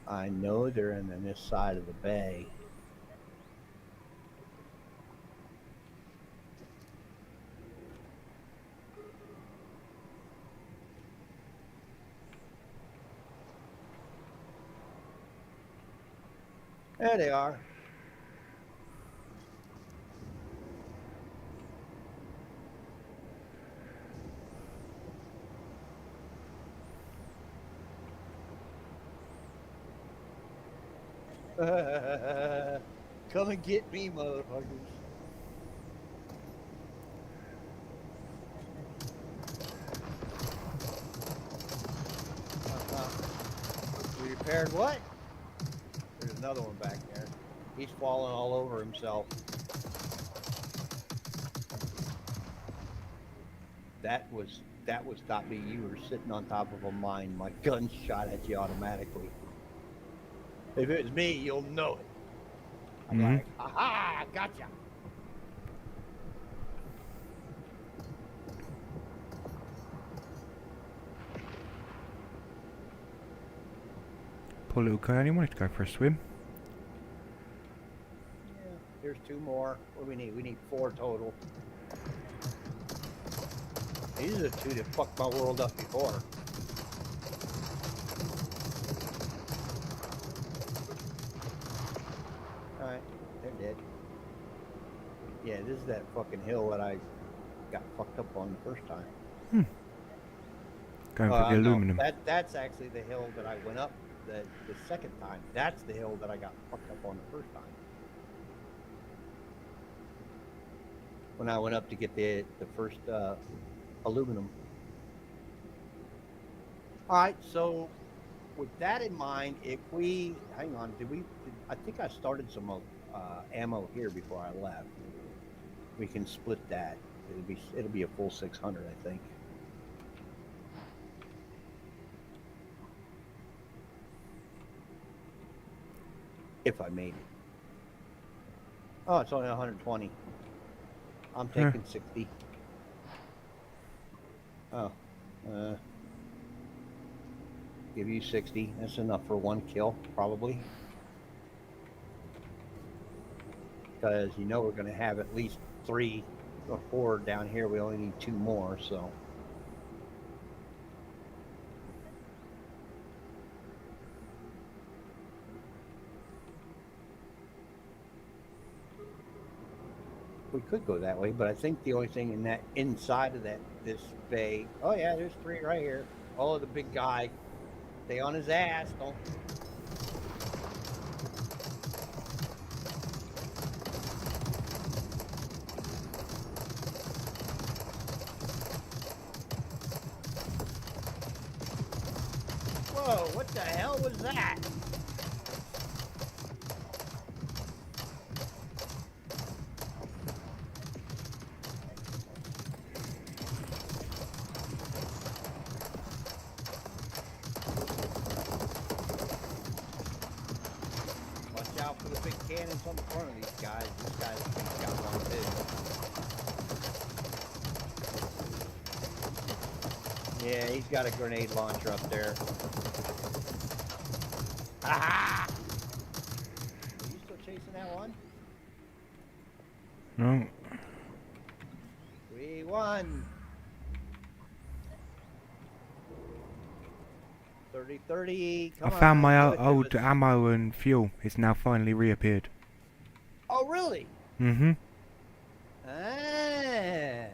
I know they're in this side of the bay. There they are. Come and get me, motherfuckers. We repaired what? There's another one back there. He's falling all over himself. That was not me. You were sitting on top of a mine. My gun shot at you automatically. If it was me, you'll know it. I'm like, aha, gotcha. Poor little guy only wanted to go for a swim. Yeah, here's 2 more. What do we need? We need 4 total. These are the 2 that fucked my world up before. Alright, they're dead. Yeah, this is that fucking hill that I got fucked up on the first time. Going for the No, aluminum. that's actually the hill that I went up the second time. That's the hill that I got fucked up on the first time. When I went up to get the first aluminum. All right, so with that in mind, if we hang on, I think I started some ammo here before I left. We can split that. It'll be a full 600, I think. If I made it. Oh, it's only 120. I'm taking 60. Oh, give you 60. That's enough for one kill, probably. Because you know we're going to have at least 3 or 4 down here. We only need 2 more, so. We could go that way, but I think the only thing in that inside of this bay. Oh yeah, there's 3 right here. Oh, the big guy. Stay on his ass. Don't. Whoa! What the hell was that? Watch out for the big cannons on the front of these guys. This guy's got one too. Yeah, he's got a grenade launcher up there. Aha! Are you still chasing that one? No. We won. 30-30. I found my old ammo and fuel. It's now finally reappeared. Oh, really? Mm-hmm. Ah.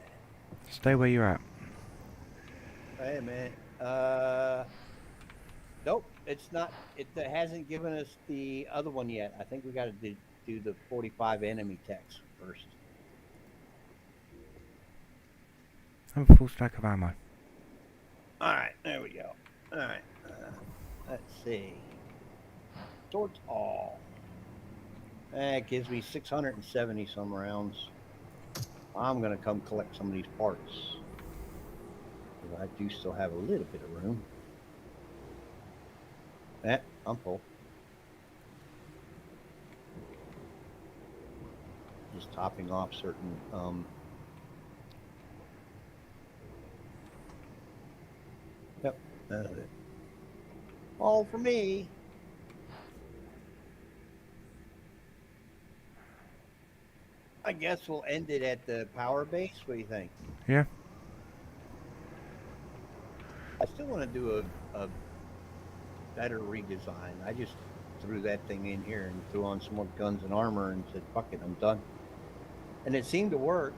Stay where you're at. Wait a minute. Nope. It's not. It hasn't given us the other one yet. I think we got to do the 45 enemy text first. I have a full stack of ammo. All right. There we go. All right. Let's see. Sorts all. That gives me 670 some rounds. I'm gonna come collect some of these parts. I do still have a little bit of room. I'm full. Just topping off certain Yep, that's it. All for me. I guess we'll end it at the power base. What do you think? Yeah. I still want to do a better redesign. I just threw that thing in here and threw on some more guns and armor and said, fuck it, I'm done. And it seemed to work.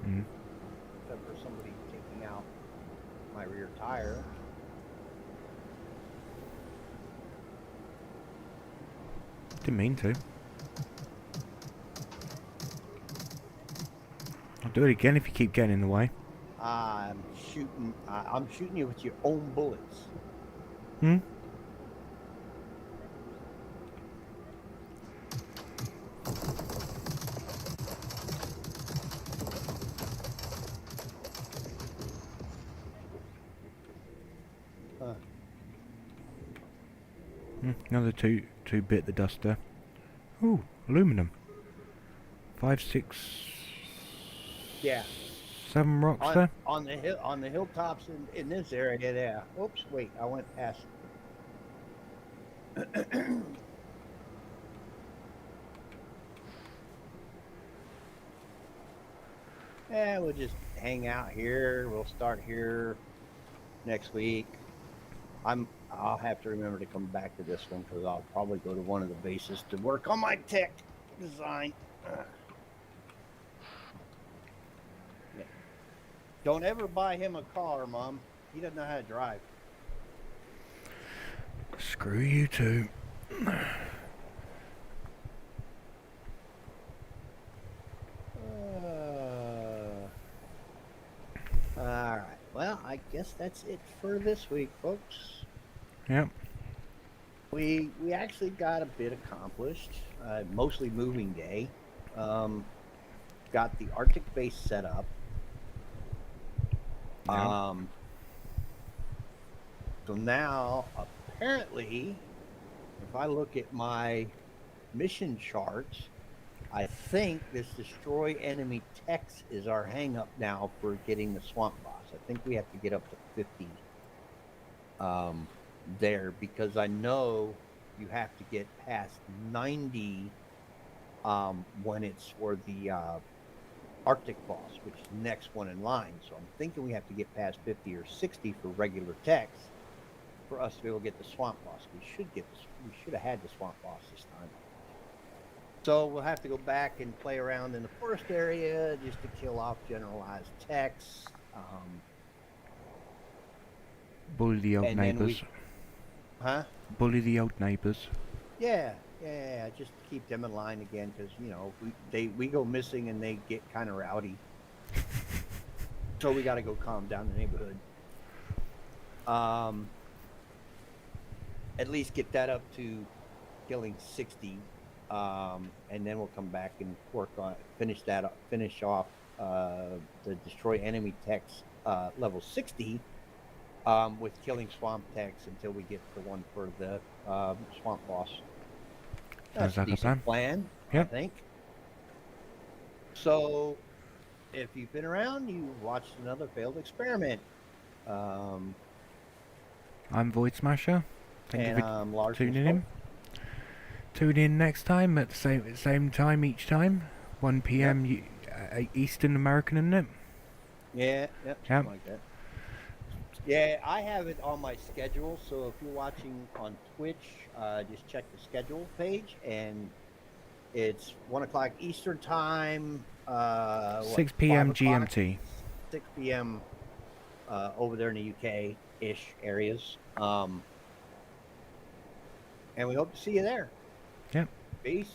Mm. Except for somebody taking out my rear tire. Didn't mean to. I'll do it again if you keep getting in the way. I'm shooting you with your own bullets. Hmm? Another two bit the duster. Ooh, aluminum. 5, 6. Yeah. 7 rocks there. On the hilltops in this area. Yeah. Oops. Wait. I went past. Yeah, we'll just hang out here. We'll start here next week. I'll have to remember to come back to this one because I'll probably go to one of the bases to work on my tech design. Don't ever buy him a car, Mom. He doesn't know how to drive. Screw you too. All right. Well, I guess that's it for this week, folks. Yep. We actually got a bit accomplished. Mostly moving day. Got the Arctic base set up. Yep. So now, apparently, if I look at my mission charts, I think this destroy enemy text is our hang up now for getting the swamp boss. I think we have to get up to 50 there, because I know you have to get past 90 when it's for the Arctic boss, which is the next one in line. So I'm thinking we have to get past 50 or 60 for regular text for us to be able to get the swamp boss. We should have had the swamp boss this time. So we'll have to go back and play around in the forest area just to kill off generalized text. Bully the old neighbours. Huh? Bully the old neighbours. Yeah, just keep them in line again, because we go missing and they get kind of rowdy. So we got to go calm down the neighborhood. At least get that up to killing 60, and then we'll come back and work on finish off the destroy enemy text level 60 with killing swamp text until we get the one for the swamp boss. That's a decent plan, yep. I think. So, if you've been around, you've watched another failed experiment. I'm Void Smasher. Thank you for tuning in. Tune in next time at the same time each time, 1 p.m. Yep. Eastern American, isn't it? Yeah, something like that. Yeah, I have it on my schedule, so if you're watching on Twitch, just check the schedule page, and it's 1 o'clock Eastern time. 6 p.m. GMT. 6 p.m. Over there in the UK-ish areas. And we hope to see you there. Yep. Peace.